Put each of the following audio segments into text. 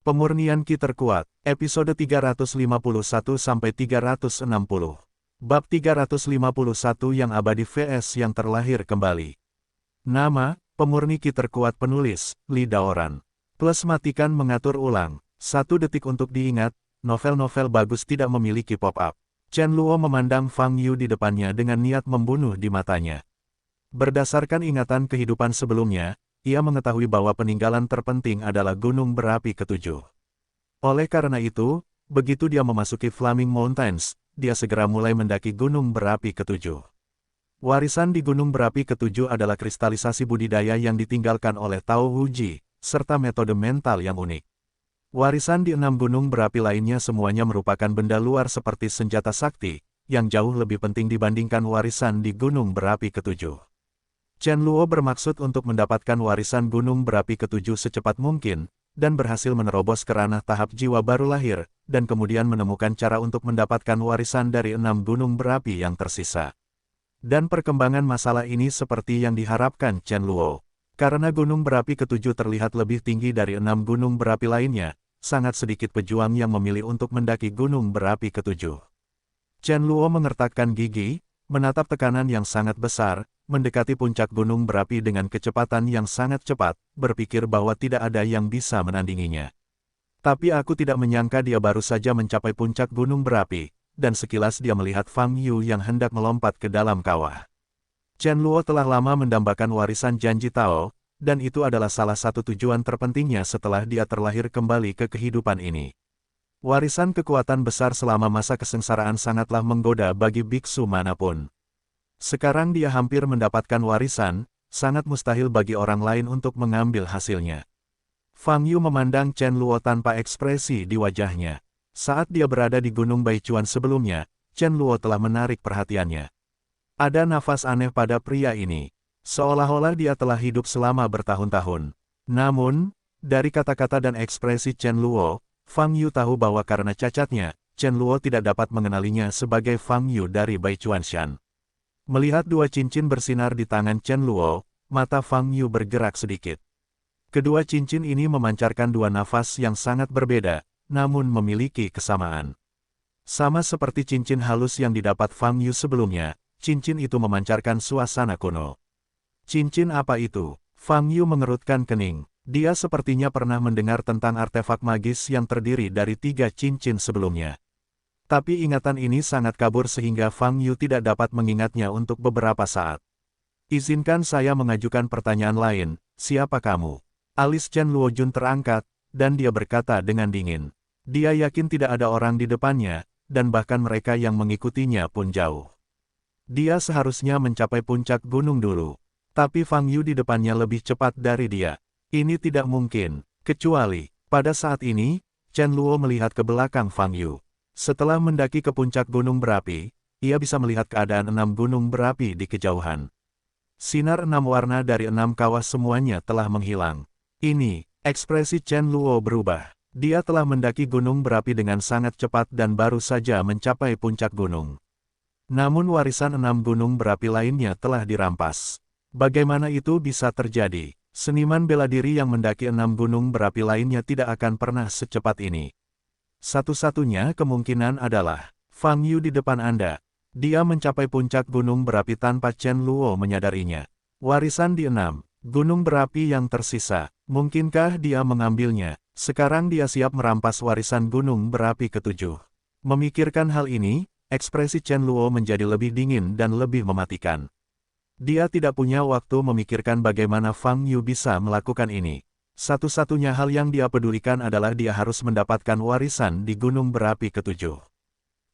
Pemurnian Ki terkuat, episode 351-360. Bab 351 yang abadi vs yang terlahir kembali. Nama, pemurni Ki terkuat penulis, Li Daoran. Plus matikan mengatur ulang, 1 detik untuk diingat, novel-novel bagus tidak memiliki pop-up. Chen Luo memandang Fang Yu di depannya dengan niat membunuh di matanya. Berdasarkan ingatan kehidupan sebelumnya, ia mengetahui bahwa peninggalan terpenting adalah Gunung Berapi Ketujuh. Oleh karena itu, begitu dia memasuki Flaming Mountains, dia segera mulai mendaki Gunung Berapi Ketujuh. Warisan di Gunung Berapi Ketujuh adalah kristalisasi budidaya yang ditinggalkan oleh Tao Huji, serta metode mental yang unik. Warisan di 6 gunung berapi lainnya semuanya merupakan benda luar seperti senjata sakti, yang jauh lebih penting dibandingkan warisan di Gunung Berapi Ketujuh. Chen Luo bermaksud untuk mendapatkan warisan Gunung Berapi Ketujuh secepat mungkin, dan berhasil menerobos ke ranah tahap jiwa baru lahir, dan kemudian menemukan cara untuk mendapatkan warisan dari 6 gunung berapi yang tersisa. Dan perkembangan masalah ini seperti yang diharapkan Chen Luo. Karena Gunung Berapi Ketujuh terlihat lebih tinggi dari 6 gunung berapi lainnya, sangat sedikit pejuang yang memilih untuk mendaki Gunung Berapi Ketujuh. Chen Luo mengertakkan gigi, menatap tekanan yang sangat besar, mendekati puncak gunung berapi dengan kecepatan yang sangat cepat, berpikir bahwa tidak ada yang bisa menandinginya. Tapi aku tidak menyangka dia baru saja mencapai puncak gunung berapi, dan sekilas dia melihat Fang Yu yang hendak melompat ke dalam kawah. Chen Luo telah lama mendambakan warisan janji Tao, dan itu adalah salah satu tujuan terpentingnya setelah dia terlahir kembali ke kehidupan ini. Warisan kekuatan besar selama masa kesengsaraan sangatlah menggoda bagi biksu manapun. Sekarang dia hampir mendapatkan warisan, sangat mustahil bagi orang lain untuk mengambil hasilnya. Fang Yu memandang Chen Luo tanpa ekspresi di wajahnya. Saat dia berada di Gunung Baichuan sebelumnya, Chen Luo telah menarik perhatiannya. Ada nafas aneh pada pria ini. Seolah-olah dia telah hidup selama bertahun-tahun. Namun, dari kata-kata dan ekspresi Chen Luo, Fang Yu tahu bahwa karena cacatnya, Chen Luo tidak dapat mengenalinya sebagai Fang Yu dari Baichuanshan. Melihat 2 cincin bersinar di tangan Chen Luo, mata Fang Yu bergerak sedikit. Kedua cincin ini memancarkan 2 nafas yang sangat berbeda, namun memiliki kesamaan. Sama seperti cincin halus yang didapat Fang Yu sebelumnya, cincin itu memancarkan suasana kuno. Cincin apa itu? Fang Yu mengerutkan kening. Dia sepertinya pernah mendengar tentang artefak magis yang terdiri dari 3 cincin sebelumnya. Tapi ingatan ini sangat kabur sehingga Fang Yu tidak dapat mengingatnya untuk beberapa saat. Izinkan saya mengajukan pertanyaan lain, siapa kamu? Alis Chen Luo Jun terangkat, dan dia berkata dengan dingin. Dia yakin tidak ada orang di depannya, dan bahkan mereka yang mengikutinya pun jauh. Dia seharusnya mencapai puncak gunung dulu. Tapi Fang Yu di depannya lebih cepat dari dia. Ini tidak mungkin, kecuali, pada saat ini, Chen Luo melihat ke belakang Fang Yu. Setelah mendaki ke puncak gunung berapi, ia bisa melihat keadaan 6 gunung berapi di kejauhan. Sinar 6 warna dari 6 kawah semuanya telah menghilang. Ini, ekspresi Chen Luo berubah. Dia telah mendaki gunung berapi dengan sangat cepat dan baru saja mencapai puncak gunung. Namun warisan 6 gunung berapi lainnya telah dirampas. Bagaimana itu bisa terjadi? Seniman bela diri yang mendaki 6 gunung berapi lainnya tidak akan pernah secepat ini. Satu-satunya kemungkinan adalah, Fang Yu di depan Anda. Dia mencapai puncak gunung berapi tanpa Chen Luo menyadarinya. Warisan di 6 gunung berapi yang tersisa, mungkinkah dia mengambilnya? Sekarang dia siap merampas warisan gunung berapi ketujuh. Memikirkan hal ini, ekspresi Chen Luo menjadi lebih dingin dan lebih mematikan. Dia tidak punya waktu memikirkan bagaimana Fang Yu bisa melakukan ini. Satu-satunya hal yang dia pedulikan adalah dia harus mendapatkan warisan di Gunung Berapi Ketujuh.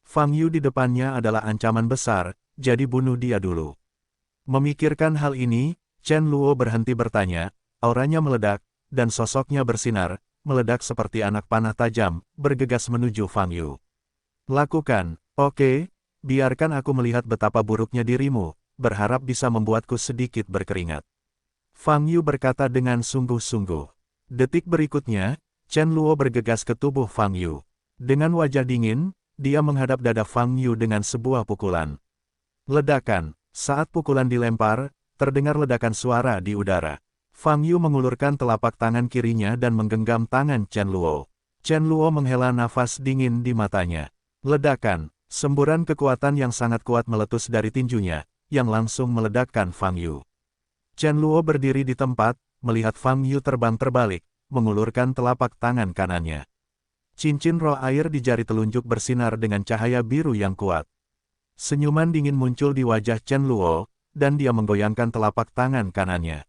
Fang Yu di depannya adalah ancaman besar, jadi bunuh dia dulu. Memikirkan hal ini, Chen Luo berhenti bertanya, auranya meledak, dan sosoknya bersinar, meledak seperti anak panah tajam, bergegas menuju Fang Yu. Lakukan, oke, biarkan aku melihat betapa buruknya dirimu, berharap bisa membuatku sedikit berkeringat. Fang Yu berkata dengan sungguh-sungguh. Detik berikutnya, Chen Luo bergegas ke tubuh Fang Yu. Dengan wajah dingin, dia menghadap dada Fang Yu dengan sebuah pukulan. Ledakan, saat pukulan dilempar, terdengar ledakan suara di udara. Fang Yu mengulurkan telapak tangan kirinya dan menggenggam tangan Chen Luo. Chen Luo menghela nafas dingin di matanya. Ledakan, semburan kekuatan yang sangat kuat meletus dari tinjunya, yang langsung meledakkan Fang Yu. Chen Luo berdiri di tempat, melihat Fang Yu terbang terbalik, mengulurkan telapak tangan kanannya. Cincin roh air di jari telunjuk bersinar dengan cahaya biru yang kuat. Senyuman dingin muncul di wajah Chen Luo, dan dia menggoyangkan telapak tangan kanannya.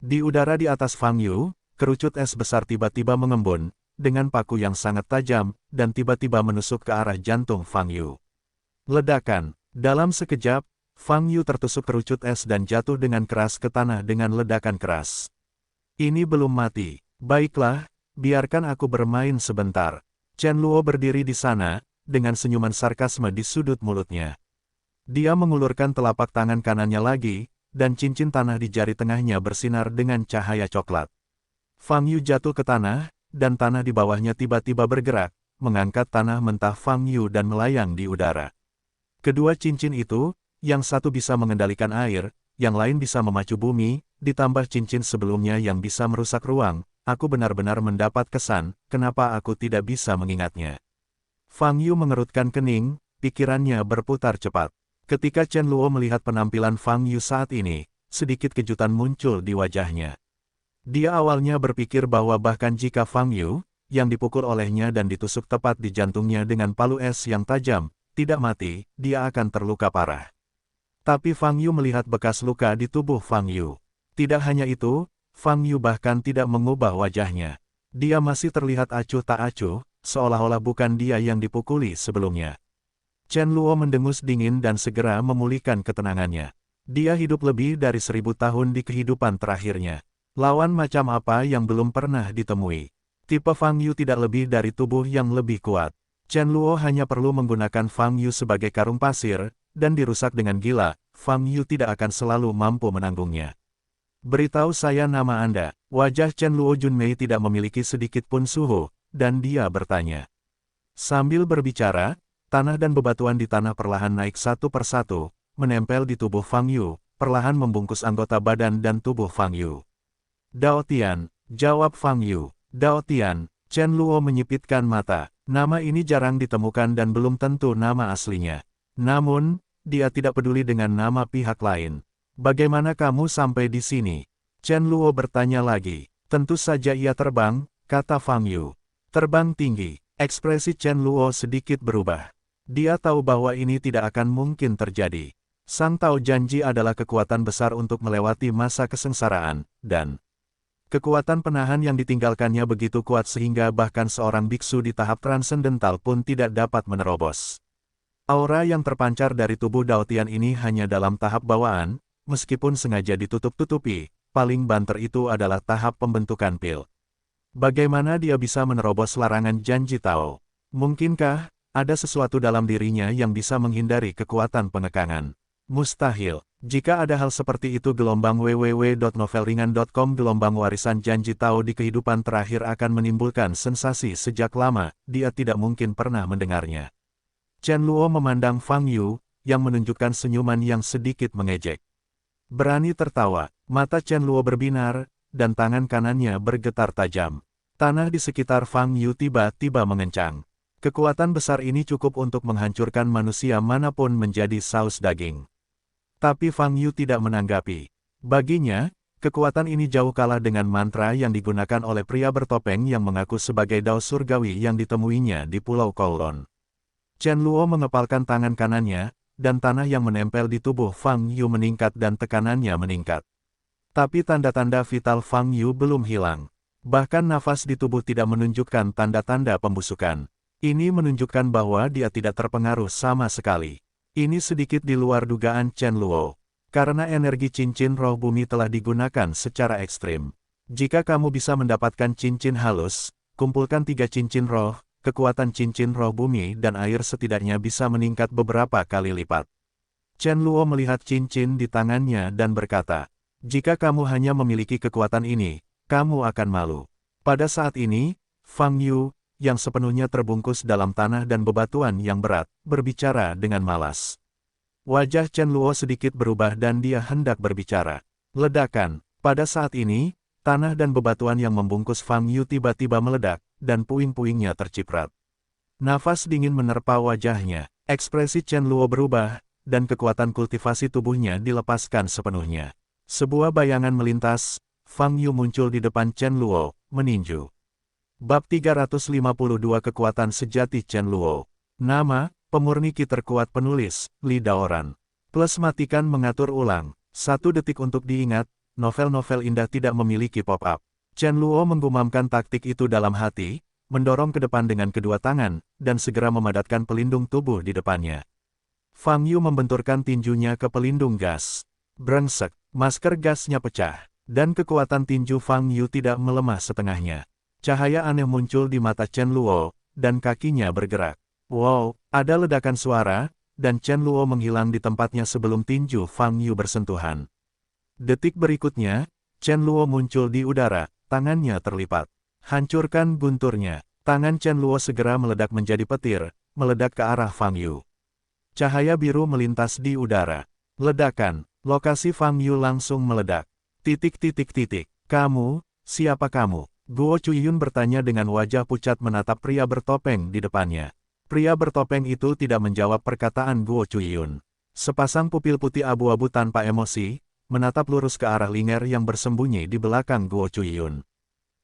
Di udara di atas Fang Yu, kerucut es besar tiba-tiba mengembun, dengan paku yang sangat tajam, dan tiba-tiba menusuk ke arah jantung Fang Yu. Ledakan, dalam sekejap, Fang Yu tertusuk kerucut es dan jatuh dengan keras ke tanah dengan ledakan keras. Ini belum mati. Baiklah, biarkan aku bermain sebentar. Chen Luo berdiri di sana, dengan senyuman sarkasme di sudut mulutnya. Dia mengulurkan telapak tangan kanannya lagi, dan cincin tanah di jari tengahnya bersinar dengan cahaya coklat. Fang Yu jatuh ke tanah, dan tanah di bawahnya tiba-tiba bergerak, mengangkat tanah mentah Fang Yu dan melayang di udara. Kedua cincin itu, yang satu bisa mengendalikan air, yang lain bisa memacu bumi, ditambah cincin sebelumnya yang bisa merusak ruang, aku benar-benar mendapat kesan, kenapa aku tidak bisa mengingatnya. Fang Yu mengerutkan kening, pikirannya berputar cepat. Ketika Chen Luo melihat penampilan Fang Yu saat ini, sedikit kejutan muncul di wajahnya. Dia awalnya berpikir bahwa bahkan jika Fang Yu, yang dipukul olehnya dan ditusuk tepat di jantungnya dengan palu es yang tajam, tidak mati, dia akan terluka parah. Tapi Fang Yu melihat bekas luka di tubuh Fang Yu. Tidak hanya itu, Fang Yu bahkan tidak mengubah wajahnya. Dia masih terlihat acuh tak acuh, seolah-olah bukan dia yang dipukuli sebelumnya. Chen Luo mendengus dingin dan segera memulihkan ketenangannya. Dia hidup lebih dari 1000 tahun di kehidupan terakhirnya. Lawan macam apa yang belum pernah ditemui. Tipe Fang Yu tidak lebih dari tubuh yang lebih kuat. Chen Luo hanya perlu menggunakan Fang Yu sebagai karung pasir, dan dirusak dengan gila, Fang Yu tidak akan selalu mampu menanggungnya. Beritahu saya nama Anda. Wajah Chen Luo Junmei tidak memiliki sedikit pun suhu, dan dia bertanya. Sambil berbicara, tanah dan bebatuan di tanah perlahan naik satu persatu, menempel di tubuh Fang Yu, perlahan membungkus anggota badan dan tubuh Fang Yu. Dao Tian, jawab Fang Yu. Dao Tian, Chen Luo menyipitkan mata. Nama ini jarang ditemukan dan belum tentu nama aslinya. Namun, dia tidak peduli dengan nama pihak lain. Bagaimana kamu sampai di sini? Chen Luo bertanya lagi. Tentu saja ia terbang, kata Fang Yu. Terbang tinggi. Ekspresi Chen Luo sedikit berubah. Dia tahu bahwa ini tidak akan mungkin terjadi. Sang Tao Janji adalah kekuatan besar untuk melewati masa kesengsaraan, dan kekuatan penahan yang ditinggalkannya begitu kuat sehingga bahkan seorang biksu di tahap transendental pun tidak dapat menerobos. Aura yang terpancar dari tubuh Dao Tian ini hanya dalam tahap bawaan, meskipun sengaja ditutup-tutupi, paling banter itu adalah tahap pembentukan pil. Bagaimana dia bisa menerobos larangan janji Tao? Mungkinkah ada sesuatu dalam dirinya yang bisa menghindari kekuatan pengekangan? Mustahil. Jika ada hal seperti itu gelombang www.novelringan.com gelombang warisan janji Tao di kehidupan terakhir akan menimbulkan sensasi sejak lama, dia tidak mungkin pernah mendengarnya. Chen Luo memandang Fang Yu, yang menunjukkan senyuman yang sedikit mengejek. Berani tertawa, mata Chen Luo berbinar, dan tangan kanannya bergetar tajam. Tanah di sekitar Fang Yu tiba-tiba mengencang. Kekuatan besar ini cukup untuk menghancurkan manusia manapun menjadi saus daging. Tapi Fang Yu tidak menanggapi. Baginya, kekuatan ini jauh kalah dengan mantra yang digunakan oleh pria bertopeng yang mengaku sebagai Dao Surgawi yang ditemuinya di Pulau Kowloon. Chen Luo mengepalkan tangan kanannya, dan tanah yang menempel di tubuh Fang Yu meningkat dan tekanannya meningkat. Tapi tanda-tanda vital Fang Yu belum hilang. Bahkan nafas di tubuh tidak menunjukkan tanda-tanda pembusukan. Ini menunjukkan bahwa dia tidak terpengaruh sama sekali. Ini sedikit di luar dugaan Chen Luo. Karena energi cincin roh bumi telah digunakan secara ekstrim. Jika kamu bisa mendapatkan cincin halus, kumpulkan 3 cincin roh, kekuatan cincin roh bumi dan air setidaknya bisa meningkat beberapa kali lipat. Chen Luo melihat cincin di tangannya dan berkata, jika kamu hanya memiliki kekuatan ini, kamu akan malu. Pada saat ini, Fang Yu, yang sepenuhnya terbungkus dalam tanah dan bebatuan yang berat, berbicara dengan malas. Wajah Chen Luo sedikit berubah dan dia hendak berbicara. Ledakan. Pada saat ini, tanah dan bebatuan yang membungkus Fang Yu tiba-tiba meledak, dan puing-puingnya terciprat. Nafas dingin menerpa wajahnya, ekspresi Chen Luo berubah, dan kekuatan kultivasi tubuhnya dilepaskan sepenuhnya. Sebuah bayangan melintas, Fang Yu muncul di depan Chen Luo, meninju. Bab 352 Kekuatan Sejati Chen Luo. Nama, pemurni ki terkuat penulis, Li Daoran. Plus matikan mengatur ulang. 1 detik untuk diingat, novel-novel indah tidak memiliki pop-up. Chen Luo menggumamkan taktik itu dalam hati, mendorong ke depan dengan kedua tangan, dan segera memadatkan pelindung tubuh di depannya. Fang Yu membenturkan tinjunya ke pelindung gas. Brengsek, masker gasnya pecah, dan kekuatan tinju Fang Yu tidak melemah setengahnya. Cahaya aneh muncul di mata Chen Luo, dan kakinya bergerak. Wow, ada ledakan suara, dan Chen Luo menghilang di tempatnya sebelum tinju Fang Yu bersentuhan. Detik berikutnya, Chen Luo muncul di udara, tangannya terlipat. Hancurkan gunturnya, tangan Chen Luo segera meledak menjadi petir, meledak ke arah Fang Yu. Cahaya biru melintas di udara. Ledakan, lokasi Fang Yu langsung meledak. Kamu, siapa kamu? Guo Chuiyun bertanya dengan wajah pucat menatap pria bertopeng di depannya. Pria bertopeng itu tidak menjawab perkataan Guo Chuiyun. Sepasang pupil putih abu-abu tanpa emosi, menatap lurus ke arah Linger yang bersembunyi di belakang Guo Chuiyun.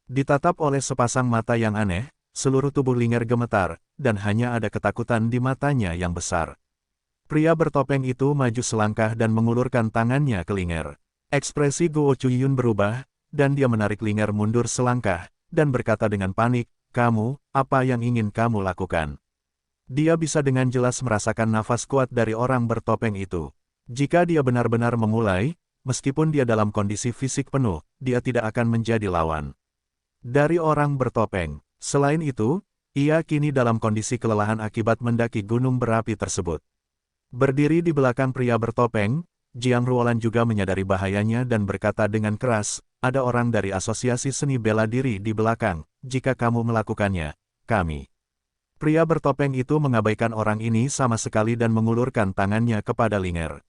Ditatap oleh sepasang mata yang aneh, seluruh tubuh Linger gemetar, dan hanya ada ketakutan di matanya yang besar. Pria bertopeng itu maju selangkah dan mengulurkan tangannya ke Linger. Ekspresi Guo Chuiyun berubah, dan dia menarik Linger mundur selangkah, dan berkata dengan panik, "Kamu, apa yang ingin kamu lakukan?" Dia bisa dengan jelas merasakan nafas kuat dari orang bertopeng itu. Jika dia benar-benar memulai, meskipun dia dalam kondisi fisik penuh, dia tidak akan menjadi lawan dari orang bertopeng. Selain itu, ia kini dalam kondisi kelelahan akibat mendaki gunung berapi tersebut. Berdiri di belakang pria bertopeng, Jiang Ruolan juga menyadari bahayanya dan berkata dengan keras, "Ada orang dari asosiasi seni bela diri di belakang, jika kamu melakukannya, kami." Pria bertopeng itu mengabaikan orang ini sama sekali dan mengulurkan tangannya kepada Linger.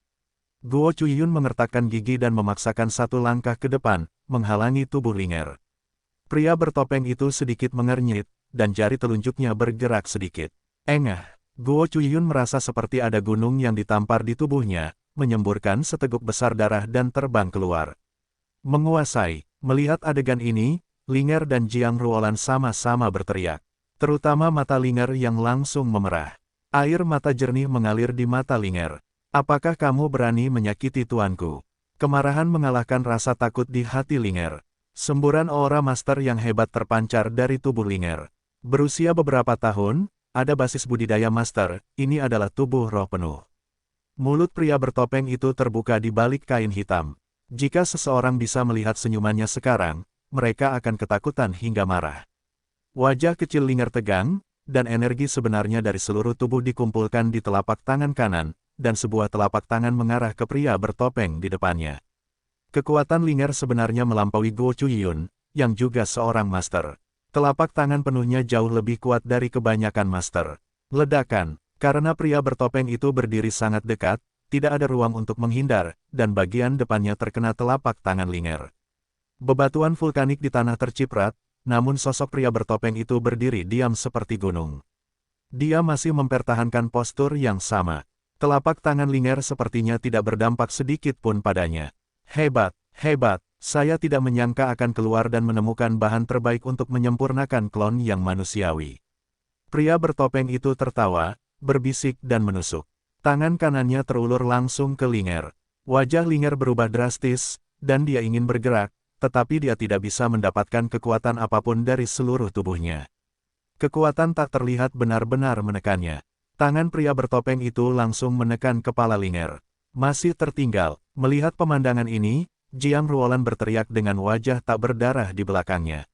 Guo Chuiyun mengertakkan gigi dan memaksakan satu langkah ke depan, menghalangi tubuh Linger. Pria bertopeng itu sedikit mengernyit, dan jari telunjuknya bergerak sedikit. Engah, Guo Chuiyun merasa seperti ada gunung yang ditampar di tubuhnya, menyemburkan seteguk besar darah dan terbang keluar. Menguasai, melihat adegan ini, Linger dan Jiang Ruolan sama-sama berteriak. Terutama mata Linger yang langsung memerah. Air mata jernih mengalir di mata Linger. "Apakah kamu berani menyakiti tuanku?" Kemarahan mengalahkan rasa takut di hati Linger. Semburan aura master yang hebat terpancar dari tubuh Linger. Berusia beberapa tahun, ada basis budidaya master, ini adalah tubuh roh penuh. Mulut pria bertopeng itu terbuka di balik kain hitam. Jika seseorang bisa melihat senyumannya sekarang, mereka akan ketakutan hingga marah. Wajah kecil Linger tegang, dan energi sebenarnya dari seluruh tubuh dikumpulkan di telapak tangan kanan, dan sebuah telapak tangan mengarah ke pria bertopeng di depannya. Kekuatan Linger sebenarnya melampaui Guo Chuiyun, yang juga seorang master. Telapak tangan penuhnya jauh lebih kuat dari kebanyakan master. Ledakan, karena pria bertopeng itu berdiri sangat dekat, tidak ada ruang untuk menghindar, dan bagian depannya terkena telapak tangan Linger. Bebatuan vulkanik di tanah terciprat, namun sosok pria bertopeng itu berdiri diam seperti gunung. Dia masih mempertahankan postur yang sama. Telapak tangan Linger sepertinya tidak berdampak sedikit pun padanya. Hebat, hebat, saya tidak menyangka akan keluar dan menemukan bahan terbaik untuk menyempurnakan klon yang manusiawi. Pria bertopeng itu tertawa, berbisik dan menusuk. Tangan kanannya terulur langsung ke Linger. Wajah Linger berubah drastis, dan dia ingin bergerak, tetapi dia tidak bisa mendapatkan kekuatan apapun dari seluruh tubuhnya. Kekuatan tak terlihat benar-benar menekannya. Tangan pria bertopeng itu langsung menekan kepala Linger. Masih tertinggal, melihat pemandangan ini, Jiang Ruolan berteriak dengan wajah tak berdarah di belakangnya.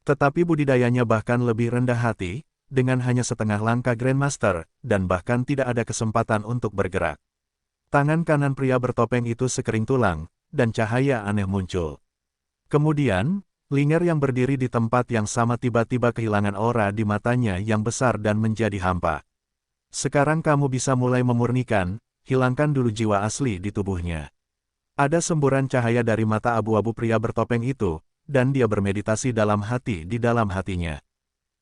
Tetapi budidayanya bahkan lebih rendah hati, dengan hanya setengah langkah Grandmaster, dan bahkan tidak ada kesempatan untuk bergerak. Tangan kanan pria bertopeng itu sekering tulang, dan cahaya aneh muncul. Kemudian, Linger yang berdiri di tempat yang sama tiba-tiba kehilangan aura di matanya yang besar dan menjadi hampa. "Sekarang kamu bisa mulai memurnikan, hilangkan dulu jiwa asli di tubuhnya." Ada semburan cahaya dari mata abu-abu pria bertopeng itu, dan dia bermeditasi dalam hati di dalam hatinya.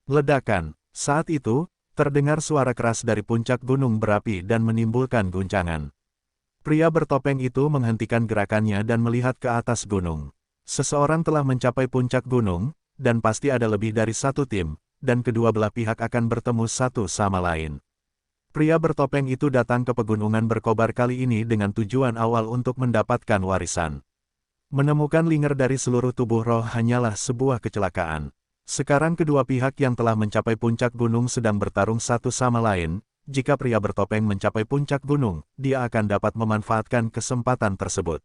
Ledakan. Saat itu, terdengar suara keras dari puncak gunung berapi dan menimbulkan guncangan. Pria bertopeng itu menghentikan gerakannya dan melihat ke atas gunung. Seseorang telah mencapai puncak gunung, dan pasti ada lebih dari satu tim, dan kedua belah pihak akan bertemu satu sama lain. Pria bertopeng itu datang ke pegunungan berkobar kali ini dengan tujuan awal untuk mendapatkan warisan. Menemukan Linger dari seluruh tubuh roh hanyalah sebuah kecelakaan. Sekarang kedua pihak yang telah mencapai puncak gunung sedang bertarung satu sama lain. Jika pria bertopeng mencapai puncak gunung, dia akan dapat memanfaatkan kesempatan tersebut.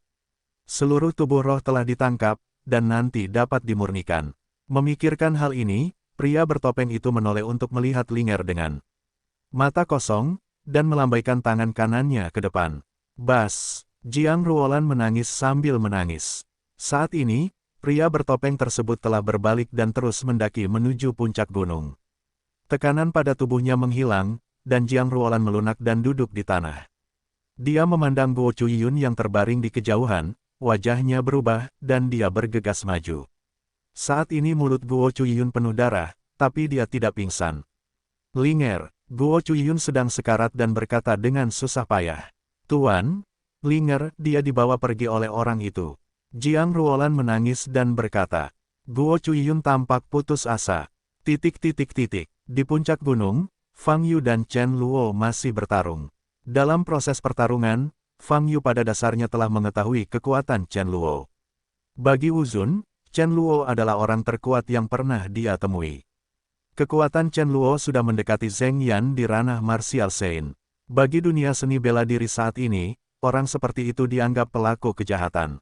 Seluruh tubuh roh telah ditangkap, dan nanti dapat dimurnikan. Memikirkan hal ini, pria bertopeng itu menoleh untuk melihat Linger dengan mata kosong, dan melambaikan tangan kanannya ke depan. Bas! Jiang Ruolan menangis sambil menangis. Saat ini, pria bertopeng tersebut telah berbalik dan terus mendaki menuju puncak gunung. Tekanan pada tubuhnya menghilang, dan Jiang Ruolan melunak dan duduk di tanah. Dia memandang Guo Chuyun yang terbaring di kejauhan, wajahnya berubah, dan dia bergegas maju. Saat ini mulut Guo Chuyun penuh darah, tapi dia tidak pingsan. Linger! Guo Chuyun sedang sekarat dan berkata dengan susah payah. Tuan, Linger, dia dibawa pergi oleh orang itu. Jiang Ruolan menangis dan berkata. Guo Chuyun tampak putus asa. Di puncak gunung, Fang Yu dan Chen Luo masih bertarung. Dalam proses pertarungan, Fang Yu pada dasarnya telah mengetahui kekuatan Chen Luo. Bagi Wu Zun, Chen Luo adalah orang terkuat yang pernah dia temui. Kekuatan Chen Luo sudah mendekati Zheng Yan di ranah martial Sein. Bagi dunia seni bela diri saat ini, orang seperti itu dianggap pelaku kejahatan.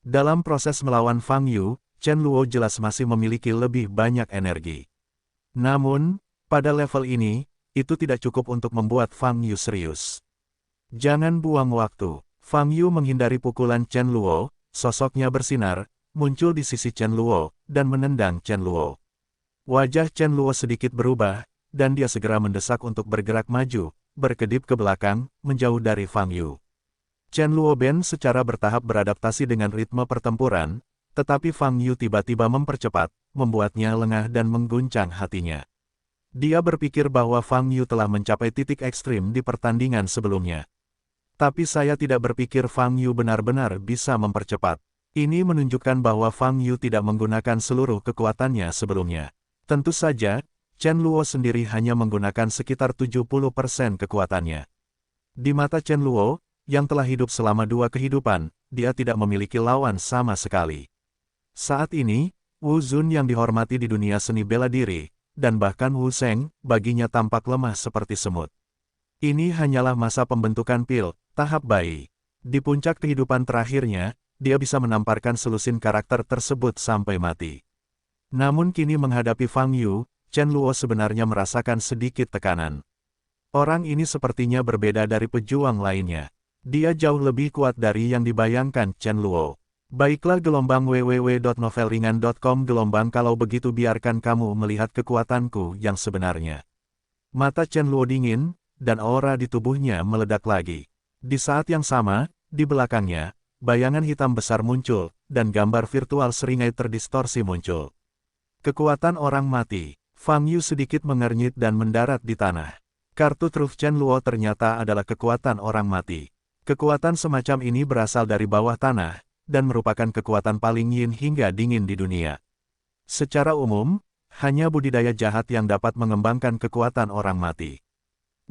Dalam proses melawan Fang Yu, Chen Luo jelas masih memiliki lebih banyak energi. Namun, pada level ini, itu tidak cukup untuk membuat Fang Yu serius. Jangan buang waktu. Fang Yu menghindari pukulan Chen Luo, sosoknya bersinar, muncul di sisi Chen Luo, dan menendang Chen Luo. Wajah Chen Luo sedikit berubah, dan dia segera mendesak untuk bergerak maju, berkedip ke belakang, menjauh dari Fang Yu. Chen Luo Ben secara bertahap beradaptasi dengan ritme pertempuran, tetapi Fang Yu tiba-tiba mempercepat, membuatnya lengah dan mengguncang hatinya. Dia berpikir bahwa Fang Yu telah mencapai titik ekstrim di pertandingan sebelumnya. Tapi saya tidak berpikir Fang Yu benar-benar bisa mempercepat. Ini menunjukkan bahwa Fang Yu tidak menggunakan seluruh kekuatannya sebelumnya. Tentu saja, Chen Luo sendiri hanya menggunakan sekitar 70% kekuatannya. Di mata Chen Luo, yang telah hidup selama 2 kehidupan, dia tidak memiliki lawan sama sekali. Saat ini, Wu Zun yang dihormati di dunia seni bela diri, dan bahkan Wu Sheng, baginya tampak lemah seperti semut. Ini hanyalah masa pembentukan pil, tahap bayi. Di puncak kehidupan terakhirnya, dia bisa menamparkan selusin karakter tersebut sampai mati. Namun kini menghadapi Fang Yu, Chen Luo sebenarnya merasakan sedikit tekanan. Orang ini sepertinya berbeda dari pejuang lainnya. Dia jauh lebih kuat dari yang dibayangkan Chen Luo. Baiklah gelombang www.novelringan.com gelombang kalau begitu biarkan kamu melihat kekuatanku yang sebenarnya. Mata Chen Luo dingin, dan aura di tubuhnya meledak lagi. Di saat yang sama, di belakangnya, bayangan hitam besar muncul, dan gambar virtual seringai terdistorsi muncul. Kekuatan orang mati. Fang Yu sedikit mengernyit dan mendarat di tanah. Kartu truf Chen Luo ternyata adalah kekuatan orang mati. Kekuatan semacam ini berasal dari bawah tanah, dan merupakan kekuatan paling yin hingga dingin di dunia. Secara umum, hanya budidaya jahat yang dapat mengembangkan kekuatan orang mati.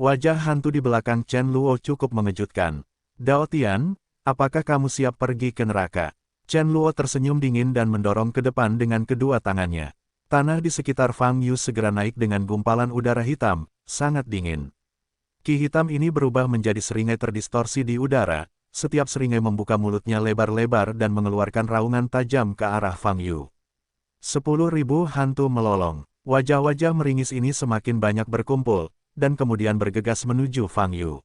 Wajah hantu di belakang Chen Luo cukup mengejutkan. Dao Tian, apakah kamu siap pergi ke neraka? Chen Luo tersenyum dingin dan mendorong ke depan dengan kedua tangannya. Tanah di sekitar Fang Yu segera naik dengan gumpalan udara hitam, sangat dingin. Ki hitam ini berubah menjadi seringai terdistorsi di udara, setiap seringai membuka mulutnya lebar-lebar dan mengeluarkan raungan tajam ke arah Fang Yu. 10.000 hantu melolong. Wajah-wajah meringis ini semakin banyak berkumpul, dan kemudian bergegas menuju Fang Yu.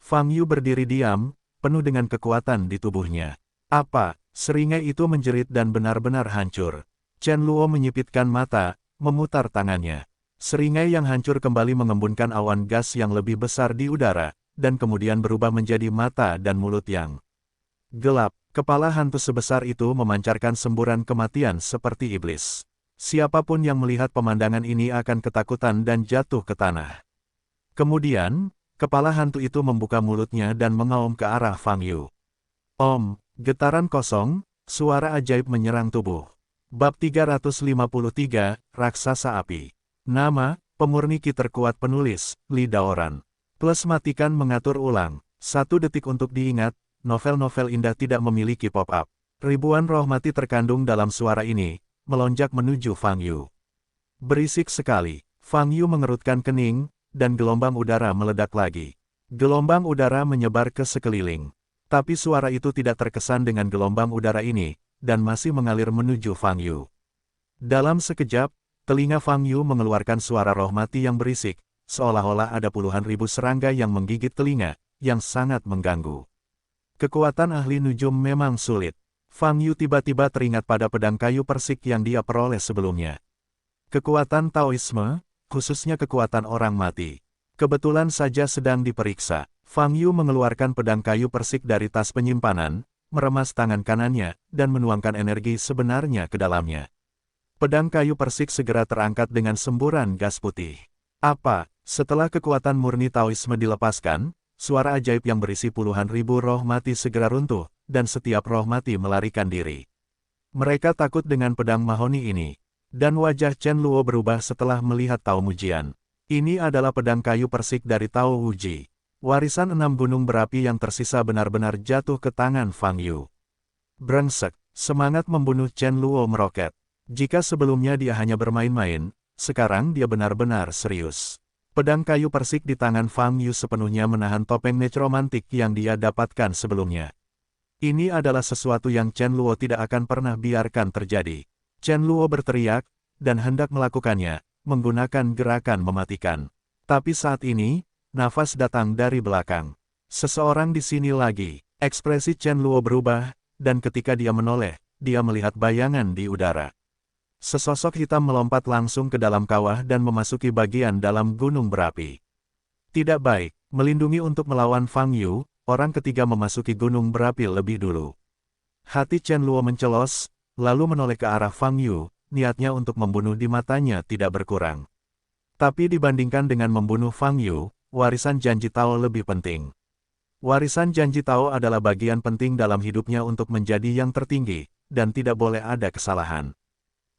Fang Yu berdiri diam, penuh dengan kekuatan di tubuhnya. Apa? Seringai itu menjerit dan benar-benar hancur. Chen Luo menyipitkan mata, memutar tangannya. Seringai yang hancur kembali mengembunkan awan gas yang lebih besar di udara, dan kemudian berubah menjadi mata dan mulut yang gelap. Kepala hantu sebesar itu memancarkan semburan kematian seperti iblis. Siapapun yang melihat pemandangan ini akan ketakutan dan jatuh ke tanah. Kemudian, kepala hantu itu membuka mulutnya dan mengaum ke arah Fang Yu. Om, getaran kosong, suara ajaib menyerang tubuh. Bab 353, Raksasa Api. Nama, pemurni ki terkuat penulis, Li Daoran. Plus matikan mengatur ulang. 1 detik untuk diingat, novel-novel indah tidak memiliki pop-up. Ribuan roh mati terkandung dalam suara ini, melonjak menuju Fang Yu. Berisik sekali. Fang Yu mengerutkan kening, dan gelombang udara meledak lagi. Gelombang udara menyebar ke sekeliling. Tapi suara itu tidak terkesan dengan gelombang udara ini, dan masih mengalir menuju Fang Yu. Dalam sekejap, telinga Fang Yu mengeluarkan suara roh mati yang berisik, seolah-olah ada puluhan ribu serangga yang menggigit telinga, yang sangat mengganggu. Kekuatan ahli nujum memang sulit. Fang Yu tiba-tiba teringat pada pedang kayu persik yang dia peroleh sebelumnya. Kekuatan Taoisme, khususnya kekuatan orang mati, kebetulan saja sedang diperiksa. Fang Yu mengeluarkan pedang kayu persik dari tas penyimpanan, meremas tangan kanannya, dan menuangkan energi sebenarnya ke dalamnya. Pedang kayu persik segera terangkat dengan semburan gas putih. Apa? Setelah kekuatan murni Taoisme dilepaskan, suara ajaib yang berisi puluhan ribu roh mati segera runtuh, dan setiap roh mati melarikan diri. Mereka takut dengan pedang mahoni ini. Dan wajah Chen Luo berubah setelah melihat Tao Mujian. Ini adalah pedang kayu persik dari Tao Wuji. Warisan 6 gunung berapi yang tersisa benar-benar jatuh ke tangan Fang Yu. Brengsek, semangat membunuh Chen Luo meroket. Jika sebelumnya dia hanya bermain-main, sekarang dia benar-benar serius. Pedang kayu persik di tangan Fang Yu sepenuhnya menahan topeng necromantik yang dia dapatkan sebelumnya. Ini adalah sesuatu yang Chen Luo tidak akan pernah biarkan terjadi. Chen Luo berteriak, dan hendak melakukannya, menggunakan gerakan mematikan. Tapi saat ini, nafas datang dari belakang. Seseorang di sini lagi. Ekspresi Chen Luo berubah, dan ketika dia menoleh, dia melihat bayangan di udara. Sesosok hitam melompat langsung ke dalam kawah dan memasuki bagian dalam gunung berapi. Tidak baik, melindungi untuk melawan Fang Yu, orang ketiga memasuki gunung berapi lebih dulu. Hati Chen Luo mencelos, lalu menoleh ke arah Fang Yu, niatnya untuk membunuh di matanya tidak berkurang. Tapi dibandingkan dengan membunuh Fang Yu, warisan janji Tao lebih penting. Warisan janji Tao adalah bagian penting dalam hidupnya untuk menjadi yang tertinggi, dan tidak boleh ada kesalahan.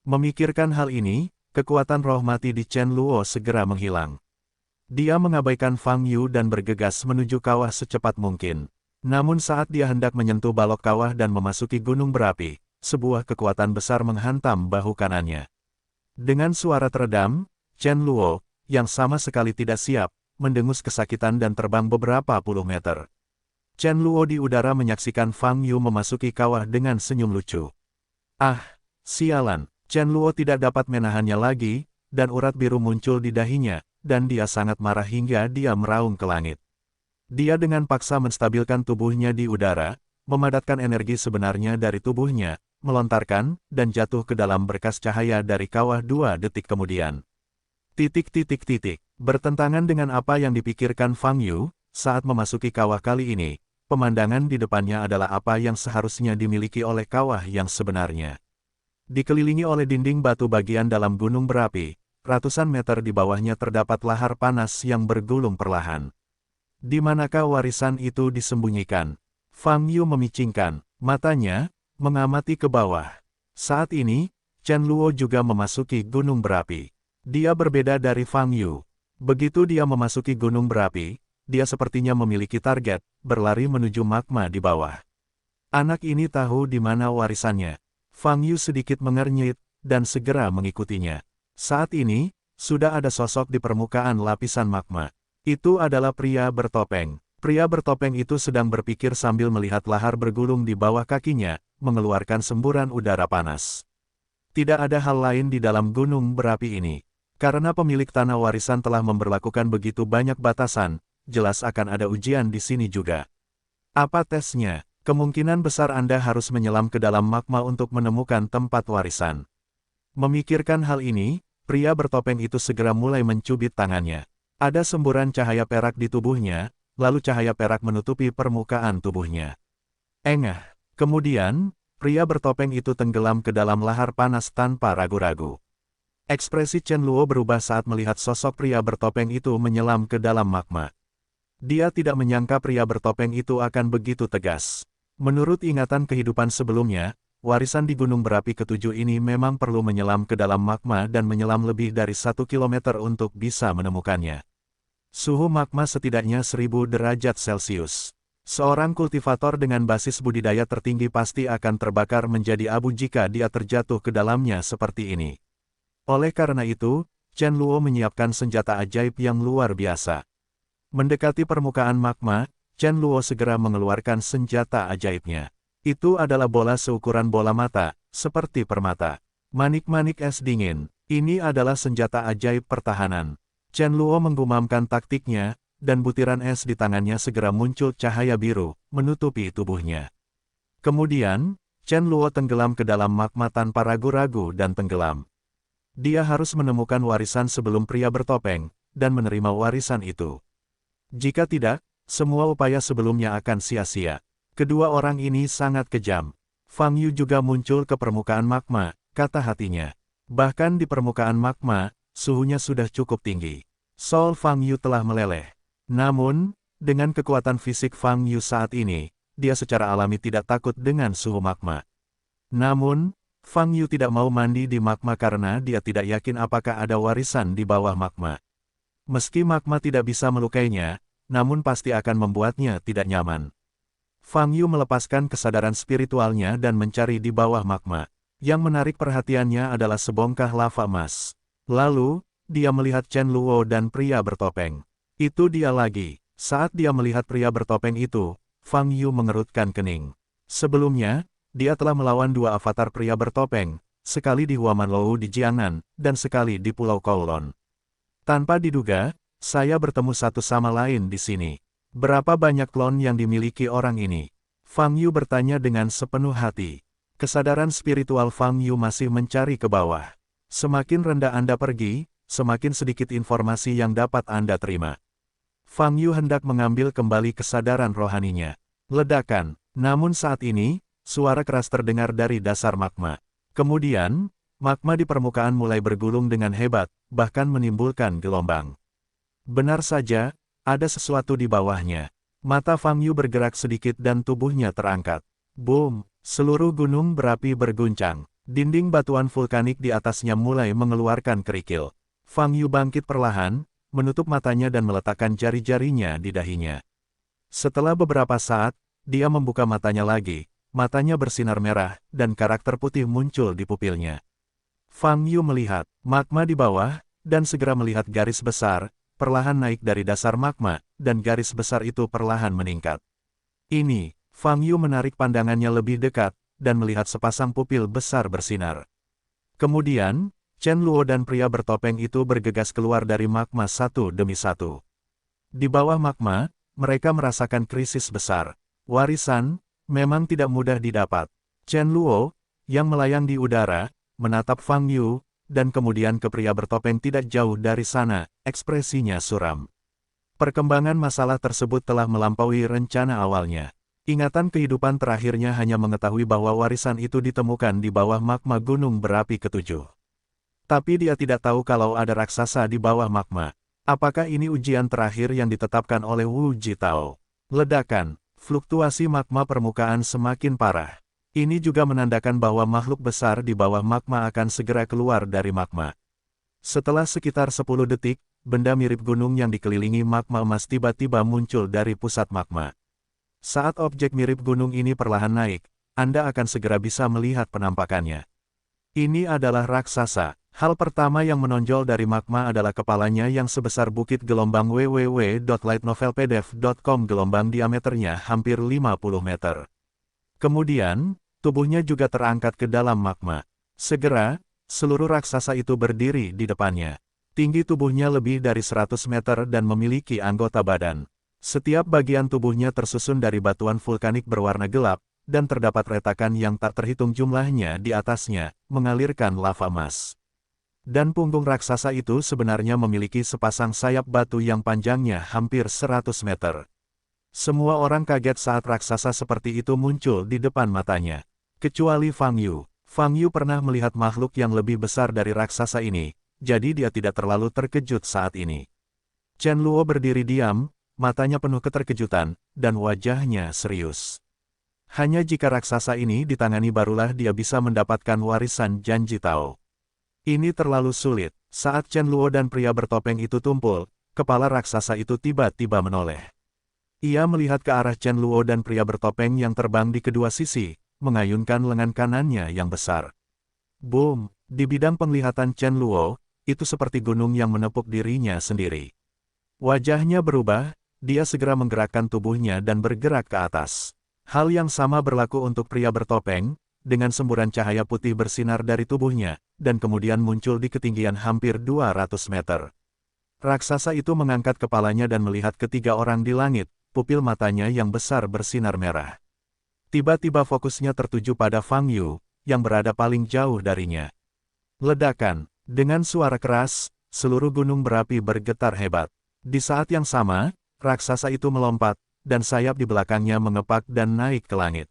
Memikirkan hal ini, kekuatan roh mati di Chen Luo segera menghilang. Dia mengabaikan Fang Yu dan bergegas menuju kawah secepat mungkin. Namun saat dia hendak menyentuh balok kawah dan memasuki gunung berapi, sebuah kekuatan besar menghantam bahu kanannya. Dengan suara teredam, Chen Luo, yang sama sekali tidak siap, mendengus kesakitan dan terbang beberapa puluh meter. Chen Luo di udara menyaksikan Fang Yu memasuki kawah dengan senyum lucu. Ah, sialan! Chen Luo tidak dapat menahannya lagi, dan urat biru muncul di dahinya, dan dia sangat marah hingga dia meraung ke langit. Dia dengan paksa menstabilkan tubuhnya di udara, memadatkan energi sebenarnya dari tubuhnya, melontarkan, dan jatuh ke dalam berkas cahaya dari kawah 2 detik kemudian. Bertentangan dengan apa yang dipikirkan Fang Yu, saat memasuki kawah kali ini, pemandangan di depannya adalah apa yang seharusnya dimiliki oleh kawah yang sebenarnya. Dikelilingi oleh dinding batu bagian dalam gunung berapi, ratusan meter di bawahnya terdapat lahar panas yang bergulung perlahan. Di manakah warisan itu disembunyikan? Fang Yu memicingkan matanya, mengamati ke bawah. Saat ini, Chen Luo juga memasuki gunung berapi. Dia berbeda dari Fang Yu. Begitu dia memasuki gunung berapi, dia sepertinya memiliki target, berlari menuju magma di bawah. Anak ini tahu di mana warisannya. Fang Yu sedikit mengernyit, dan segera mengikutinya. Saat ini, sudah ada sosok di permukaan lapisan magma. Itu adalah pria bertopeng. Pria bertopeng itu sedang berpikir sambil melihat lahar bergulung di bawah kakinya, mengeluarkan semburan udara panas. Tidak ada hal lain di dalam gunung berapi ini. Karena pemilik tanah warisan telah memberlakukan begitu banyak batasan, jelas akan ada ujian di sini juga. Apa tesnya? Kemungkinan besar Anda harus menyelam ke dalam magma untuk menemukan tempat warisan. Memikirkan hal ini, pria bertopeng itu segera mulai mencubit tangannya. Ada semburan cahaya perak di tubuhnya, lalu cahaya perak menutupi permukaan tubuhnya. Engah, Kemudian, pria bertopeng itu tenggelam ke dalam lahar panas tanpa ragu-ragu. Ekspresi Chen Luo berubah saat melihat sosok pria bertopeng itu menyelam ke dalam magma. Dia tidak menyangka pria bertopeng itu akan begitu tegas. Menurut ingatan kehidupan sebelumnya, warisan di Gunung Berapi ke-7 ini memang perlu menyelam ke dalam magma dan menyelam lebih dari 1 kilometer untuk bisa menemukannya. Suhu magma setidaknya 1000 derajat Celcius. Seorang kultivator dengan basis budidaya tertinggi pasti akan terbakar menjadi abu jika dia terjatuh ke dalamnya seperti ini. Oleh karena itu, Chen Luo menyiapkan senjata ajaib yang luar biasa. Mendekati permukaan magma, Chen Luo segera mengeluarkan senjata ajaibnya. Itu adalah bola seukuran bola mata, seperti permata. Manik-manik es dingin, ini adalah senjata ajaib pertahanan. Chen Luo menggumamkan taktiknya, dan butiran es di tangannya segera muncul cahaya biru, menutupi tubuhnya. Kemudian, Chen Luo tenggelam ke dalam magma tanpa ragu-ragu dan tenggelam. Dia harus menemukan warisan sebelum pria bertopeng, dan menerima warisan itu. Jika tidak, semua upaya sebelumnya akan sia-sia. Kedua orang ini sangat kejam. Fang Yu juga muncul ke permukaan magma, kata hatinya. Bahkan di permukaan magma, suhunya sudah cukup tinggi. Soul Fang Yu telah meleleh. Namun, dengan kekuatan fisik Fang Yu saat ini, dia secara alami tidak takut dengan suhu magma. Namun, Fang Yu tidak mau mandi di magma karena dia tidak yakin apakah ada warisan di bawah magma. Meski magma tidak bisa melukainya, namun pasti akan membuatnya tidak nyaman. Fang Yu melepaskan kesadaran spiritualnya dan mencari di bawah magma. Yang menarik perhatiannya adalah sebongkah lava emas. Lalu, dia melihat Chen Luo dan pria bertopeng. Itu dia lagi. Saat dia melihat pria bertopeng itu, Fang Yu mengerutkan kening. Sebelumnya, dia telah melawan dua avatar pria bertopeng, sekali di Huamanlou di Jiangnan, dan sekali di Pulau Kowloon. Tanpa diduga, saya bertemu satu sama lain di sini. Berapa banyak klon yang dimiliki orang ini? Fang Yu bertanya dengan sepenuh hati. Kesadaran spiritual Fang Yu masih mencari ke bawah. Semakin rendah Anda pergi, semakin sedikit informasi yang dapat Anda terima. Fang Yu hendak mengambil kembali kesadaran rohaninya. Ledakan, namun saat ini, suara keras terdengar dari dasar magma. Kemudian, magma di permukaan mulai bergulung dengan hebat, bahkan menimbulkan gelombang. Benar saja, ada sesuatu di bawahnya. Mata Fang Yu bergerak sedikit dan tubuhnya terangkat. Boom! Seluruh gunung berapi berguncang. Dinding batuan vulkanik di atasnya mulai mengeluarkan kerikil. Fang Yu bangkit perlahan, menutup matanya dan meletakkan jari-jarinya di dahinya. Setelah beberapa saat, dia membuka matanya lagi. Matanya bersinar merah, dan karakter putih muncul di pupilnya. Fang Yu melihat magma di bawah, dan segera melihat garis besar, perlahan naik dari dasar magma, dan garis besar itu perlahan meningkat. Ini, Fang Yu menarik pandangannya lebih dekat, dan melihat sepasang pupil besar bersinar. Kemudian, Chen Luo dan pria bertopeng itu bergegas keluar dari magma satu demi satu. Di bawah magma, mereka merasakan krisis besar. Warisan memang tidak mudah didapat. Chen Luo, yang melayang di udara, menatap Fang Yu, dan kemudian ke pria bertopeng tidak jauh dari sana, ekspresinya suram. Perkembangan masalah tersebut telah melampaui rencana awalnya. Ingatan kehidupan terakhirnya hanya mengetahui bahwa warisan itu ditemukan di bawah magma gunung berapi ke-7. Tapi dia tidak tahu kalau ada raksasa di bawah magma. Apakah ini ujian terakhir yang ditetapkan oleh Wu Jitao? Ledakan. Fluktuasi magma permukaan semakin parah. Ini juga menandakan bahwa makhluk besar di bawah magma akan segera keluar dari magma. Setelah sekitar 10 detik, benda mirip gunung yang dikelilingi magma emas tiba-tiba muncul dari pusat magma. Saat objek mirip gunung ini perlahan naik, Anda akan segera bisa melihat penampakannya. Ini adalah raksasa. Hal pertama yang menonjol dari magma adalah kepalanya yang sebesar bukit gelombang www.lightnovelpdf.com gelombang diameternya hampir 50 meter. Kemudian, tubuhnya juga terangkat ke dalam magma. Segera, seluruh raksasa itu berdiri di depannya. Tinggi tubuhnya lebih dari 100 meter dan memiliki anggota badan. Setiap bagian tubuhnya tersusun dari batuan vulkanik berwarna gelap, dan terdapat retakan yang tak terhitung jumlahnya di atasnya, mengalirkan lava emas. Dan punggung raksasa itu sebenarnya memiliki sepasang sayap batu yang panjangnya hampir 100 meter. Semua orang kaget saat raksasa seperti itu muncul di depan matanya. Kecuali Fang Yu. Fang Yu pernah melihat makhluk yang lebih besar dari raksasa ini, jadi dia tidak terlalu terkejut saat ini. Chen Luo berdiri diam, matanya penuh keterkejutan, dan wajahnya serius. Hanya jika raksasa ini ditangani barulah dia bisa mendapatkan warisan janji Tao. Ini terlalu sulit. Saat Chen Luo dan pria bertopeng itu tumpul, kepala raksasa itu tiba-tiba menoleh. Ia melihat ke arah Chen Luo dan pria bertopeng yang terbang di kedua sisi, mengayunkan lengan kanannya yang besar. Boom! Di bidang penglihatan Chen Luo, itu seperti gunung yang menepuk dirinya sendiri. Wajahnya berubah, dia segera menggerakkan tubuhnya dan bergerak ke atas. Hal yang sama berlaku untuk pria bertopeng, dengan semburan cahaya putih bersinar dari tubuhnya, dan kemudian muncul di ketinggian hampir 200 meter. Raksasa itu mengangkat kepalanya dan melihat ketiga orang di langit, pupil matanya yang besar bersinar merah. Tiba-tiba fokusnya tertuju pada Fang Yu, yang berada paling jauh darinya. Ledakan. Dengan suara keras, seluruh gunung berapi bergetar hebat. Di saat yang sama, raksasa itu melompat, dan sayap di belakangnya mengepak dan naik ke langit.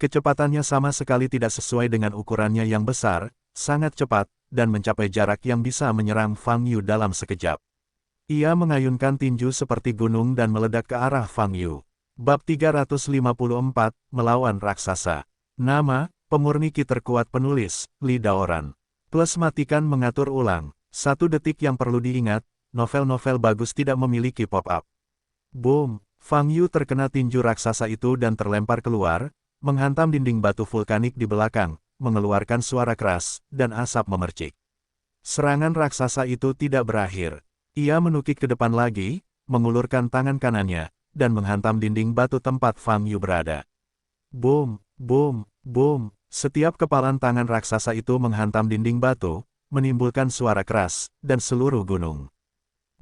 Kecepatannya sama sekali tidak sesuai dengan ukurannya yang besar, sangat cepat, dan mencapai jarak yang bisa menyerang Fang Yu dalam sekejap. Ia mengayunkan tinju seperti gunung dan meledak ke arah Fang Yu. Bab 354, Melawan Raksasa. Nama, pemurni ki terkuat penulis, Li Daoran. Plus matikan mengatur ulang. 1 detik yang perlu diingat, novel-novel bagus tidak memiliki pop-up. Boom! Fang Yu terkena tinju raksasa itu dan terlempar keluar, menghantam dinding batu vulkanik di belakang, mengeluarkan suara keras, dan asap memercik. Serangan raksasa itu tidak berakhir. Ia menukik ke depan lagi, mengulurkan tangan kanannya, dan menghantam dinding batu tempat Fang Yu berada. Boom, boom, boom. Setiap kepalan tangan raksasa itu menghantam dinding batu, menimbulkan suara keras, dan seluruh gunung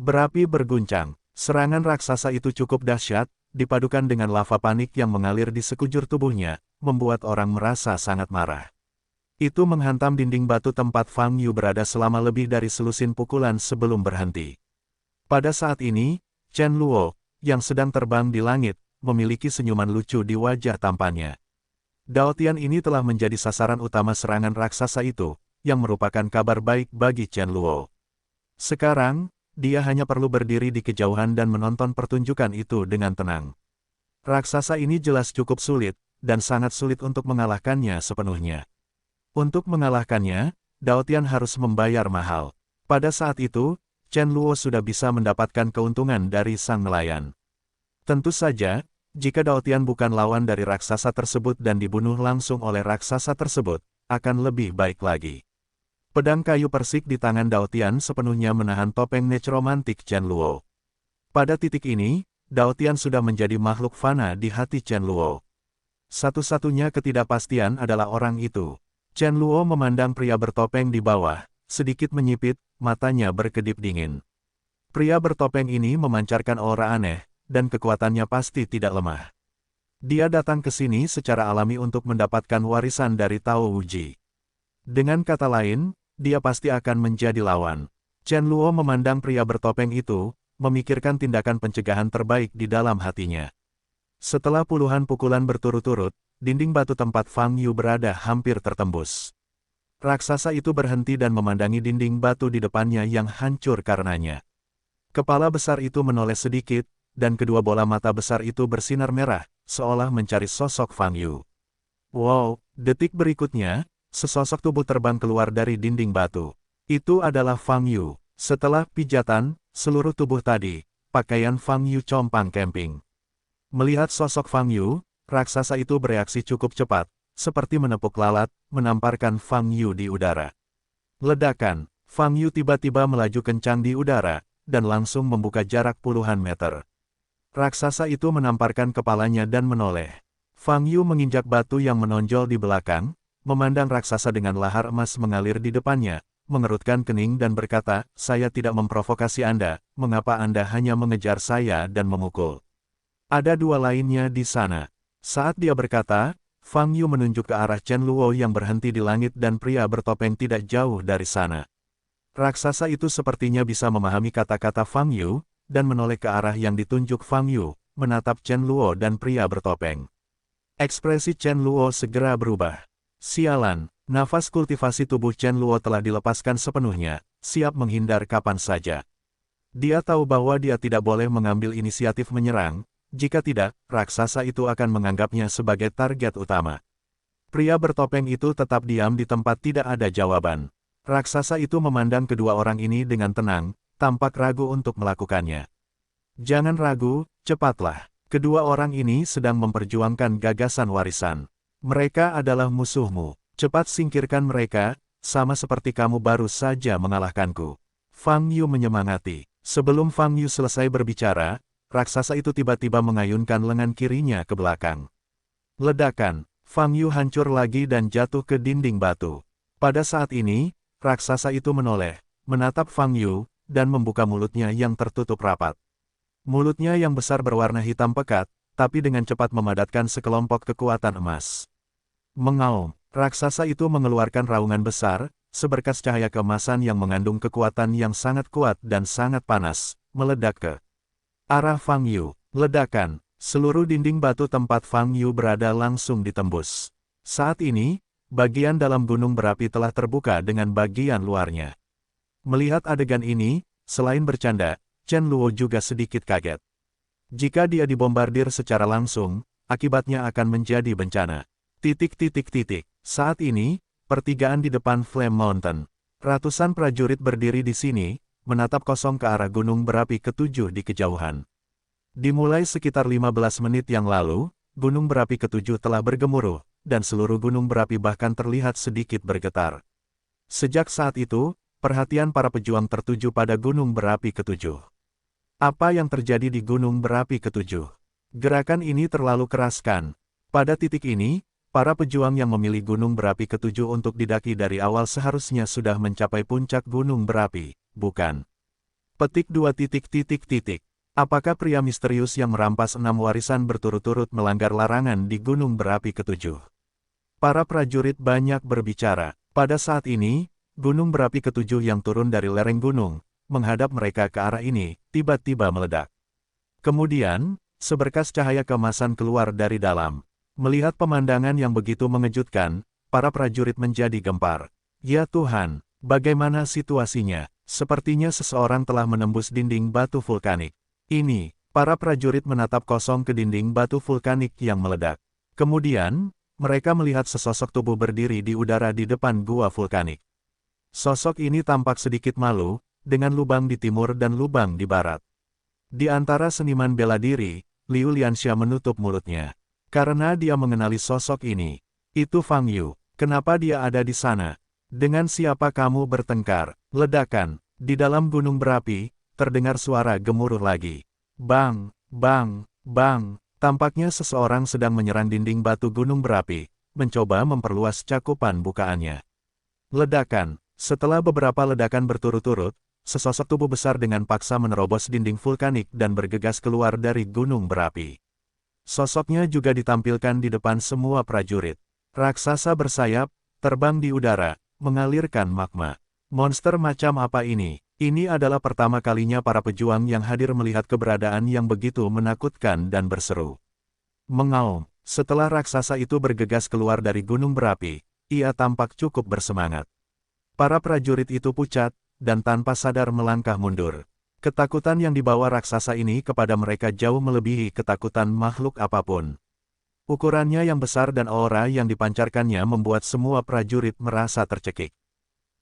berapi berguncang. Serangan raksasa itu cukup dahsyat, dipadukan dengan lava panik yang mengalir di sekujur tubuhnya, membuat orang merasa sangat marah. Itu menghantam dinding batu tempat Fang Yu berada selama lebih dari selusin pukulan sebelum berhenti. Pada saat ini, Chen Luo, yang sedang terbang di langit, memiliki senyuman lucu di wajah tampannya. Dao Tian ini telah menjadi sasaran utama serangan raksasa itu, yang merupakan kabar baik bagi Chen Luo. Sekarang, dia hanya perlu berdiri di kejauhan dan menonton pertunjukan itu dengan tenang. Raksasa ini jelas cukup sulit, dan sangat sulit untuk mengalahkannya sepenuhnya. Untuk mengalahkannya, Dao Tian harus membayar mahal. Pada saat itu, Chen Luo sudah bisa mendapatkan keuntungan dari sang nelayan. Tentu saja, jika Dao Tian bukan lawan dari raksasa tersebut dan dibunuh langsung oleh raksasa tersebut, akan lebih baik lagi. Pedang kayu persik di tangan Dao Tian sepenuhnya menahan topeng necromantik Chen Luo. Pada titik ini, Dao Tian sudah menjadi makhluk fana di hati Chen Luo. Satu-satunya ketidakpastian adalah orang itu. Chen Luo memandang pria bertopeng di bawah, sedikit menyipit, matanya berkedip dingin. Pria bertopeng ini memancarkan aura aneh, dan kekuatannya pasti tidak lemah. Dia datang ke sini secara alami untuk mendapatkan warisan dari Tao Wuji. Dengan kata lain, dia pasti akan menjadi lawan. Chen Luo memandang pria bertopeng itu, memikirkan tindakan pencegahan terbaik di dalam hatinya. Setelah puluhan pukulan berturut-turut, dinding batu tempat Fang Yu berada hampir tertembus. Raksasa itu berhenti dan memandangi dinding batu di depannya yang hancur karenanya. Kepala besar itu menoleh sedikit, dan kedua bola mata besar itu bersinar merah, seolah mencari sosok Fang Yu. Wow, detik berikutnya, sesosok tubuh terbang keluar dari dinding batu. Itu adalah Fang Yu. Setelah pijatan, seluruh tubuh tadi, pakaian Fang Yu compang-camping. Melihat sosok Fang Yu, raksasa itu bereaksi cukup cepat, seperti menepuk lalat, menamparkan Fang Yu di udara. Ledakan, Fang Yu tiba-tiba melaju kencang di udara, dan langsung membuka jarak puluhan meter. Raksasa itu menamparkan kepalanya dan menoleh. Fang Yu menginjak batu yang menonjol di belakang, memandang raksasa dengan lahar emas mengalir di depannya, mengerutkan kening dan berkata, "Saya tidak memprovokasi Anda, mengapa Anda hanya mengejar saya dan memukul?" Ada dua lainnya di sana. Saat dia berkata, Fang Yu menunjuk ke arah Chen Luo yang berhenti di langit dan pria bertopeng tidak jauh dari sana. Raksasa itu sepertinya bisa memahami kata-kata Fang Yu, dan menoleh ke arah yang ditunjuk Fang Yu, menatap Chen Luo dan pria bertopeng. Ekspresi Chen Luo segera berubah. Sialan, nafas kultivasi tubuh Chen Luo telah dilepaskan sepenuhnya, siap menghindar kapan saja. Dia tahu bahwa dia tidak boleh mengambil inisiatif menyerang, jika tidak, raksasa itu akan menganggapnya sebagai target utama. Pria bertopeng itu tetap diam di tempat, tidak ada jawaban. Raksasa itu memandang kedua orang ini dengan tenang, tampak ragu untuk melakukannya. Jangan ragu, cepatlah. Kedua orang ini sedang memperjuangkan gagasan warisan. Mereka adalah musuhmu. Cepat singkirkan mereka, sama seperti kamu baru saja mengalahkanku. Fang Yu menyemangati. Sebelum Fang Yu selesai berbicara, raksasa itu tiba-tiba mengayunkan lengan kirinya ke belakang. Ledakan, Fang Yu hancur lagi dan jatuh ke dinding batu. Pada saat ini, raksasa itu menoleh, menatap Fang Yu, dan membuka mulutnya yang tertutup rapat. Mulutnya yang besar berwarna hitam pekat, tapi dengan cepat memadatkan sekelompok kekuatan emas. Mengaum, raksasa itu mengeluarkan raungan besar, seberkas cahaya keemasan yang mengandung kekuatan yang sangat kuat dan sangat panas, meledak ke arah Fang Yu. Ledakan, seluruh dinding batu tempat Fang Yu berada langsung ditembus. Saat ini, bagian dalam gunung berapi telah terbuka dengan bagian luarnya. Melihat adegan ini, selain bercanda, Chen Luo juga sedikit kaget. Jika dia dibombardir secara langsung, akibatnya akan menjadi bencana. Saat ini, pertigaan di depan Flame Mountain. Ratusan prajurit berdiri di sini, menatap kosong ke arah gunung berapi ketujuh di kejauhan. Dimulai sekitar 15 menit yang lalu, gunung berapi ketujuh telah bergemuruh, dan seluruh gunung berapi bahkan terlihat sedikit bergetar. Sejak saat itu, perhatian para pejuang tertuju pada gunung berapi ketujuh. Apa yang terjadi di gunung berapi ketujuh? Gerakan ini terlalu keras kan? Pada titik ini, para pejuang yang memilih gunung berapi ketujuh untuk didaki dari awal seharusnya sudah mencapai puncak gunung berapi, bukan? Petik 2. Apakah pria misterius yang merampas 6 warisan berturut-turut melanggar larangan di gunung berapi ketujuh? Para prajurit banyak berbicara. Pada saat ini, gunung berapi ketujuh yang turun dari lereng gunung, menghadap mereka ke arah ini, tiba-tiba meledak. Kemudian, seberkas cahaya keemasan keluar dari dalam. Melihat pemandangan yang begitu mengejutkan, para prajurit menjadi gempar. Ya Tuhan, bagaimana situasinya? Sepertinya seseorang telah menembus dinding batu vulkanik. Ini, para prajurit menatap kosong ke dinding batu vulkanik yang meledak. Kemudian, mereka melihat sesosok tubuh berdiri di udara di depan gua vulkanik. Sosok ini tampak sedikit malu, dengan lubang di timur dan lubang di barat. Di antara seniman bela diri, Liu Lianxia menutup mulutnya. Karena dia mengenali sosok ini. Itu Fang Yu. Kenapa dia ada di sana? Dengan siapa kamu bertengkar? Ledakan. Di dalam gunung berapi, terdengar suara gemuruh lagi. Bang, bang, bang. Tampaknya seseorang sedang menyerang dinding batu gunung berapi, mencoba memperluas cakupan bukaannya. Ledakan. Setelah beberapa ledakan berturut-turut, sesosok tubuh besar dengan paksa menerobos dinding vulkanik dan bergegas keluar dari gunung berapi. Sosoknya juga ditampilkan di depan semua prajurit. Raksasa bersayap, terbang di udara, mengalirkan magma. Monster macam apa ini? Ini adalah pertama kalinya para pejuang yang hadir melihat keberadaan yang begitu menakutkan dan berseru. Mengaum, setelah raksasa itu bergegas keluar dari gunung berapi, ia tampak cukup bersemangat. Para prajurit itu pucat, dan tanpa sadar melangkah mundur. Ketakutan yang dibawa raksasa ini kepada mereka jauh melebihi ketakutan makhluk apapun. Ukurannya yang besar dan aura yang dipancarkannya membuat semua prajurit merasa tercekik.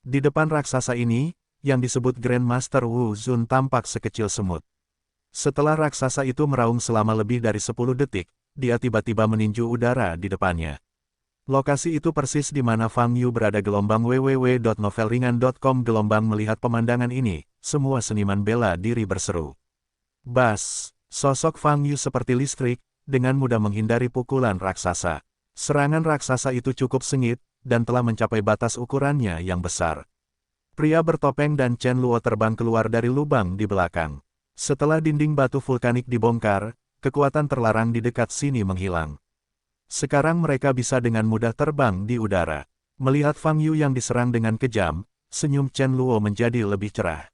Di depan raksasa ini, yang disebut Grandmaster Wu Zun tampak sekecil semut. Setelah raksasa itu meraung selama lebih dari 10 detik, dia tiba-tiba meninju udara di depannya. Lokasi itu persis di mana Fang Yu berada. Gelombang www.novelringan.com. Gelombang melihat pemandangan ini, semua seniman bela diri berseru. Bas, sosok Fang Yu seperti listrik, dengan mudah menghindari pukulan raksasa. Serangan raksasa itu cukup sengit, dan telah mencapai batas ukurannya yang besar. Pria bertopeng dan Chen Luo terbang keluar dari lubang di belakang. Setelah dinding batu vulkanik dibongkar, kekuatan terlarang di dekat sini menghilang. Sekarang mereka bisa dengan mudah terbang di udara. Melihat Fang Yu yang diserang dengan kejam, senyum Chen Luo menjadi lebih cerah.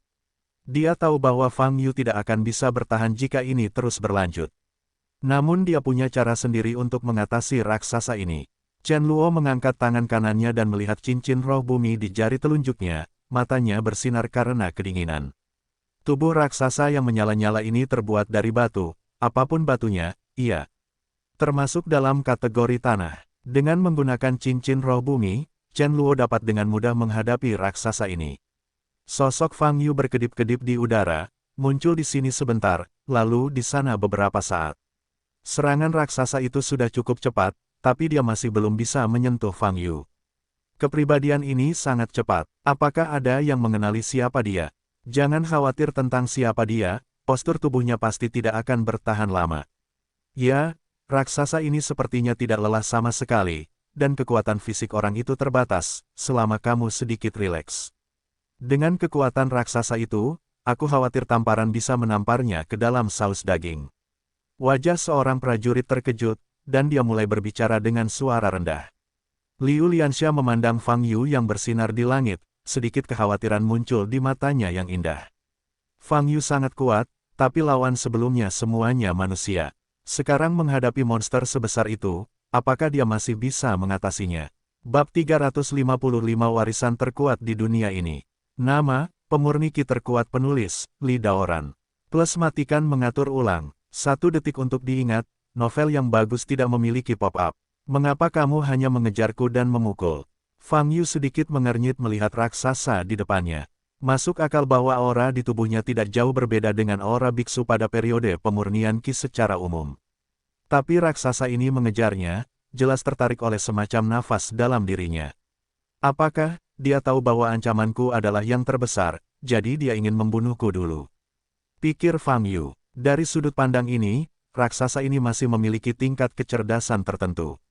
Dia tahu bahwa Fang Yu tidak akan bisa bertahan jika ini terus berlanjut. Namun dia punya cara sendiri untuk mengatasi raksasa ini. Chen Luo mengangkat tangan kanannya dan melihat cincin roh bumi di jari telunjuknya, matanya bersinar karena kedinginan. Tubuh raksasa yang menyala-nyala ini terbuat dari batu, apapun batunya, iya. Termasuk dalam kategori tanah. Dengan menggunakan cincin roh bumi, Chen Luo dapat dengan mudah menghadapi raksasa ini. Sosok Fang Yu berkedip-kedip di udara, muncul di sini sebentar, lalu di sana beberapa saat. Serangan raksasa itu sudah cukup cepat, tapi dia masih belum bisa menyentuh Fang Yu. Kepribadian ini sangat cepat. Apakah ada yang mengenali siapa dia? Jangan khawatir tentang siapa dia, postur tubuhnya pasti tidak akan bertahan lama. Ya, raksasa ini sepertinya tidak lelah sama sekali, dan kekuatan fisik orang itu terbatas, selama kamu sedikit rileks. Dengan kekuatan raksasa itu, aku khawatir tamparan bisa menamparnya ke dalam saus daging. Wajah seorang prajurit terkejut, dan dia mulai berbicara dengan suara rendah. Liu Lianxia memandang Fang Yu yang bersinar di langit, sedikit kekhawatiran muncul di matanya yang indah. Fang Yu sangat kuat, tapi lawan sebelumnya semuanya manusia. Sekarang menghadapi monster sebesar itu, apakah dia masih bisa mengatasinya? Bab 355 Warisan terkuat di dunia ini. Nama, pemurni ki terkuat penulis, Li Daoran. Plus matikan mengatur ulang. 1 detik untuk diingat, novel yang bagus tidak memiliki pop-up. Mengapa kamu hanya mengejarku dan memukul? Fang Yu sedikit mengernyit melihat raksasa di depannya. Masuk akal bahwa aura di tubuhnya tidak jauh berbeda dengan aura biksu pada periode pemurnian ki secara umum. Tapi raksasa ini mengejarnya, jelas tertarik oleh semacam nafas dalam dirinya. Apakah dia tahu bahwa ancamanku adalah yang terbesar, jadi dia ingin membunuhku dulu? Pikir Fang Yu. Dari sudut pandang ini, raksasa ini masih memiliki tingkat kecerdasan tertentu.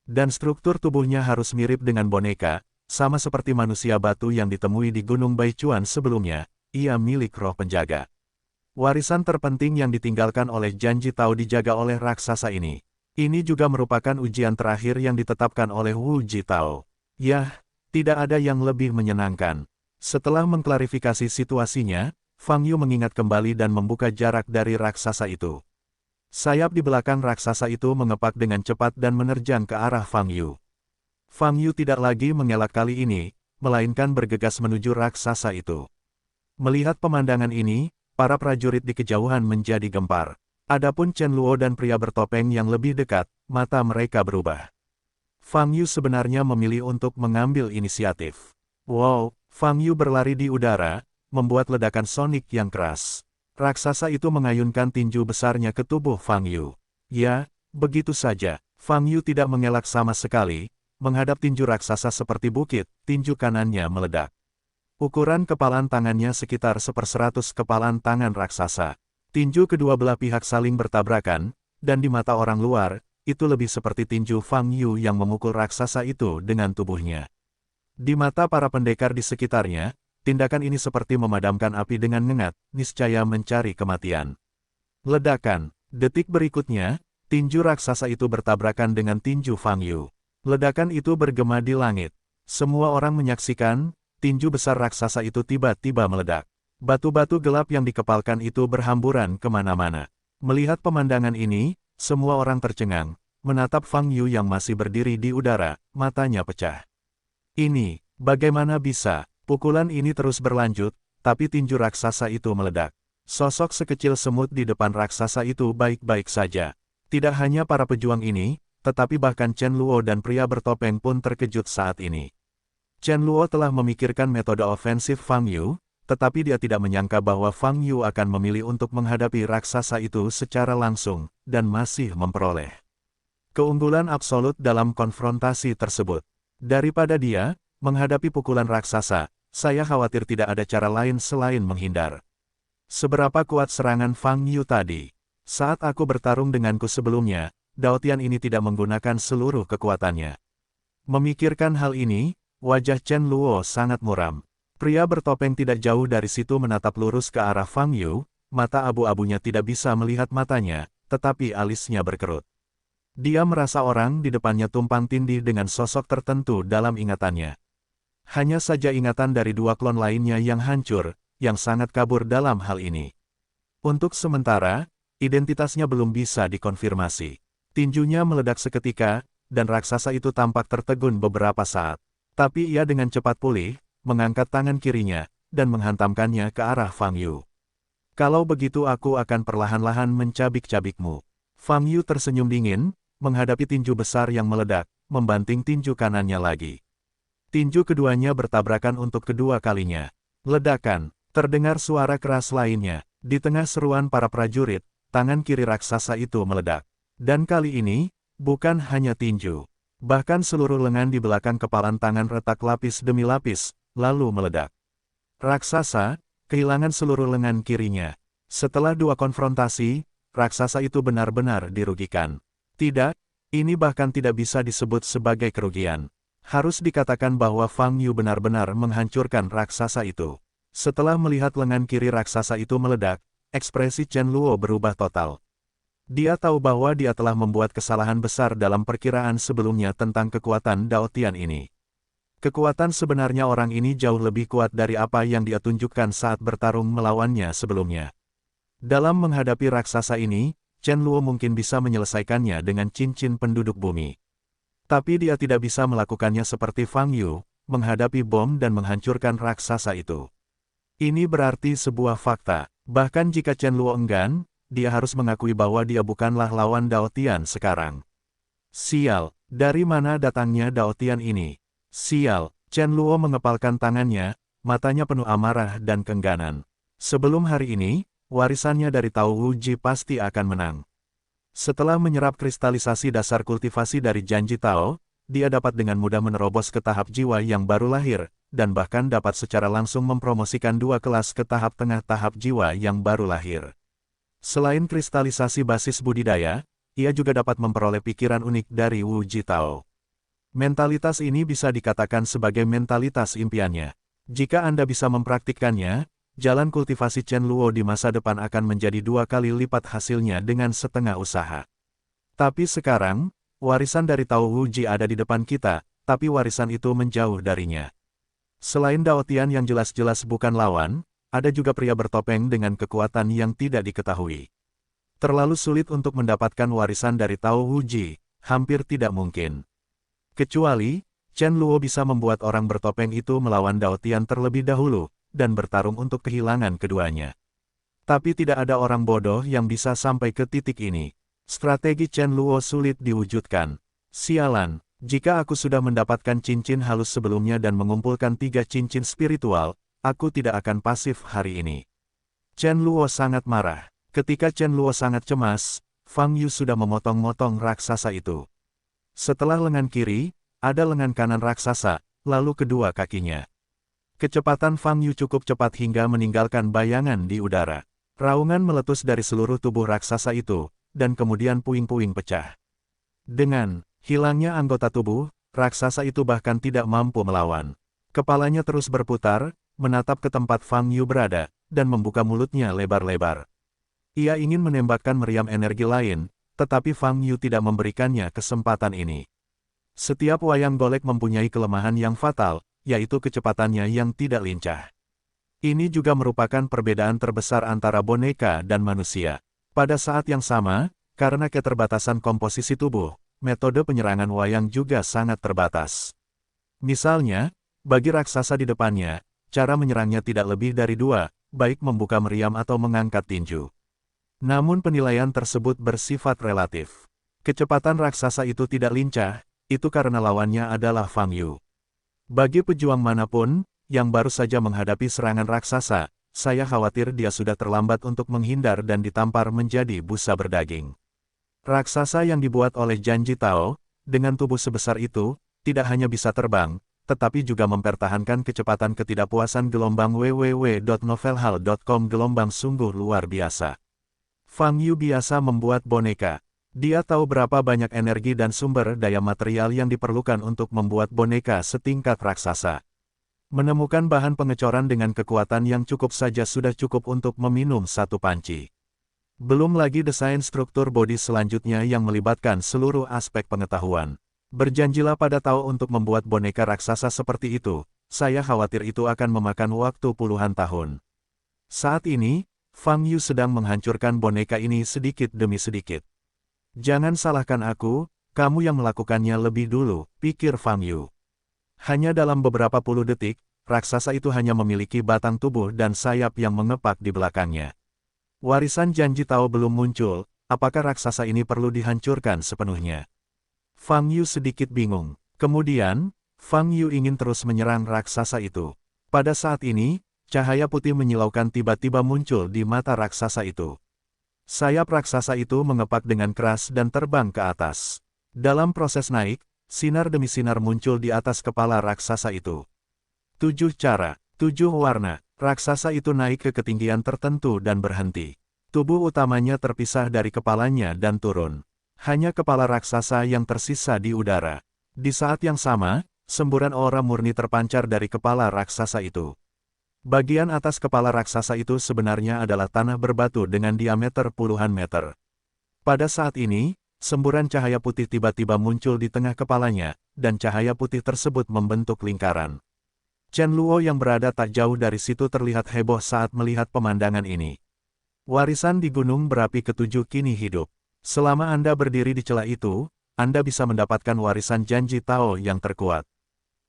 Dan struktur tubuhnya harus mirip dengan boneka, sama seperti manusia batu yang ditemui di Gunung Baichuan sebelumnya, ia milik roh penjaga. Warisan terpenting yang ditinggalkan oleh janji Tao dijaga oleh raksasa ini. Ini juga merupakan ujian terakhir yang ditetapkan oleh Wu Jitao. Yah, tidak ada yang lebih menyenangkan. Setelah mengklarifikasi situasinya, Fang Yu mengingat kembali dan membuka jarak dari raksasa itu. Sayap di belakang raksasa itu mengepak dengan cepat dan menerjang ke arah Fang Yu. Fang Yu tidak lagi mengelak kali ini, melainkan bergegas menuju raksasa itu. Melihat pemandangan ini, para prajurit di kejauhan menjadi gempar. Adapun Chen Luo dan pria bertopeng yang lebih dekat, mata mereka berubah. Fang Yu sebenarnya memilih untuk mengambil inisiatif. Wow, Fang Yu berlari di udara, membuat ledakan sonik yang keras. Raksasa itu mengayunkan tinju besarnya ke tubuh Fang Yu. Ya, begitu saja. Fang Yu tidak mengelak sama sekali, menghadap tinju raksasa seperti bukit, tinju kanannya meledak. Ukuran kepalan tangannya sekitar 1/100 kepalan tangan raksasa. Tinju kedua belah pihak saling bertabrakan, dan di mata orang luar, itu lebih seperti tinju Fang Yu yang memukul raksasa itu dengan tubuhnya. Di mata para pendekar di sekitarnya, tindakan ini seperti memadamkan api dengan ngengat, niscaya mencari kematian. Ledakan. Detik berikutnya, tinju raksasa itu bertabrakan dengan tinju Fang Yu. Ledakan itu bergema di langit. Semua orang menyaksikan, tinju besar raksasa itu tiba-tiba meledak. Batu-batu gelap yang dikepalkan itu berhamburan kemana-mana. Melihat pemandangan ini, semua orang tercengang, menatap Fang Yu yang masih berdiri di udara, matanya pecah. Ini, bagaimana bisa? Pukulan ini terus berlanjut, tapi tinju raksasa itu meledak. Sosok sekecil semut di depan raksasa itu baik-baik saja. Tidak hanya para pejuang ini, tetapi bahkan Chen Luo dan pria bertopeng pun terkejut saat ini. Chen Luo telah memikirkan metode ofensif Fang Yu, tetapi dia tidak menyangka bahwa Fang Yu akan memilih untuk menghadapi raksasa itu secara langsung, dan masih memperoleh keunggulan absolut dalam konfrontasi tersebut. Daripada dia menghadapi pukulan raksasa, saya khawatir tidak ada cara lain selain menghindar. Seberapa kuat serangan Fang Yu tadi? Saat aku bertarung denganku sebelumnya, Dao Tian ini tidak menggunakan seluruh kekuatannya. Memikirkan hal ini, wajah Chen Luo sangat muram. Pria bertopeng tidak jauh dari situ menatap lurus ke arah Fang Yu, mata abu-abunya tidak bisa melihat matanya, tetapi alisnya berkerut. Dia merasa orang di depannya tumpang tindih dengan sosok tertentu dalam ingatannya. Hanya saja ingatan dari dua klon lainnya yang hancur, yang sangat kabur dalam hal ini. Untuk sementara, identitasnya belum bisa dikonfirmasi. Tinjunya meledak seketika, dan raksasa itu tampak tertegun beberapa saat. Tapi ia dengan cepat pulih, mengangkat tangan kirinya, dan menghantamkannya ke arah Fang Yu. Kalau begitu aku akan perlahan-lahan mencabik-cabikmu. Fang Yu tersenyum dingin, menghadapi tinju besar yang meledak, membanting tinju kanannya lagi. Tinju keduanya bertabrakan untuk kedua kalinya. Ledakan, terdengar suara keras lainnya. Di tengah seruan para prajurit, tangan kiri raksasa itu meledak. Dan kali ini, bukan hanya tinju. Bahkan seluruh lengan di belakang kepalan tangan retak lapis demi lapis, lalu meledak. Raksasa kehilangan seluruh lengan kirinya. Setelah dua konfrontasi, raksasa itu benar-benar dirugikan. Tidak, ini bahkan tidak bisa disebut sebagai kerugian. Harus dikatakan bahwa Fang Yu benar-benar menghancurkan raksasa itu. Setelah melihat lengan kiri raksasa itu meledak, ekspresi Chen Luo berubah total. Dia tahu bahwa dia telah membuat kesalahan besar dalam perkiraan sebelumnya tentang kekuatan Dao Tian ini. Kekuatan sebenarnya orang ini jauh lebih kuat dari apa yang dia tunjukkan saat bertarung melawannya sebelumnya. Dalam menghadapi raksasa ini, Chen Luo mungkin bisa menyelesaikannya dengan cincin penduduk bumi. Tapi dia tidak bisa melakukannya seperti Fang Yu, menghadapi bom dan menghancurkan raksasa itu. Ini berarti sebuah fakta. Bahkan jika Chen Luo enggan, dia harus mengakui bahwa dia bukanlah lawan Dao Tian sekarang. Sial, dari mana datangnya Dao Tian ini? Sial, Chen Luo mengepalkan tangannya, matanya penuh amarah dan keengganan. Sebelum hari ini, warisannya dari Tao Wuji pasti akan menang. Setelah menyerap kristalisasi dasar kultivasi dari janji Tao, dia dapat dengan mudah menerobos ke tahap jiwa yang baru lahir, dan bahkan dapat secara langsung mempromosikan dua kelas ke tahap tengah tahap jiwa yang baru lahir. Selain kristalisasi basis budidaya, ia juga dapat memperoleh pikiran unik dari Wuji Tao. Mentalitas ini bisa dikatakan sebagai mentalitas impiannya. Jika Anda bisa mempraktikkannya, jalan kultivasi Chen Luo di masa depan akan menjadi 2 kali lipat hasilnya dengan setengah usaha. Tapi sekarang, warisan dari Tao Wuji ada di depan kita, tapi warisan itu menjauh darinya. Selain Dao Tian yang jelas-jelas bukan lawan, ada juga pria bertopeng dengan kekuatan yang tidak diketahui. Terlalu sulit untuk mendapatkan warisan dari Tao Wuji, hampir tidak mungkin. Kecuali, Chen Luo bisa membuat orang bertopeng itu melawan Dao Tian terlebih dahulu, dan bertarung untuk kehilangan keduanya. Tapi tidak ada orang bodoh yang bisa sampai ke titik ini. Strategi Chen Luo sulit diwujudkan. Sialan, jika aku sudah mendapatkan cincin halus sebelumnya dan mengumpulkan 3 cincin spiritual, aku tidak akan pasif hari ini. Chen Luo sangat marah. Ketika Chen Luo sangat cemas, Fang Yu sudah memotong-motong raksasa itu. Setelah lengan kiri, ada lengan kanan raksasa, lalu kedua kakinya. Kecepatan Fang Yu cukup cepat hingga meninggalkan bayangan di udara. Raungan meletus dari seluruh tubuh raksasa itu, dan kemudian puing-puing pecah. Dengan hilangnya anggota tubuh, raksasa itu bahkan tidak mampu melawan. Kepalanya terus berputar, menatap ke tempat Fang Yu berada, dan membuka mulutnya lebar-lebar. Ia ingin menembakkan meriam energi lain, tetapi Fang Yu tidak memberikannya kesempatan ini. Setiap wayang golek mempunyai kelemahan yang fatal, yaitu kecepatannya yang tidak lincah. Ini juga merupakan perbedaan terbesar antara boneka dan manusia. Pada saat yang sama, karena keterbatasan komposisi tubuh, metode penyerangan wayang juga sangat terbatas. Misalnya, bagi raksasa di depannya, cara menyerangnya tidak lebih dari 2, baik membuka meriam atau mengangkat tinju. Namun penilaian tersebut bersifat relatif. Kecepatan raksasa itu tidak lincah, itu karena lawannya adalah Fang Yu. Bagi pejuang manapun, yang baru saja menghadapi serangan raksasa, saya khawatir dia sudah terlambat untuk menghindar dan ditampar menjadi busa berdaging. Raksasa yang dibuat oleh janji Tao, dengan tubuh sebesar itu, tidak hanya bisa terbang, tetapi juga mempertahankan kecepatan ketidakpuasan gelombang www.novelhal.com gelombang sungguh luar biasa. Fang Yu biasa membuat boneka. Dia tahu berapa banyak energi dan sumber daya material yang diperlukan untuk membuat boneka setingkat raksasa. Menemukan bahan pengecoran dengan kekuatan yang cukup saja sudah cukup untuk meminum satu panci. Belum lagi desain struktur bodi selanjutnya yang melibatkan seluruh aspek pengetahuan. Berjanjilah pada Tao untuk membuat boneka raksasa seperti itu, saya khawatir itu akan memakan waktu puluhan tahun. Saat ini, Fang Yu sedang menghancurkan boneka ini sedikit demi sedikit. Jangan salahkan aku, kamu yang melakukannya lebih dulu, pikir Fang Yu. Hanya dalam beberapa puluh detik, raksasa itu hanya memiliki batang tubuh dan sayap yang mengepak di belakangnya. Warisan janji Tao belum muncul, apakah raksasa ini perlu dihancurkan sepenuhnya? Fang Yu sedikit bingung. Kemudian, Fang Yu ingin terus menyerang raksasa itu. Pada saat ini, cahaya putih menyilaukan tiba-tiba muncul di mata raksasa itu. Sayap raksasa itu mengepak dengan keras dan terbang ke atas. Dalam proses naik, sinar demi sinar muncul di atas kepala raksasa itu. 7 cara, 7 warna, raksasa itu naik ke ketinggian tertentu dan berhenti. Tubuh utamanya terpisah dari kepalanya dan turun. Hanya kepala raksasa yang tersisa di udara. Di saat yang sama, semburan aura murni terpancar dari kepala raksasa itu. Bagian atas kepala raksasa itu sebenarnya adalah tanah berbatu dengan diameter puluhan meter. Pada saat ini, semburan cahaya putih tiba-tiba muncul di tengah kepalanya, dan cahaya putih tersebut membentuk lingkaran. Chen Luo yang berada tak jauh dari situ terlihat heboh saat melihat pemandangan ini. Warisan di Gunung Berapi Ketujuh kini hidup. Selama Anda berdiri di celah itu, Anda bisa mendapatkan warisan janji Tao yang terkuat.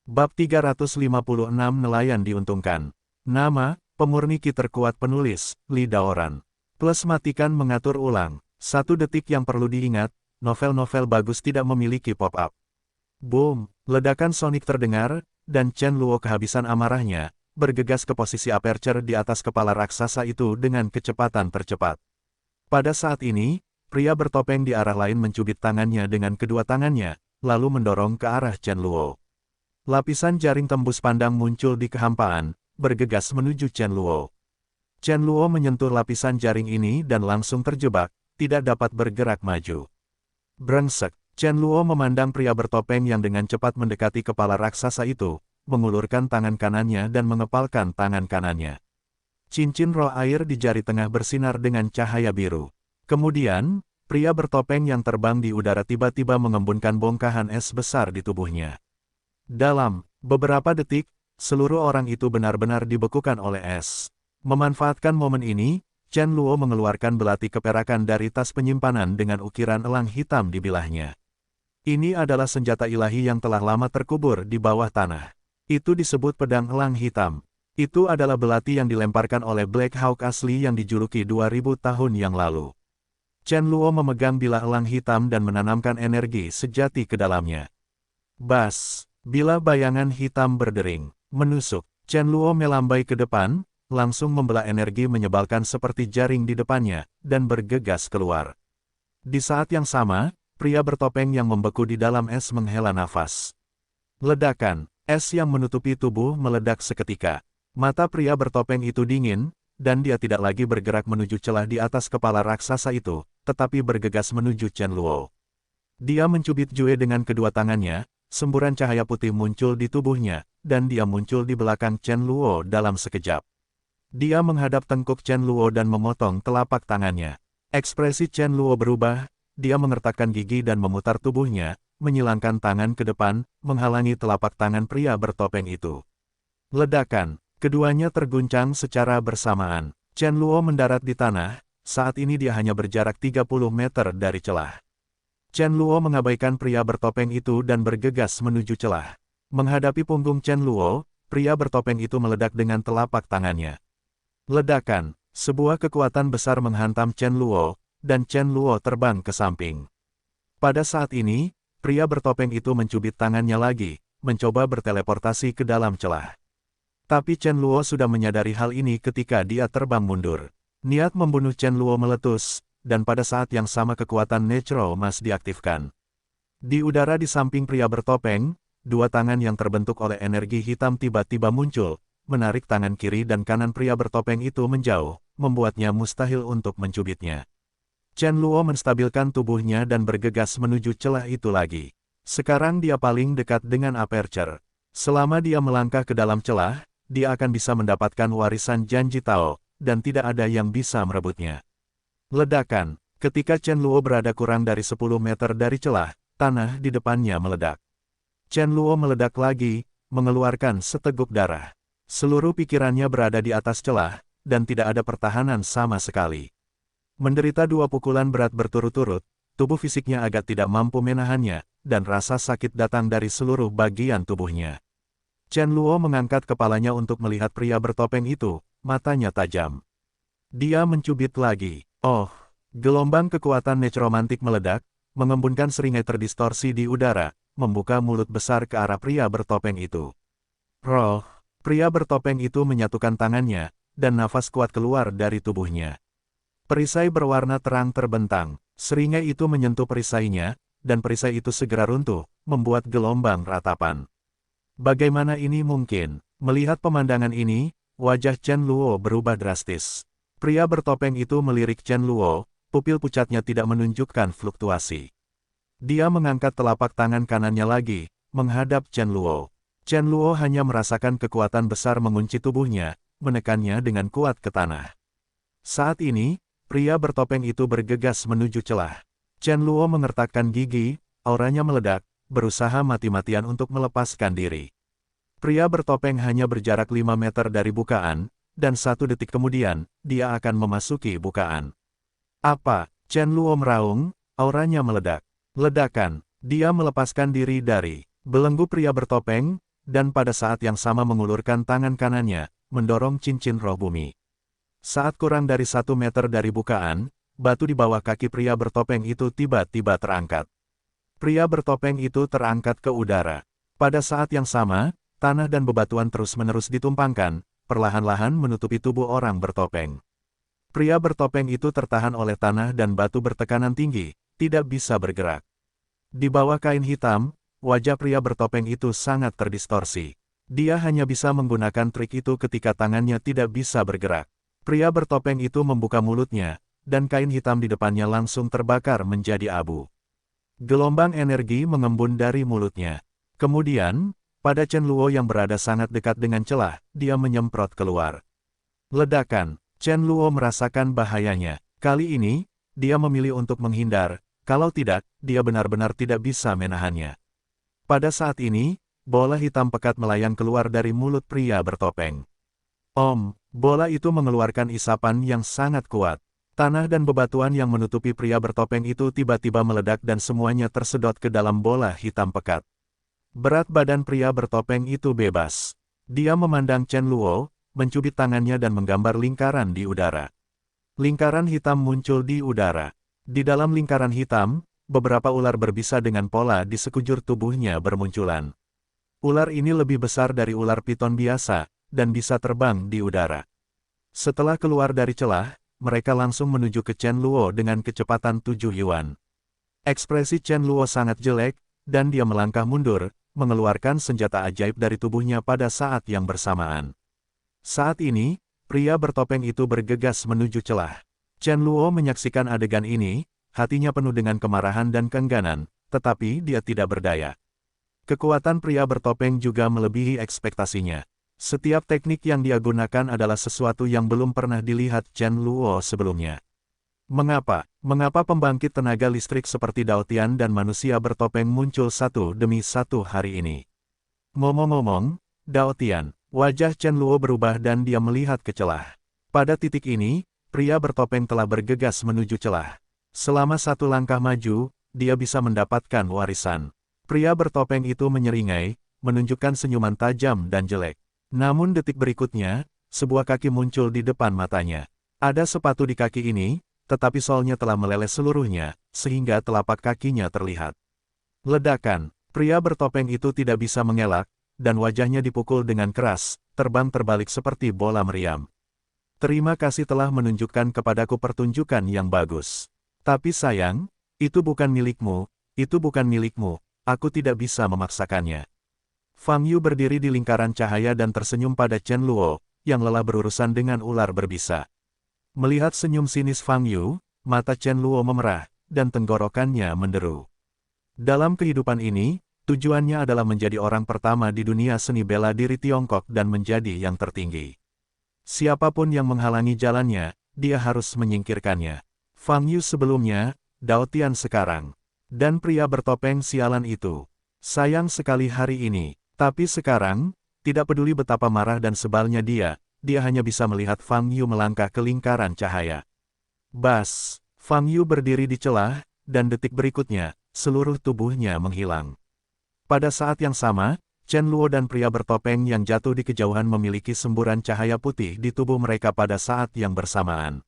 Bab 356 Nelayan diuntungkan. Nama, pemurni ki terkuat penulis, Li Daoran. Plus matikan mengatur ulang. 1 detik yang perlu diingat, novel-novel bagus tidak memiliki pop-up. Boom, ledakan sonik terdengar, dan Chen Luo kehabisan amarahnya, bergegas ke posisi aperture di atas kepala raksasa itu dengan kecepatan tercepat. Pada saat ini, pria bertopeng di arah lain mencubit tangannya dengan kedua tangannya, lalu mendorong ke arah Chen Luo. Lapisan jaring tembus pandang muncul di kehampaan, bergegas menuju Chen Luo. Chen Luo menyentuh lapisan jaring ini dan langsung terjebak, tidak dapat bergerak maju. Brengsek, Chen Luo memandang pria bertopeng yang dengan cepat mendekati kepala raksasa itu, mengulurkan tangan kanannya dan mengepalkan tangan kanannya. Cincin roh air di jari tengah bersinar dengan cahaya biru. Kemudian, pria bertopeng yang terbang di udara tiba-tiba mengembunkan bongkahan es besar di tubuhnya. Dalam beberapa detik, seluruh orang itu benar-benar dibekukan oleh es. Memanfaatkan momen ini, Chen Luo mengeluarkan belati keperakan dari tas penyimpanan dengan ukiran elang hitam di bilahnya. Ini adalah senjata ilahi yang telah lama terkubur di bawah tanah. Itu disebut pedang elang hitam. Itu adalah belati yang dilemparkan oleh Black Hawk asli yang dijuluki 2000 tahun yang lalu. Chen Luo memegang bilah elang hitam dan menanamkan energi sejati ke dalamnya. Bas, bilah bayangan hitam berdering, menusuk. Chen Luo melambai ke depan, langsung membelah energi menyebalkan seperti jaring di depannya, dan bergegas keluar. Di saat yang sama, pria bertopeng yang membeku di dalam es menghela nafas. Ledakan, es yang menutupi tubuh meledak seketika. Mata pria bertopeng itu dingin, dan dia tidak lagi bergerak menuju celah di atas kepala raksasa itu, tetapi bergegas menuju Chen Luo. Dia mencubit Jue dengan kedua tangannya, semburan cahaya putih muncul di tubuhnya, dan dia muncul di belakang Chen Luo dalam sekejap. Dia menghadap tengkuk Chen Luo dan memotong telapak tangannya. Ekspresi Chen Luo berubah, dia mengertakkan gigi dan memutar tubuhnya, menyilangkan tangan ke depan, menghalangi telapak tangan pria bertopeng itu. Ledakan, keduanya terguncang secara bersamaan. Chen Luo mendarat di tanah, saat ini dia hanya berjarak 30 meter dari celah. Chen Luo mengabaikan pria bertopeng itu dan bergegas menuju celah. Menghadapi punggung Chen Luo, pria bertopeng itu meledak dengan telapak tangannya. Ledakan, sebuah kekuatan besar menghantam Chen Luo, dan Chen Luo terbang ke samping. Pada saat ini, pria bertopeng itu mencubit tangannya lagi, mencoba berteleportasi ke dalam celah. Tapi Chen Luo sudah menyadari hal ini ketika dia terbang mundur. Niat membunuh Chen Luo meletus, dan pada saat yang sama kekuatan Natural Mass diaktifkan. Di udara di samping pria bertopeng, dua tangan yang terbentuk oleh energi hitam tiba-tiba muncul, menarik tangan kiri dan kanan pria bertopeng itu menjauh, membuatnya mustahil untuk mencubitnya. Chen Luo menstabilkan tubuhnya dan bergegas menuju celah itu lagi. Sekarang dia paling dekat dengan aperture. Selama dia melangkah ke dalam celah, dia akan bisa mendapatkan warisan janji Tao, dan tidak ada yang bisa merebutnya. Ledakan, ketika Chen Luo berada kurang dari 10 meter dari celah, tanah di depannya meledak. Chen Luo meledak lagi, mengeluarkan seteguk darah. Seluruh pikirannya berada di atas celah, dan tidak ada pertahanan sama sekali. Menderita 2 pukulan berat berturut-turut, tubuh fisiknya agak tidak mampu menahannya, dan rasa sakit datang dari seluruh bagian tubuhnya. Chen Luo mengangkat kepalanya untuk melihat pria bertopeng itu, matanya tajam. Dia mencubit lagi. Oh, gelombang kekuatan nekromantik meledak, mengembunkan seringai terdistorsi di udara, membuka mulut besar ke arah pria bertopeng itu. Roh, pria bertopeng itu menyatukan tangannya, dan nafas kuat keluar dari tubuhnya. Perisai berwarna terang terbentang, seringai itu menyentuh perisainya, dan perisai itu segera runtuh, membuat gelombang ratapan. Bagaimana ini mungkin? Melihat pemandangan ini, wajah Chen Luo berubah drastis. Pria bertopeng itu melirik Chen Luo, pupil pucatnya tidak menunjukkan fluktuasi. Dia mengangkat telapak tangan kanannya lagi, menghadap Chen Luo. Chen Luo hanya merasakan kekuatan besar mengunci tubuhnya, menekannya dengan kuat ke tanah. Saat ini, pria bertopeng itu bergegas menuju celah. Chen Luo mengertakkan gigi, auranya meledak, berusaha mati-matian untuk melepaskan diri. Pria bertopeng hanya berjarak 5 meter dari bukaan, dan 1 detik kemudian, dia akan memasuki bukaan. Apa? Chen Luo meraung, auranya meledak. Ledakan, dia melepaskan diri dari belenggu pria bertopeng, dan pada saat yang sama mengulurkan tangan kanannya, mendorong cincin roh bumi. Saat kurang dari 1 meter dari bukaan, batu di bawah kaki pria bertopeng itu tiba-tiba terangkat. Pria bertopeng itu terangkat ke udara. Pada saat yang sama, tanah dan bebatuan terus-menerus ditumpangkan, perlahan-lahan menutupi tubuh orang bertopeng. Pria bertopeng itu tertahan oleh tanah dan batu bertekanan tinggi, tidak bisa bergerak. Di bawah kain hitam, wajah pria bertopeng itu sangat terdistorsi. Dia hanya bisa menggunakan trik itu ketika tangannya tidak bisa bergerak. Pria bertopeng itu membuka mulutnya, dan kain hitam di depannya langsung terbakar menjadi abu. Gelombang energi mengembun dari mulutnya. Kemudian, pada Chen Luo yang berada sangat dekat dengan celah, dia menyemprot keluar. Ledakan, Chen Luo merasakan bahayanya. Kali ini, dia memilih untuk menghindar, kalau tidak, dia benar-benar tidak bisa menahannya. Pada saat ini, bola hitam pekat melayang keluar dari mulut pria bertopeng. Bola itu mengeluarkan isapan yang sangat kuat. Tanah dan bebatuan yang menutupi pria bertopeng itu tiba-tiba meledak dan semuanya tersedot ke dalam bola hitam pekat. Berat badan pria bertopeng itu bebas. Dia memandang Chen Luo, mencubit tangannya dan menggambar lingkaran di udara. Lingkaran hitam muncul di udara. Di dalam lingkaran hitam, beberapa ular berbisa dengan pola di sekujur tubuhnya bermunculan. Ular ini lebih besar dari ular piton biasa, dan bisa terbang di udara. Setelah keluar dari celah, mereka langsung menuju ke Chen Luo dengan kecepatan 7 yuan. Ekspresi Chen Luo sangat jelek, dan dia melangkah mundur, mengeluarkan senjata ajaib dari tubuhnya pada saat yang bersamaan. Saat ini, pria bertopeng itu bergegas menuju celah. Chen Luo menyaksikan adegan ini, hatinya penuh dengan kemarahan dan keengganan, tetapi dia tidak berdaya. Kekuatan pria bertopeng juga melebihi ekspektasinya. Setiap teknik yang dia gunakan adalah sesuatu yang belum pernah dilihat Chen Luo sebelumnya. Mengapa pembangkit tenaga listrik seperti Daotian dan manusia bertopeng muncul satu demi satu hari ini? Ngomong-ngomong, Daotian, wajah Chen Luo berubah dan dia melihat ke celah. Pada titik ini, pria bertopeng telah bergegas menuju celah. Selama 1 langkah maju, dia bisa mendapatkan warisan. Pria bertopeng itu menyeringai, menunjukkan senyuman tajam dan jelek. Namun detik berikutnya, sebuah kaki muncul di depan matanya. Ada sepatu di kaki ini, tetapi solnya telah meleleh seluruhnya, sehingga telapak kakinya terlihat. Ledakan, pria bertopeng itu tidak bisa mengelak, dan wajahnya dipukul dengan keras, terbang terbalik seperti bola meriam. Terima kasih telah menunjukkan kepadaku pertunjukan yang bagus. Tapi sayang, itu bukan milikmu, aku tidak bisa memaksakannya. Fang Yu berdiri di lingkaran cahaya dan tersenyum pada Chen Luo, yang lelah berurusan dengan ular berbisa. Melihat senyum sinis Fang Yu, mata Chen Luo memerah, dan tenggorokannya menderu. Dalam kehidupan ini, tujuannya adalah menjadi orang pertama di dunia seni bela diri Tiongkok dan menjadi yang tertinggi. Siapapun yang menghalangi jalannya, dia harus menyingkirkannya. Fang Yu sebelumnya, Daotian sekarang, dan pria bertopeng sialan itu. Sayang sekali hari ini. Tapi sekarang, tidak peduli betapa marah dan sebalnya dia dia hanya bisa melihat Fang Yu melangkah ke lingkaran cahaya. Bas! Fang Yu berdiri di celah, dan detik berikutnya, seluruh tubuhnya menghilang. Pada saat yang sama, Chen Luo dan pria bertopeng yang jatuh di kejauhan memiliki semburan cahaya putih di tubuh mereka pada saat yang bersamaan.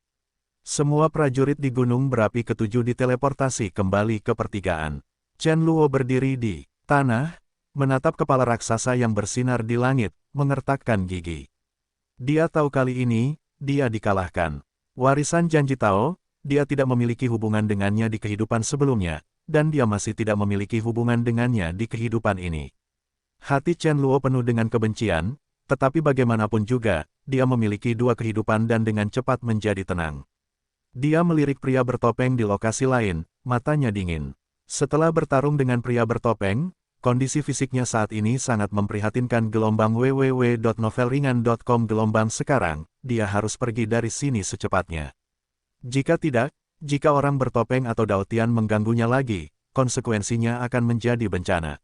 Semua prajurit di Gunung Berapi Ketujuh diteleportasi kembali ke pertigaan. Chen Luo berdiri di tanah, menatap kepala raksasa yang bersinar di langit, mengertakkan gigi. Dia tahu kali ini, dia dikalahkan. Warisan janji Tao, dia tidak memiliki hubungan dengannya di kehidupan sebelumnya, dan dia masih tidak memiliki hubungan dengannya di kehidupan ini. Hati Chen Luo penuh dengan kebencian, tetapi bagaimanapun juga, dia memiliki dua kehidupan dan dengan cepat menjadi tenang. Dia melirik pria bertopeng di lokasi lain, matanya dingin. Setelah bertarung dengan pria bertopeng, kondisi fisiknya saat ini sangat memprihatinkan. Gelombang www.novelringan.com. Gelombang sekarang, dia harus pergi dari sini secepatnya. Jika tidak, jika orang bertopeng atau Daotian mengganggunya lagi, konsekuensinya akan menjadi bencana.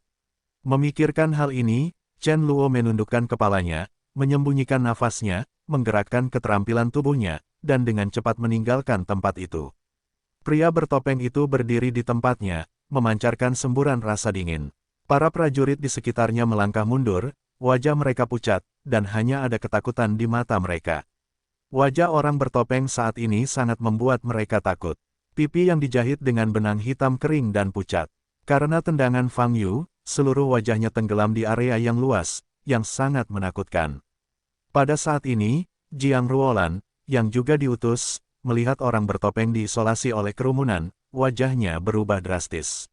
Memikirkan hal ini, Chen Luo menundukkan kepalanya, menyembunyikan nafasnya, menggerakkan keterampilan tubuhnya, dan dengan cepat meninggalkan tempat itu. Pria bertopeng itu berdiri di tempatnya, memancarkan semburan rasa dingin. Para prajurit di sekitarnya melangkah mundur, wajah mereka pucat, dan hanya ada ketakutan di mata mereka. Wajah orang bertopeng saat ini sangat membuat mereka takut. Pipi yang dijahit dengan benang hitam kering dan pucat. Karena tendangan Fang Yu, seluruh wajahnya tenggelam di area yang luas, yang sangat menakutkan. Pada saat ini, Jiang Ruolan, yang juga diutus, melihat orang bertopeng diisolasi oleh kerumunan, wajahnya berubah drastis.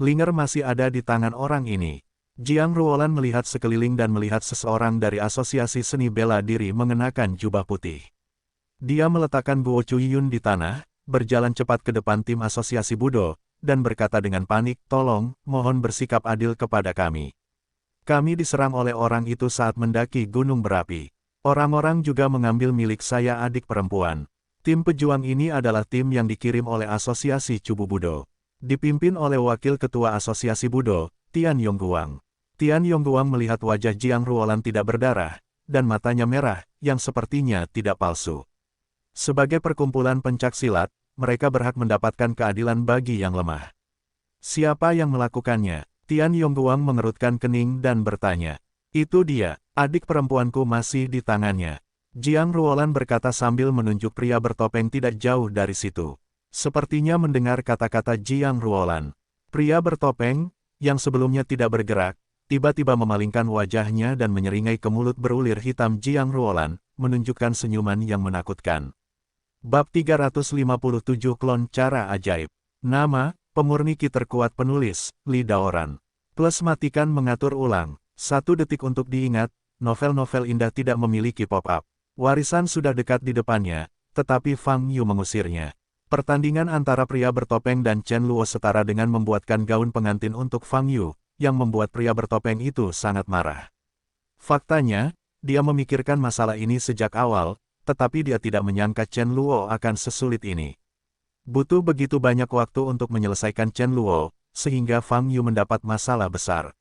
Linger masih ada di tangan orang ini. Jiang Ruolan melihat sekeliling dan melihat seseorang dari Asosiasi Seni Bela Diri mengenakan jubah putih. Dia meletakkan Guo Chuyun di tanah, berjalan cepat ke depan tim Asosiasi Budo, dan berkata dengan panik, "Tolong, mohon bersikap adil kepada kami. Kami diserang oleh orang itu saat mendaki gunung berapi. Orang-orang juga mengambil milik saya adik perempuan. Tim pejuang ini adalah tim yang dikirim oleh Asosiasi Cubu Budo. Dipimpin oleh Wakil Ketua Asosiasi Budo, Tian Yongguang." Tian Yongguang melihat wajah Jiang Ruolan tidak berdarah, dan matanya merah, yang sepertinya tidak palsu. Sebagai perkumpulan pencaksilat, mereka berhak mendapatkan keadilan bagi yang lemah. Siapa yang melakukannya? Tian Yongguang mengerutkan kening dan bertanya. Itu dia, adik perempuanku masih di tangannya. Jiang Ruolan berkata sambil menunjuk pria bertopeng tidak jauh dari situ. Sepertinya mendengar kata-kata Jiang Ruolan. Pria bertopeng, yang sebelumnya tidak bergerak, tiba-tiba memalingkan wajahnya dan menyeringai ke mulut berulir hitam Jiang Ruolan, menunjukkan senyuman yang menakutkan. Bab 357 Klon Cara Ajaib. Nama, pemurni ki terkuat penulis, Li Daoran. Plus matikan mengatur ulang. 1 detik untuk diingat, novel-novel indah tidak memiliki pop-up. Warisan sudah dekat di depannya, tetapi Fang Yu mengusirnya. Pertandingan antara pria bertopeng dan Chen Luo setara dengan membuatkan gaun pengantin untuk Fang Yu, yang membuat pria bertopeng itu sangat marah. Faktanya, dia memikirkan masalah ini sejak awal, tetapi dia tidak menyangka Chen Luo akan sesulit ini. Butuh begitu banyak waktu untuk menyelesaikan Chen Luo, sehingga Fang Yu mendapat masalah besar.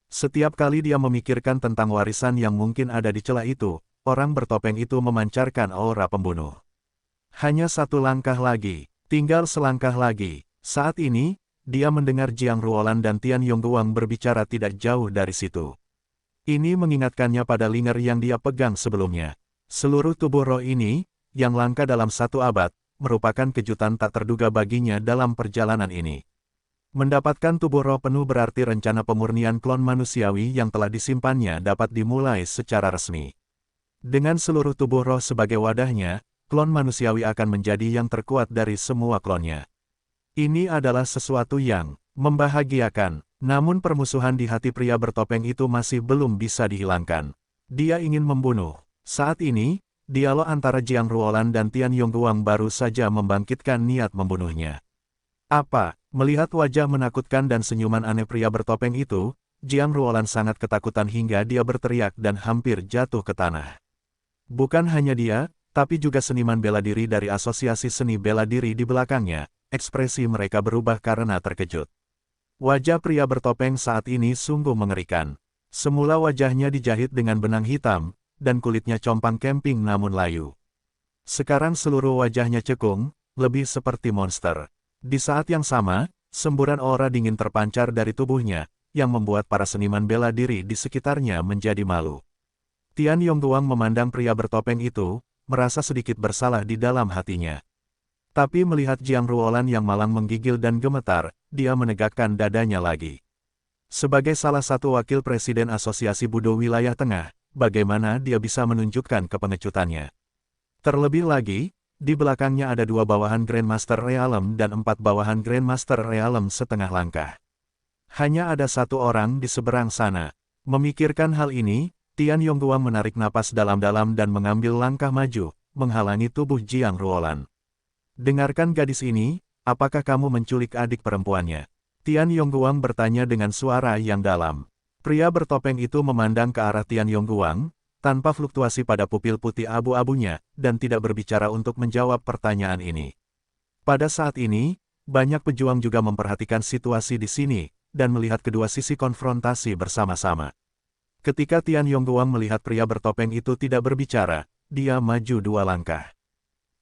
Setiap kali dia memikirkan tentang warisan yang mungkin ada di celah itu, orang bertopeng itu memancarkan aura pembunuh. Hanya 1 langkah lagi, tinggal selangkah lagi. Saat ini, dia mendengar Jiang Ruolan dan Tian Yongguang berbicara tidak jauh dari situ. Ini mengingatkannya pada Linger yang dia pegang sebelumnya. Seluruh tubuh roh ini, yang langka dalam 1 abad, merupakan kejutan tak terduga baginya dalam perjalanan ini. Mendapatkan tubuh roh penuh berarti rencana pemurnian klon manusiawi yang telah disimpannya dapat dimulai secara resmi. Dengan seluruh tubuh roh sebagai wadahnya, klon manusiawi akan menjadi yang terkuat dari semua klonnya. Ini adalah sesuatu yang membahagiakan, namun permusuhan di hati pria bertopeng itu masih belum bisa dihilangkan. Dia ingin membunuh. Saat ini, dialog antara Jiang Ruolan dan Tian Yongguang baru saja membangkitkan niat membunuhnya. Apa? Melihat wajah menakutkan dan senyuman aneh pria bertopeng itu, Jiang Ruolan sangat ketakutan hingga dia berteriak dan hampir jatuh ke tanah. Bukan hanya dia, tapi juga seniman bela diri dari Asosiasi Seni Bela Diri di belakangnya, ekspresi mereka berubah karena terkejut. Wajah pria bertopeng saat ini sungguh mengerikan. Semula wajahnya dijahit dengan benang hitam, dan kulitnya compang camping namun layu. Sekarang seluruh wajahnya cekung, lebih seperti monster. Di saat yang sama, semburan aura dingin terpancar dari tubuhnya, yang membuat para seniman bela diri di sekitarnya menjadi malu. Tian Yongguang memandang pria bertopeng itu, merasa sedikit bersalah di dalam hatinya. Tapi melihat Jiang Ruolan yang malang menggigil dan gemetar, dia menegakkan dadanya lagi. Sebagai salah satu wakil presiden Asosiasi Budo Wilayah Tengah, bagaimana dia bisa menunjukkan kepengecutannya? Terlebih lagi, di belakangnya ada 2 bawahan Grandmaster Realm dan 4 bawahan Grandmaster Realm setengah langkah. Hanya ada 1 orang di seberang sana. Memikirkan hal ini, Tian Yongguang menarik napas dalam-dalam dan mengambil langkah maju, menghalangi tubuh Jiang Ruolan. Dengarkan gadis ini, apakah kamu menculik adik perempuannya? Tian Yongguang bertanya dengan suara yang dalam. Pria bertopeng itu memandang ke arah Tian Yongguang, tanpa fluktuasi pada pupil putih abu-abunya, dan tidak berbicara untuk menjawab pertanyaan ini. Pada saat ini, banyak pejuang juga memperhatikan situasi di sini, dan melihat kedua sisi konfrontasi bersama-sama. Ketika Tian Yongguang melihat pria bertopeng itu tidak berbicara, dia maju 2 langkah.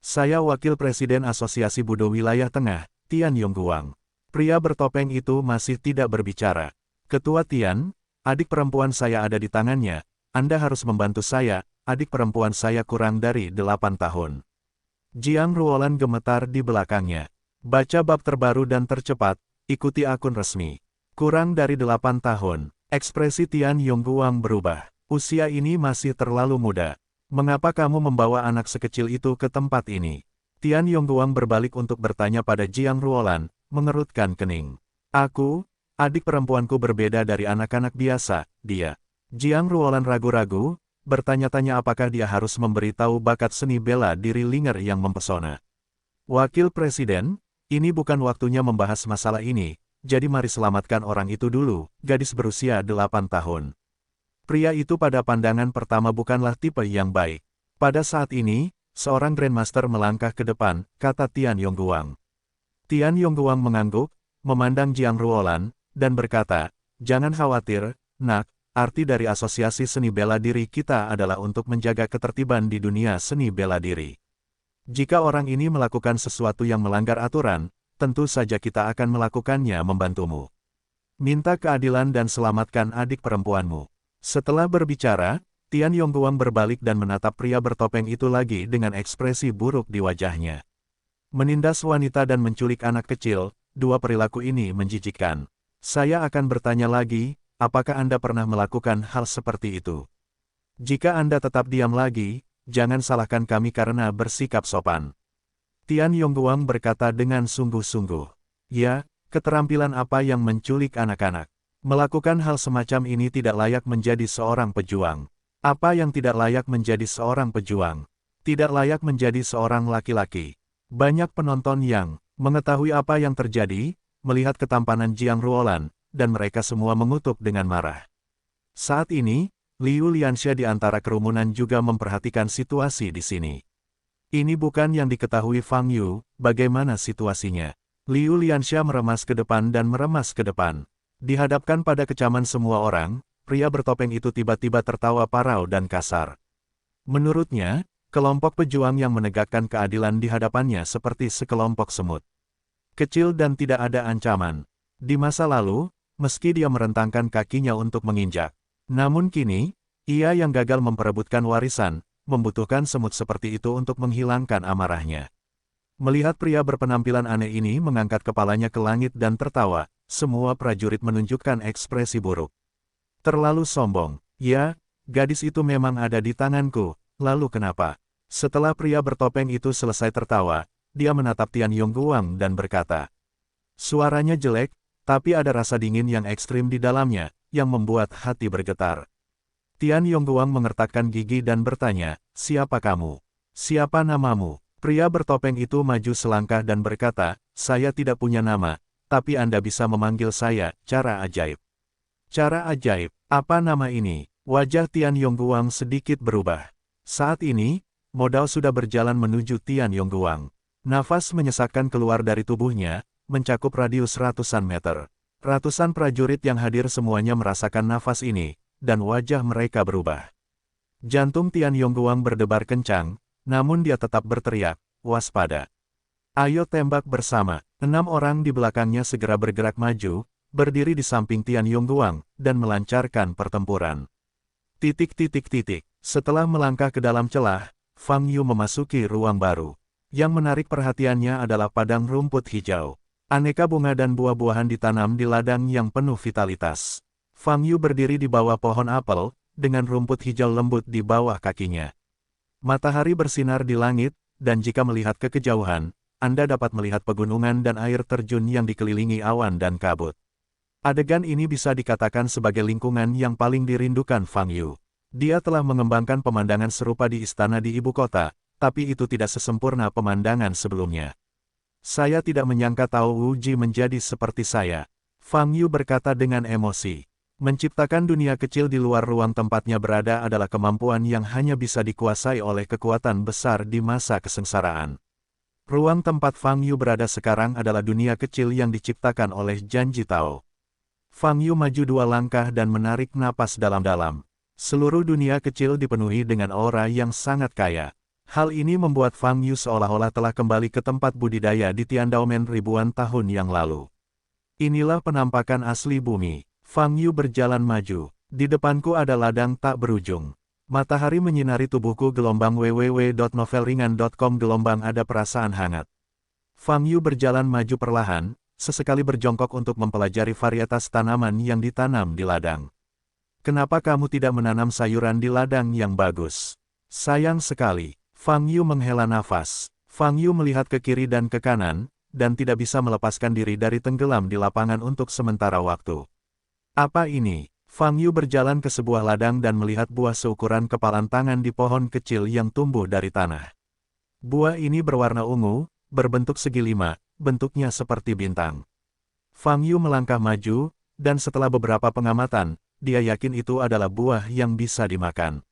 Saya wakil presiden Asosiasi Budo Wilayah Tengah, Tian Yongguang. Pria bertopeng itu masih tidak berbicara. Ketua Tian, adik perempuan saya ada di tangannya. Anda harus membantu saya, adik perempuan saya kurang dari 8 tahun. Jiang Ruolan gemetar di belakangnya. Baca bab terbaru dan tercepat, ikuti akun resmi. Kurang dari 8 tahun, ekspresi Tian Yongguang berubah. Usia ini masih terlalu muda. Mengapa kamu membawa anak sekecil itu ke tempat ini? Tian Yongguang berbalik untuk bertanya pada Jiang Ruolan, mengerutkan kening. Aku, adik perempuanku berbeda dari anak-anak biasa, dia. Jiang Ruolan ragu-ragu, bertanya-tanya apakah dia harus memberitahu bakat seni bela diri Linger yang mempesona. Wakil Presiden, ini bukan waktunya membahas masalah ini, jadi mari selamatkan orang itu dulu, gadis berusia 8 tahun. Pria itu pada pandangan pertama bukanlah tipe yang baik. Pada saat ini, seorang Grandmaster melangkah ke depan, kata Tian Yongguang. Tian Yongguang mengangguk, memandang Jiang Ruolan, dan berkata, jangan khawatir, nak. Arti dari asosiasi seni bela diri kita adalah untuk menjaga ketertiban di dunia seni bela diri. Jika orang ini melakukan sesuatu yang melanggar aturan, tentu saja kita akan melakukannya membantumu. Minta keadilan dan selamatkan adik perempuanmu. Setelah berbicara, Tian Yongguang berbalik dan menatap pria bertopeng itu lagi dengan ekspresi buruk di wajahnya. Menindas wanita dan menculik anak kecil, 2 perilaku ini menjijikkan. Saya akan bertanya lagi, apakah Anda pernah melakukan hal seperti itu? Jika Anda tetap diam lagi, jangan salahkan kami karena bersikap sopan. Tian Yongguang berkata dengan sungguh-sungguh. Ya, keterampilan apa yang menculik anak-anak? Melakukan hal semacam ini tidak layak menjadi seorang pejuang. Apa yang tidak layak menjadi seorang pejuang? Tidak layak menjadi seorang laki-laki. Banyak penonton yang mengetahui apa yang terjadi, melihat ketampanan Jiang Ruolan, dan mereka semua mengutuk dengan marah. Saat ini, Liu Lianxia di antara kerumunan juga memperhatikan situasi di sini. Ini bukan yang diketahui Fang Yu, bagaimana situasinya. Liu Lianxia meremas ke depan dan meremas ke depan. Dihadapkan pada kecaman semua orang, pria bertopeng itu tiba-tiba tertawa parau dan kasar. Menurutnya, kelompok pejuang yang menegakkan keadilan di hadapannya seperti sekelompok semut. Kecil dan tidak ada ancaman. Di masa lalu, meski dia merentangkan kakinya untuk menginjak. Namun kini, ia yang gagal memperebutkan warisan, membutuhkan semut seperti itu untuk menghilangkan amarahnya. Melihat pria berpenampilan aneh ini mengangkat kepalanya ke langit dan tertawa, semua prajurit menunjukkan ekspresi buruk. Terlalu sombong. Ya, gadis itu memang ada di tanganku, lalu kenapa? Setelah pria bertopeng itu selesai tertawa, dia menatap Tian Yongguang dan berkata. Suaranya jelek, tapi ada rasa dingin yang ekstrim di dalamnya, yang membuat hati bergetar. Tian Yongguang mengertakkan gigi dan bertanya, siapa kamu? Siapa namamu? Pria bertopeng itu maju selangkah dan berkata, saya tidak punya nama, tapi Anda bisa memanggil saya, cara ajaib. Cara ajaib, apa nama ini? Wajah Tian Yongguang sedikit berubah. Saat ini, modal sudah berjalan menuju Tian Yongguang. Nafas menyesakkan keluar dari tubuhnya, mencakup radius ratusan meter. Ratusan prajurit yang hadir semuanya merasakan nafas ini, dan wajah mereka berubah. Jantung Tian Yongguang berdebar kencang, namun dia tetap berteriak, waspada. Ayo tembak bersama. 6 orang di belakangnya segera bergerak maju, berdiri di samping Tian Yongguang, dan melancarkan pertempuran. Setelah melangkah ke dalam celah, Fang Yu memasuki ruang baru. Yang menarik perhatiannya adalah padang rumput hijau. Aneka bunga dan buah-buahan ditanam di ladang yang penuh vitalitas. Fang Yu berdiri di bawah pohon apel, dengan rumput hijau lembut di bawah kakinya. Matahari bersinar di langit, dan jika melihat ke kejauhan, Anda dapat melihat pegunungan dan air terjun yang dikelilingi awan dan kabut. Adegan ini bisa dikatakan sebagai lingkungan yang paling dirindukan Fang Yu. Dia telah mengembangkan pemandangan serupa di istana di ibu kota, tapi itu tidak sesempurna pemandangan sebelumnya. Saya tidak menyangka Tao Wu Ji menjadi seperti saya. Fang Yu berkata dengan emosi. Menciptakan dunia kecil di luar ruang tempatnya berada adalah kemampuan yang hanya bisa dikuasai oleh kekuatan besar di masa kesengsaraan. Ruang tempat Fang Yu berada sekarang adalah dunia kecil yang diciptakan oleh Janji Tao. Fang Yu maju 2 langkah dan menarik napas dalam-dalam. Seluruh dunia kecil dipenuhi dengan aura yang sangat kaya. Hal ini membuat Fang Yu seolah-olah telah kembali ke tempat budidaya di Tiandaomen ribuan tahun yang lalu. Inilah penampakan asli bumi. Fang Yu berjalan maju. Di depanku ada ladang tak berujung. Matahari menyinari tubuhku. Gelombang www.novelringan.com. Gelombang ada perasaan hangat. Fang Yu berjalan maju perlahan, sesekali berjongkok untuk mempelajari varietas tanaman yang ditanam di ladang. Kenapa kamu tidak menanam sayuran di ladang yang bagus? Sayang sekali. Fang Yu menghela nafas. Fang Yu melihat ke kiri dan ke kanan, dan tidak bisa melepaskan diri dari tenggelam di lapangan untuk sementara waktu. Apa ini? Fang Yu berjalan ke sebuah ladang dan melihat buah seukuran kepalan tangan di pohon kecil yang tumbuh dari tanah. Buah ini berwarna ungu, berbentuk segi 5, bentuknya seperti bintang. Fang Yu melangkah maju, dan setelah beberapa pengamatan, dia yakin itu adalah buah yang bisa dimakan.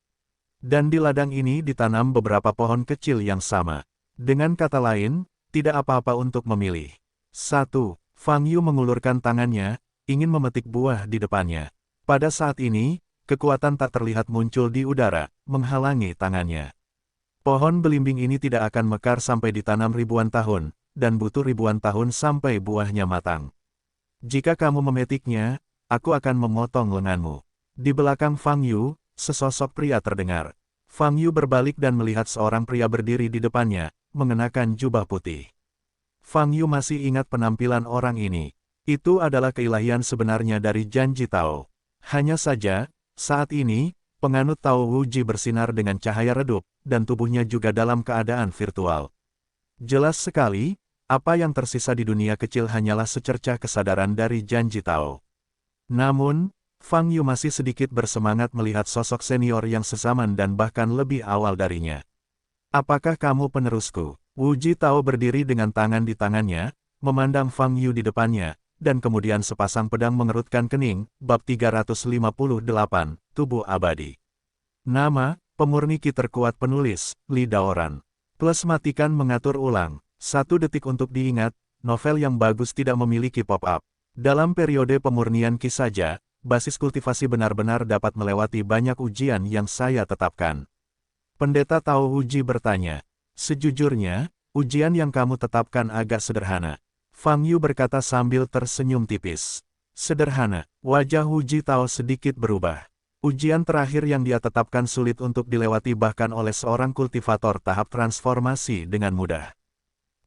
Dan di ladang ini ditanam beberapa pohon kecil yang sama. Dengan kata lain, tidak apa-apa untuk memilih. 1. Fang Yu mengulurkan tangannya, ingin memetik buah di depannya. Pada saat ini, kekuatan tak terlihat muncul di udara, menghalangi tangannya. Pohon belimbing ini tidak akan mekar sampai ditanam ribuan tahun, dan butuh ribuan tahun sampai buahnya matang. Jika kamu memetiknya, aku akan memotong lenganmu. Di belakang Fang Yu, sesosok pria terdengar. Fang Yu berbalik dan melihat seorang pria berdiri di depannya, mengenakan jubah putih. Fang Yu masih ingat penampilan orang ini. Itu adalah keilahian sebenarnya dari Janji Tao. Hanya saja, saat ini, penganut Tao Wu Ji bersinar dengan cahaya redup, dan tubuhnya juga dalam keadaan virtual. Jelas sekali, apa yang tersisa di dunia kecil hanyalah secercah kesadaran dari Janji Tao. Namun, Fang Yu masih sedikit bersemangat melihat sosok senior yang sezaman dan bahkan lebih awal darinya. Apakah kamu penerusku? Wu Ji Tao berdiri dengan tangan di tangannya, memandang Fang Yu di depannya, dan kemudian sepasang pedang mengerutkan kening. Bab 358, Tubuh Abadi. Nama, pemurni ki terkuat penulis, Li Daoran. Plus matikan mengatur ulang. 1 detik untuk diingat, novel yang bagus tidak memiliki pop-up. Dalam periode pemurnian ki saja, basis kultivasi benar-benar dapat melewati banyak ujian yang saya tetapkan. Pendeta Tao Uji bertanya. Sejujurnya, ujian yang kamu tetapkan agak sederhana. Fang Yu berkata sambil tersenyum tipis. Sederhana, wajah Uji Tao sedikit berubah. Ujian terakhir yang dia tetapkan sulit untuk dilewati bahkan oleh seorang kultivator tahap transformasi dengan mudah.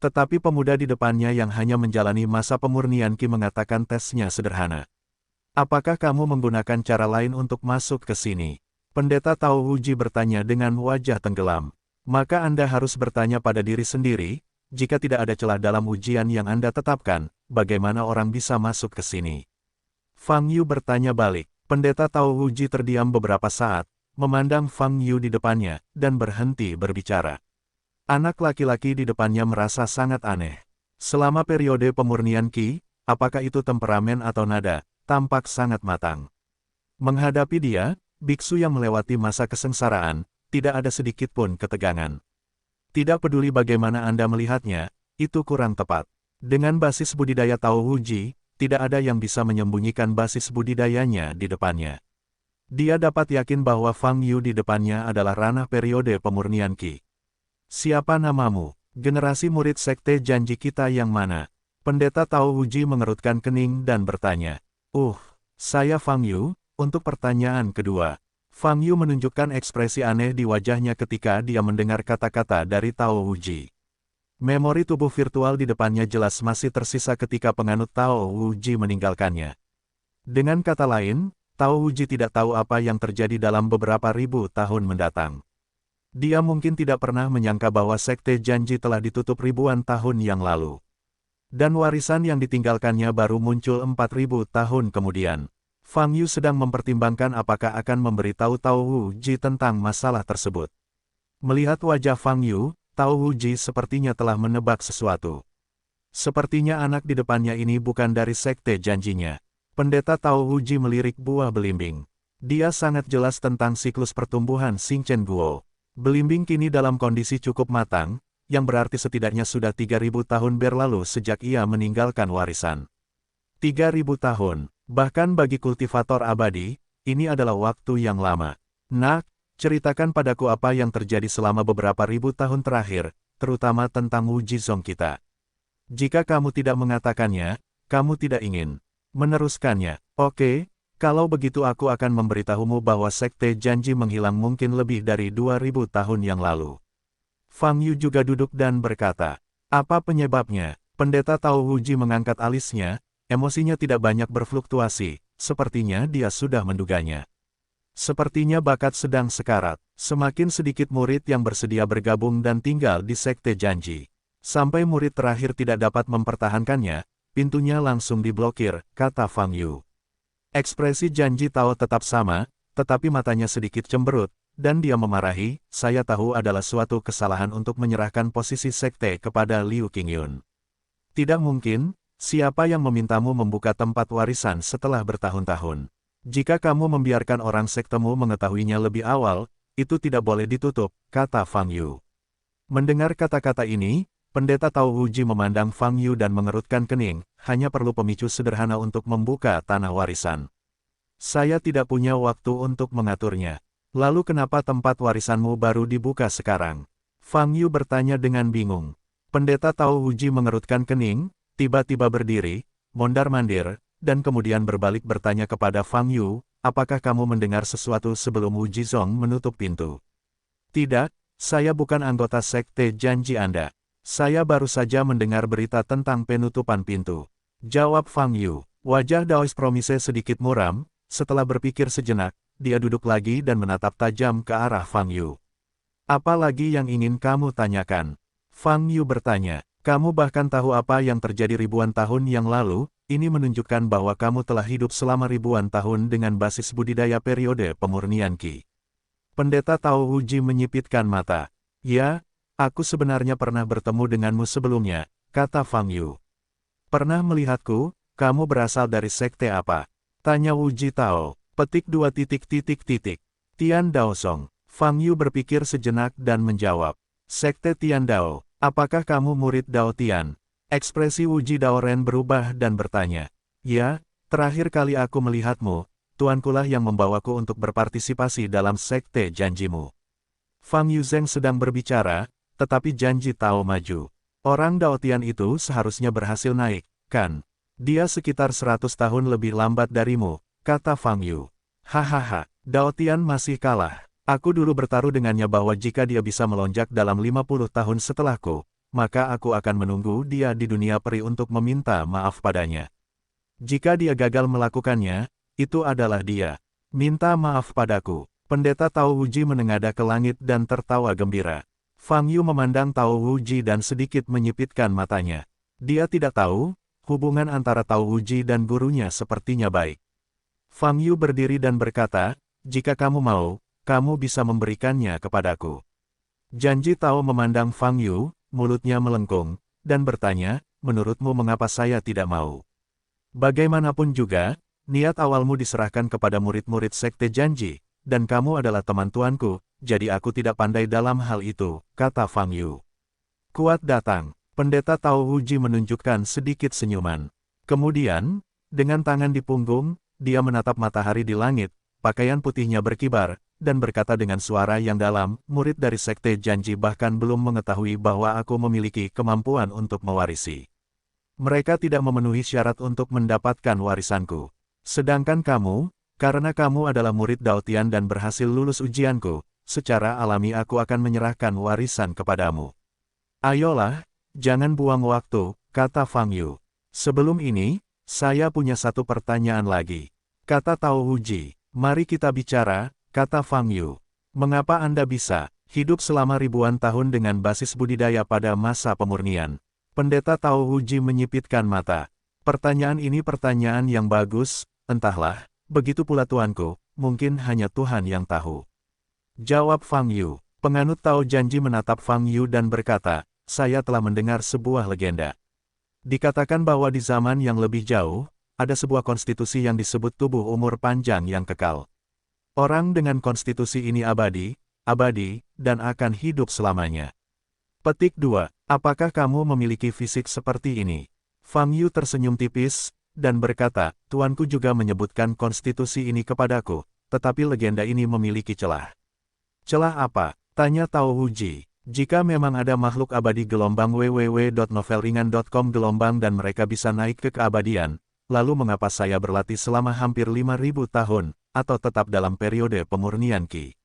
Tetapi pemuda di depannya yang hanya menjalani masa pemurnian ki mengatakan tesnya sederhana. Apakah kamu menggunakan cara lain untuk masuk ke sini? Pendeta Tao Uji bertanya dengan wajah tenggelam. Maka Anda harus bertanya pada diri sendiri, jika tidak ada celah dalam ujian yang Anda tetapkan, bagaimana orang bisa masuk ke sini? Fang Yu bertanya balik. Pendeta Tao Uji terdiam beberapa saat, memandang Fang Yu di depannya, dan berhenti berbicara. Anak laki-laki di depannya merasa sangat aneh. Selama periode pemurnian Ki, apakah itu temperamen atau nada, tampak sangat matang. Menghadapi dia, biksu yang melewati masa kesengsaraan, tidak ada sedikit pun ketegangan. Tidak peduli bagaimana Anda melihatnya, itu kurang tepat. Dengan basis budidaya Tao Uji, tidak ada yang bisa menyembunyikan basis budidayanya di depannya. Dia dapat yakin bahwa Fang Yu di depannya adalah ranah periode pemurnian Qi. Siapa namamu? Generasi murid sekte janji kita yang mana? Pendeta Tao Wuji mengerutkan kening dan bertanya. Saya Fang Yu, untuk pertanyaan kedua. Fang Yu menunjukkan ekspresi aneh di wajahnya ketika dia mendengar kata-kata dari Tao Wuji. Memori tubuh virtual di depannya jelas masih tersisa ketika penganut Tao Wuji meninggalkannya. Dengan kata lain, Tao Wuji tidak tahu apa yang terjadi dalam beberapa ribu tahun mendatang. Dia mungkin tidak pernah menyangka bahwa sekte janji telah ditutup ribuan tahun yang lalu. Dan warisan yang ditinggalkannya baru muncul 4000 tahun kemudian. Fang Yu sedang mempertimbangkan apakah akan memberitahu Tao Wuji tentang masalah tersebut. Melihat wajah Fang Yu, Tao Wuji sepertinya telah menebak sesuatu. Sepertinya anak di depannya ini bukan dari sekte janjinya. Pendeta Tao Wuji melirik buah belimbing. Dia sangat jelas tentang siklus pertumbuhan Xingchen Guo. Belimbing kini dalam kondisi cukup matang, yang berarti setidaknya sudah 3000 tahun berlalu sejak ia meninggalkan warisan. 3000 tahun, bahkan bagi kultivator abadi, ini adalah waktu yang lama. Nak, ceritakan padaku apa yang terjadi selama beberapa ribu tahun terakhir, terutama tentang Wujizong kita. Jika kamu tidak mengatakannya, kamu tidak ingin meneruskannya. Oke, kalau begitu aku akan memberitahumu bahwa sekte janji menghilang mungkin lebih dari 2000 tahun yang lalu. Fang Yu juga duduk dan berkata, apa penyebabnya? Pendeta Tao Wuji mengangkat alisnya, emosinya tidak banyak berfluktuasi, sepertinya dia sudah menduganya. Sepertinya bakat sedang sekarat, semakin sedikit murid yang bersedia bergabung dan tinggal di sekte janji. Sampai murid terakhir tidak dapat mempertahankannya, pintunya langsung diblokir, kata Fang Yu. Ekspresi janji Tao tetap sama, tetapi matanya sedikit cemberut, dan dia memarahi, saya tahu adalah suatu kesalahan untuk menyerahkan posisi sekte kepada Liu Qingyun. Tidak mungkin, siapa yang memintamu membuka tempat warisan setelah bertahun-tahun? Jika kamu membiarkan orang sektemu mengetahuinya lebih awal, itu tidak boleh ditutup, kata Fang Yu. Mendengar kata-kata ini, Pendeta Tao Wuji memandang Fang Yu dan mengerutkan kening, hanya perlu pemicu sederhana untuk membuka tanah warisan. Saya tidak punya waktu untuk mengaturnya. Lalu kenapa tempat warisanmu baru dibuka sekarang? Fang Yu bertanya dengan bingung. Pendeta Tao Wuji mengerutkan kening, tiba-tiba berdiri, mondar-mandir, dan kemudian berbalik bertanya kepada Fang Yu, apakah kamu mendengar sesuatu sebelum Wujizong menutup pintu? Tidak, saya bukan anggota sekte janji Anda. Saya baru saja mendengar berita tentang penutupan pintu. Jawab Fang Yu. Wajah Daois Promise sedikit muram, setelah berpikir sejenak, dia duduk lagi dan menatap tajam ke arah Fang Yu. Apa lagi yang ingin kamu tanyakan? Fang Yu bertanya, kamu bahkan tahu apa yang terjadi ribuan tahun yang lalu, ini menunjukkan bahwa kamu telah hidup selama ribuan tahun dengan basis budidaya periode pemurnian Qi. Pendeta Tao Wuji menyipitkan mata. Ya, aku sebenarnya pernah bertemu denganmu sebelumnya, kata Fang Yu. Pernah melihatku, kamu berasal dari sekte apa? Tanya Wuji Tao. Petik 2 titik. Tian Dao Song. Fang Yu berpikir sejenak dan menjawab. Sekte Tian Dao, apakah kamu murid Dao Tian? Ekspresi Wuji Dao Ren berubah dan bertanya. Ya, terakhir kali aku melihatmu, tuankulah yang membawaku untuk berpartisipasi dalam sekte janjimu. Fang Yu Zeng sedang berbicara, tetapi janji Tao maju. Orang Dao Tian itu seharusnya berhasil naik, kan? Dia sekitar 100 tahun lebih lambat darimu, kata Fang Yu. Hahaha, Dao Tian masih kalah. Aku dulu bertaruh dengannya bahwa jika dia bisa melonjak dalam 50 tahun setelahku, maka aku akan menunggu dia di dunia peri untuk meminta maaf padanya. Jika dia gagal melakukannya, itu adalah dia. Minta maaf padaku. Pendeta Tao Wuji menengadah ke langit dan tertawa gembira. Fang Yu memandang Tao Wuji dan sedikit menyipitkan matanya. Dia tidak tahu, hubungan antara Tao Wuji dan gurunya sepertinya baik. Fang Yu berdiri dan berkata, jika kamu mau, kamu bisa memberikannya kepadaku. Janji Tao memandang Fang Yu, mulutnya melengkung, dan bertanya, menurutmu mengapa saya tidak mau? Bagaimanapun juga, niat awalmu diserahkan kepada murid-murid sekte janji, dan kamu adalah teman tuanku, jadi aku tidak pandai dalam hal itu, kata Fang Yu. Kuat datang. Pendeta Tao Wuji menunjukkan sedikit senyuman. Kemudian, dengan tangan di punggung, dia menatap matahari di langit, pakaian putihnya berkibar, dan berkata dengan suara yang dalam, murid dari Sekte Janji bahkan belum mengetahui bahwa aku memiliki kemampuan untuk mewarisi. Mereka tidak memenuhi syarat untuk mendapatkan warisanku. Sedangkan kamu, karena kamu adalah murid Dao Tian dan berhasil lulus ujianku, secara alami aku akan menyerahkan warisan kepadamu. Ayolah, jangan buang waktu, kata Fang Yu. Sebelum ini, saya punya satu pertanyaan lagi. Kata Tao Huji, mari kita bicara, kata Fang Yu. Mengapa Anda bisa hidup selama ribuan tahun dengan basis budidaya pada masa pemurnian? Pendeta Tao Huji menyipitkan mata. Pertanyaan ini pertanyaan yang bagus, entahlah, begitu pula tuanku, mungkin hanya Tuhan yang tahu. Jawab Fang Yu. Penganut Tao Janji menatap Fang Yu dan berkata, saya telah mendengar sebuah legenda. Dikatakan bahwa di zaman yang lebih jauh, ada sebuah konstitusi yang disebut tubuh umur panjang yang kekal. Orang dengan konstitusi ini abadi, dan akan hidup selamanya. Petik 2. Apakah kamu memiliki fisik seperti ini? Fang Yu tersenyum tipis, dan berkata, tuanku juga menyebutkan konstitusi ini kepadaku, tetapi legenda ini memiliki celah. Celah apa? Tanya Tao Huji. Jika memang ada makhluk abadi gelombang www.novelringan.com gelombang dan mereka bisa naik ke keabadian, lalu mengapa saya berlatih selama hampir 5.000 tahun, atau tetap dalam periode pemurnian Qi?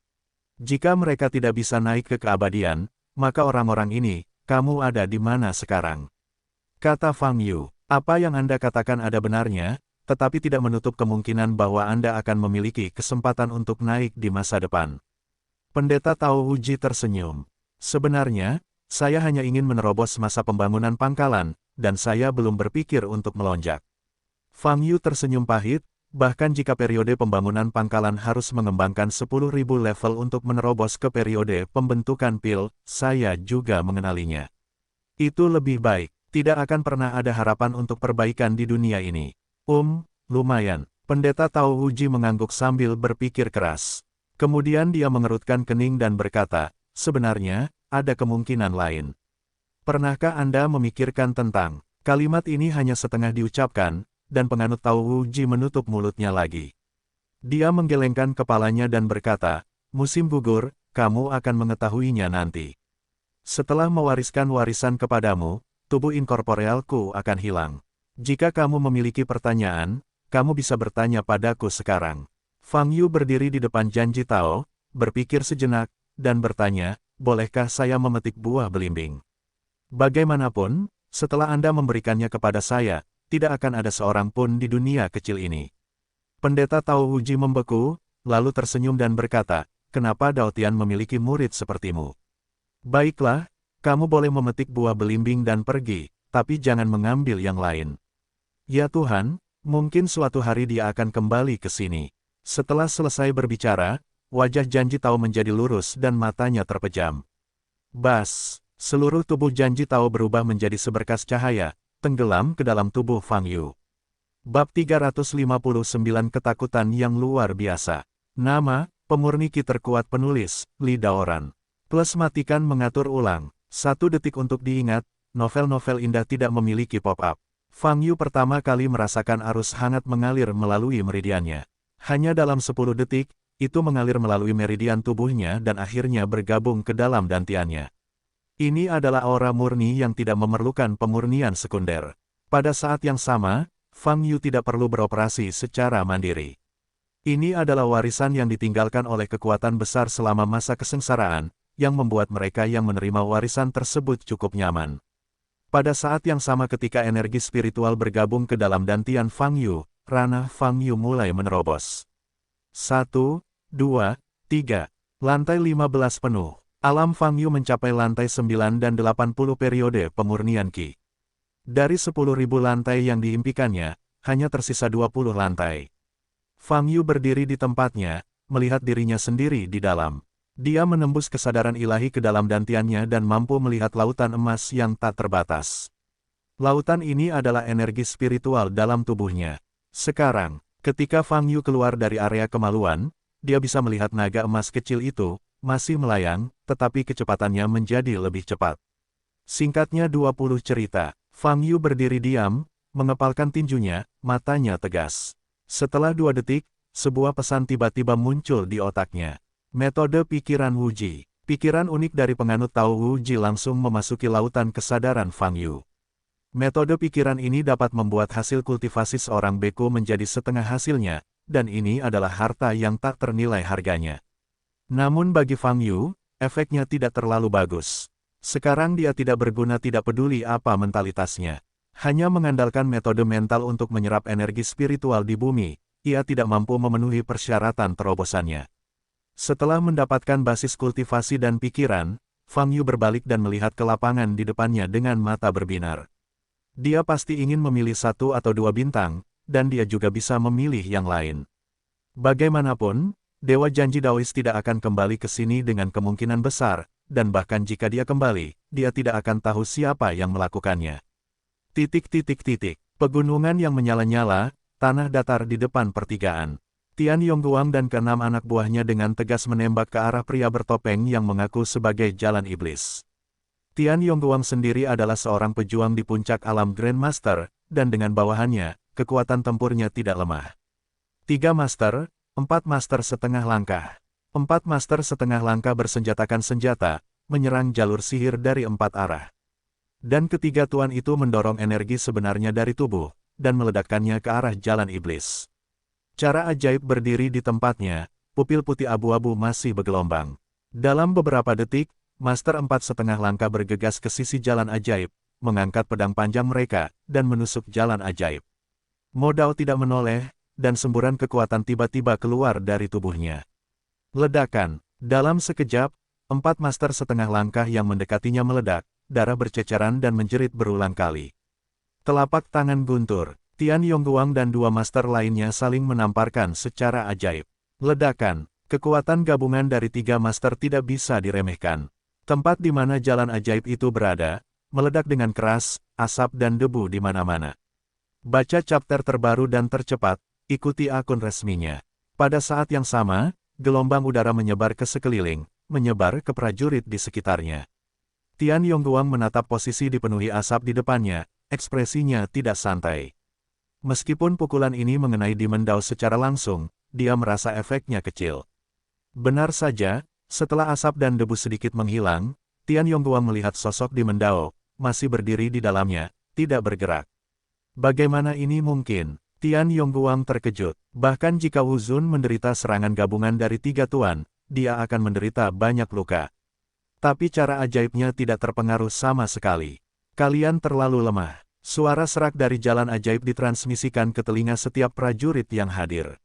Jika mereka tidak bisa naik ke keabadian, maka orang-orang ini, kamu ada di mana sekarang? Kata Fang Yu, apa yang Anda katakan ada benarnya, tetapi tidak menutup kemungkinan bahwa Anda akan memiliki kesempatan untuk naik di masa depan. Pendeta Tao Huji tersenyum. Sebenarnya, saya hanya ingin menerobos masa pembangunan pangkalan, dan saya belum berpikir untuk melonjak. Fang Yu tersenyum pahit, bahkan jika periode pembangunan pangkalan harus mengembangkan 10.000 level untuk menerobos ke periode pembentukan pil, saya juga mengenalinya. Itu lebih baik, tidak akan pernah ada harapan untuk perbaikan di dunia ini. Lumayan. Pendeta Tao Huji mengangguk sambil berpikir keras. Kemudian dia mengerutkan kening dan berkata, sebenarnya, ada kemungkinan lain. Pernahkah Anda memikirkan tentang kalimat ini hanya setengah diucapkan, dan penganut Tao Huji menutup mulutnya lagi. Dia menggelengkan kepalanya dan berkata, musim gugur, kamu akan mengetahuinya nanti. Setelah mewariskan warisan kepadamu, tubuh inkorporealku akan hilang. Jika kamu memiliki pertanyaan, kamu bisa bertanya padaku sekarang. Fang Yu berdiri di depan Janji Tao, berpikir sejenak, dan bertanya, bolehkah saya memetik buah belimbing? Bagaimanapun, setelah Anda memberikannya kepada saya, tidak akan ada seorang pun di dunia kecil ini. Pendeta Tao Huji membeku, lalu tersenyum dan berkata, kenapa Dao Tian memiliki murid sepertimu? Baiklah, kamu boleh memetik buah belimbing dan pergi, tapi jangan mengambil yang lain. Ya Tuhan, mungkin suatu hari dia akan kembali ke sini. Setelah selesai berbicara, wajah Janji Tao menjadi lurus dan matanya terpejam. Bas, seluruh tubuh Janji Tao berubah menjadi seberkas cahaya, tenggelam ke dalam tubuh Fang Yu. Bab 359 Ketakutan yang luar biasa. Nama, pemurni Qi terkuat penulis, Li Daoran. Plus matikan mengatur ulang. 1 detik untuk diingat, novel-novel indah tidak memiliki pop-up. Fang Yu pertama kali merasakan arus hangat mengalir melalui meridiannya. Hanya dalam 10 detik, itu mengalir melalui meridian tubuhnya dan akhirnya bergabung ke dalam dantiannya. Ini adalah aura murni yang tidak memerlukan pemurnian sekunder. Pada saat yang sama, Fang Yu tidak perlu beroperasi secara mandiri. Ini adalah warisan yang ditinggalkan oleh kekuatan besar selama masa kesengsaraan, yang membuat mereka yang menerima warisan tersebut cukup nyaman. Pada saat yang sama ketika energi spiritual bergabung ke dalam dantian Fang Yu, ranah Fang Yu mulai menerobos. 1, 2, 3. Lantai 15 penuh. Alam Fang Yu mencapai lantai 9 dan 80 periode pemurnian Qi. Dari 10.000 lantai yang diimpikannya, hanya tersisa 20 lantai. Fang Yu berdiri di tempatnya, melihat dirinya sendiri di dalam. Dia menembus kesadaran ilahi ke dalam dantiannya dan mampu melihat lautan emas yang tak terbatas. Lautan ini adalah energi spiritual dalam tubuhnya. Sekarang, ketika Fang Yu keluar dari area kemaluan, dia bisa melihat naga emas kecil itu, masih melayang, tetapi kecepatannya menjadi lebih cepat. Singkatnya 20 cerita, Fang Yu berdiri diam, mengepalkan tinjunya, matanya tegas. Setelah 2 detik, sebuah pesan tiba-tiba muncul di otaknya. Metode pikiran Wuji. Pikiran unik dari penganut Tao Wuji langsung memasuki lautan kesadaran Fang Yu. Metode pikiran ini dapat membuat hasil kultivasi seorang beku menjadi setengah hasilnya, dan ini adalah harta yang tak ternilai harganya. Namun bagi Fang Yu, efeknya tidak terlalu bagus. Sekarang dia tidak berguna, tidak peduli apa mentalitasnya. Hanya mengandalkan metode mental untuk menyerap energi spiritual di bumi, ia tidak mampu memenuhi persyaratan terobosannya. Setelah mendapatkan basis kultivasi dan pikiran, Fang Yu berbalik dan melihat ke lapangan di depannya dengan mata berbinar. Dia pasti ingin memilih 1 atau 2 bintang, dan dia juga bisa memilih yang lain. Bagaimanapun, Dewa Janji Daois tidak akan kembali ke sini dengan kemungkinan besar, dan bahkan jika dia kembali, dia tidak akan tahu siapa yang melakukannya. Pegunungan yang menyala-nyala, tanah datar di depan pertigaan. Tian Yongguang dan ke-6 anak buahnya dengan tegas menembak ke arah pria bertopeng yang mengaku sebagai Jalan Iblis. Tian Yongguang sendiri adalah seorang pejuang di puncak alam Grandmaster, dan dengan bawahannya, kekuatan tempurnya tidak lemah. 3 Master, 4 Master setengah langkah. 4 Master setengah langkah bersenjatakan senjata, menyerang jalur sihir dari 4 arah. Dan ketiga tuan itu mendorong energi sebenarnya dari tubuh, dan meledakkannya ke arah Jalan Iblis. Cara ajaib berdiri di tempatnya, pupil putih abu-abu masih bergelombang. Dalam beberapa detik, Master 4 setengah langkah bergegas ke sisi jalan ajaib, mengangkat pedang panjang mereka, dan menusuk jalan ajaib. Modao tidak menoleh, dan semburan kekuatan tiba-tiba keluar dari tubuhnya. Ledakan. Dalam sekejap, 4 Master setengah langkah yang mendekatinya meledak, darah berceceran dan menjerit berulang kali. Telapak tangan guntur, Tian Yongguang dan 2 Master lainnya saling menamparkan secara ajaib. Ledakan. Kekuatan gabungan dari 3 Master tidak bisa diremehkan. Tempat di mana jalan ajaib itu berada, meledak dengan keras, asap dan debu di mana-mana. Baca chapter terbaru dan tercepat, ikuti akun resminya. Pada saat yang sama, gelombang udara menyebar ke sekeliling, menyebar ke prajurit di sekitarnya. Tian Yongguang menatap posisi dipenuhi asap di depannya, ekspresinya tidak santai. Meskipun pukulan ini mengenai Demon Dao secara langsung, dia merasa efeknya kecil. Benar saja, setelah asap dan debu sedikit menghilang, Tian Yongguang melihat sosok Demon Dao, masih berdiri di dalamnya, tidak bergerak. Bagaimana ini mungkin? Tian Yongguang terkejut. Bahkan jika Wu Zun menderita serangan gabungan dari 3 tuan, dia akan menderita banyak luka. Tapi cara ajaibnya tidak terpengaruh sama sekali. Kalian terlalu lemah. Suara serak dari jalan ajaib ditransmisikan ke telinga setiap prajurit yang hadir.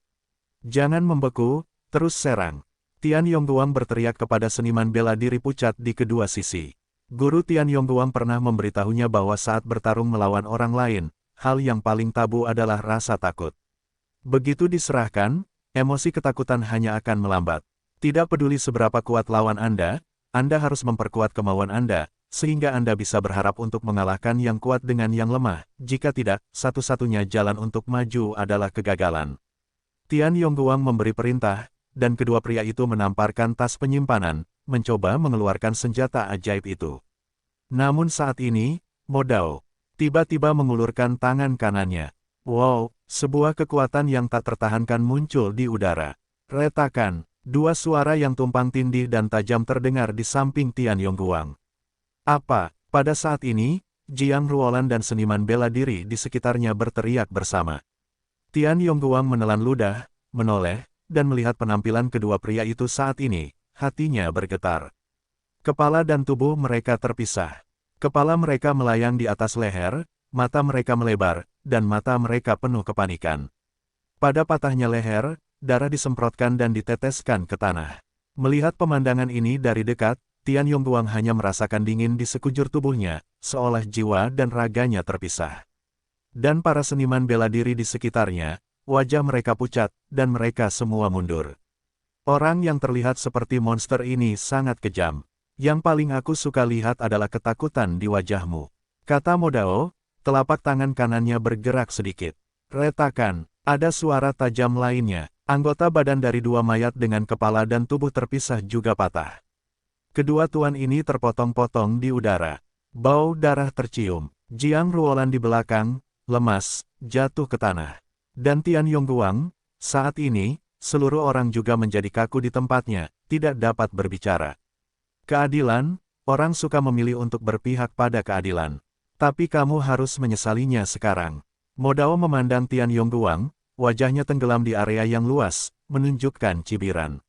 Jangan membeku, terus serang. Tian Yongguang berteriak kepada seniman bela diri pucat di kedua sisi. Guru Tian Yongguang pernah memberitahunya bahwa saat bertarung melawan orang lain, hal yang paling tabu adalah rasa takut. Begitu diserahkan, emosi ketakutan hanya akan melambat. Tidak peduli seberapa kuat lawan Anda harus memperkuat kemauan Anda, sehingga Anda bisa berharap untuk mengalahkan yang kuat dengan yang lemah. Jika tidak, satu-satunya jalan untuk maju adalah kegagalan. Tian Yongguang memberi perintah, dan kedua pria itu menamparkan tas penyimpanan, mencoba mengeluarkan senjata ajaib itu. Namun saat ini, Modao tiba-tiba mengulurkan tangan kanannya. Wow, sebuah kekuatan yang tak tertahankan muncul di udara. Retakan, 2 suara yang tumpang tindih dan tajam terdengar di samping Tian Yongguang. Apa? Pada saat ini, Jiang Ruolan dan seniman bela diri di sekitarnya berteriak bersama. Tian Yongguang menelan ludah, menoleh, dan melihat penampilan kedua pria itu saat ini, hatinya bergetar. Kepala dan tubuh mereka terpisah. Kepala mereka melayang di atas leher, mata mereka melebar, dan mata mereka penuh kepanikan. Pada patahnya leher, darah disemprotkan dan diteteskan ke tanah. Melihat pemandangan ini dari dekat, Tian Yongguang hanya merasakan dingin di sekujur tubuhnya, seolah jiwa dan raganya terpisah. Dan para seniman bela diri di sekitarnya, wajah mereka pucat, dan mereka semua mundur. Orang yang terlihat seperti monster ini sangat kejam. Yang paling aku suka lihat adalah ketakutan di wajahmu, kata Modao, telapak tangan kanannya bergerak sedikit. Retakan, ada suara tajam lainnya. Anggota badan dari 2 mayat dengan kepala dan tubuh terpisah juga patah. Kedua tuan ini terpotong-potong di udara. Bau darah tercium. Jiang Ruolan di belakang, lemas, jatuh ke tanah. Dan Tian Yongguang, Saat ini, seluruh orang juga menjadi kaku di tempatnya, tidak dapat berbicara. Keadilan, orang suka memilih untuk berpihak pada keadilan. Tapi kamu harus menyesalinya sekarang. Modao memandang Tian Yongguang, wajahnya tenggelam di area yang luas, menunjukkan cibiran.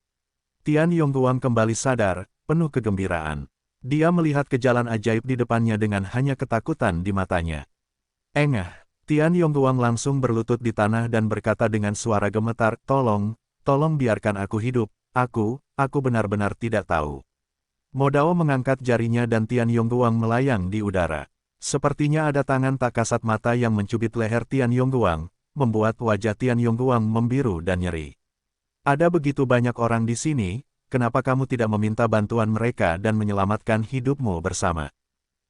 Tian Yongguang kembali sadar, penuh kegembiraan. Dia melihat ke jalan ajaib di depannya dengan hanya ketakutan di matanya. Engah, Tian Yongguang langsung berlutut di tanah dan berkata dengan suara gemetar, tolong biarkan aku hidup, aku benar-benar tidak tahu. Modao mengangkat jarinya dan Tian Yongguang melayang di udara. Sepertinya ada tangan tak kasat mata yang mencubit leher Tian Yongguang, membuat wajah Tian Yongguang membiru dan nyeri. Ada begitu banyak orang di sini, kenapa kamu tidak meminta bantuan mereka dan menyelamatkan hidupmu bersama?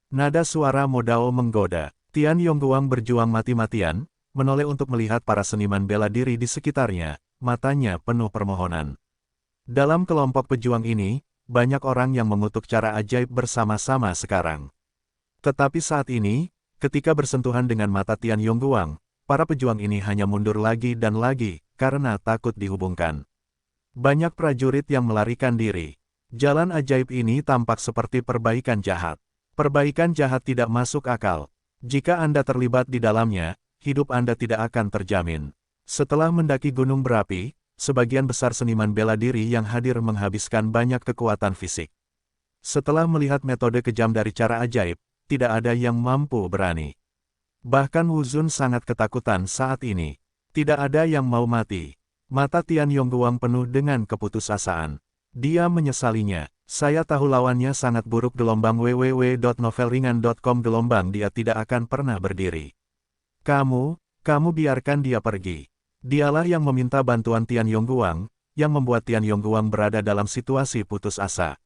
Nada suara Modao menggoda. Tian Yongguang berjuang mati-matian, menoleh untuk melihat para seniman bela diri di sekitarnya, matanya penuh permohonan. Dalam kelompok pejuang ini, banyak orang yang mengutuk cara ajaib bersama-sama sekarang. Tetapi saat ini, ketika bersentuhan dengan mata Tian Yongguang, para pejuang ini hanya mundur lagi dan lagi, karena takut dihubungkan. Banyak prajurit yang melarikan diri. Jalan ajaib ini tampak seperti perbaikan jahat. Perbaikan jahat tidak masuk akal. Jika Anda terlibat di dalamnya, hidup Anda tidak akan terjamin. Setelah mendaki gunung berapi, sebagian besar seniman bela diri yang hadir menghabiskan banyak kekuatan fisik. Setelah melihat metode kejam dari cara ajaib, tidak ada yang mampu berani. Bahkan Wu Zun sangat ketakutan saat ini. Tidak ada yang mau mati. Mata Tian Yongguang penuh dengan keputusasaan. Dia menyesalinya. Saya tahu lawannya sangat buruk. www.novelringan.com Dia tidak akan pernah berdiri. Kamu biarkan dia pergi. Dialah yang meminta bantuan Tian Yongguang, yang membuat Tian Yongguang berada dalam situasi putus asa.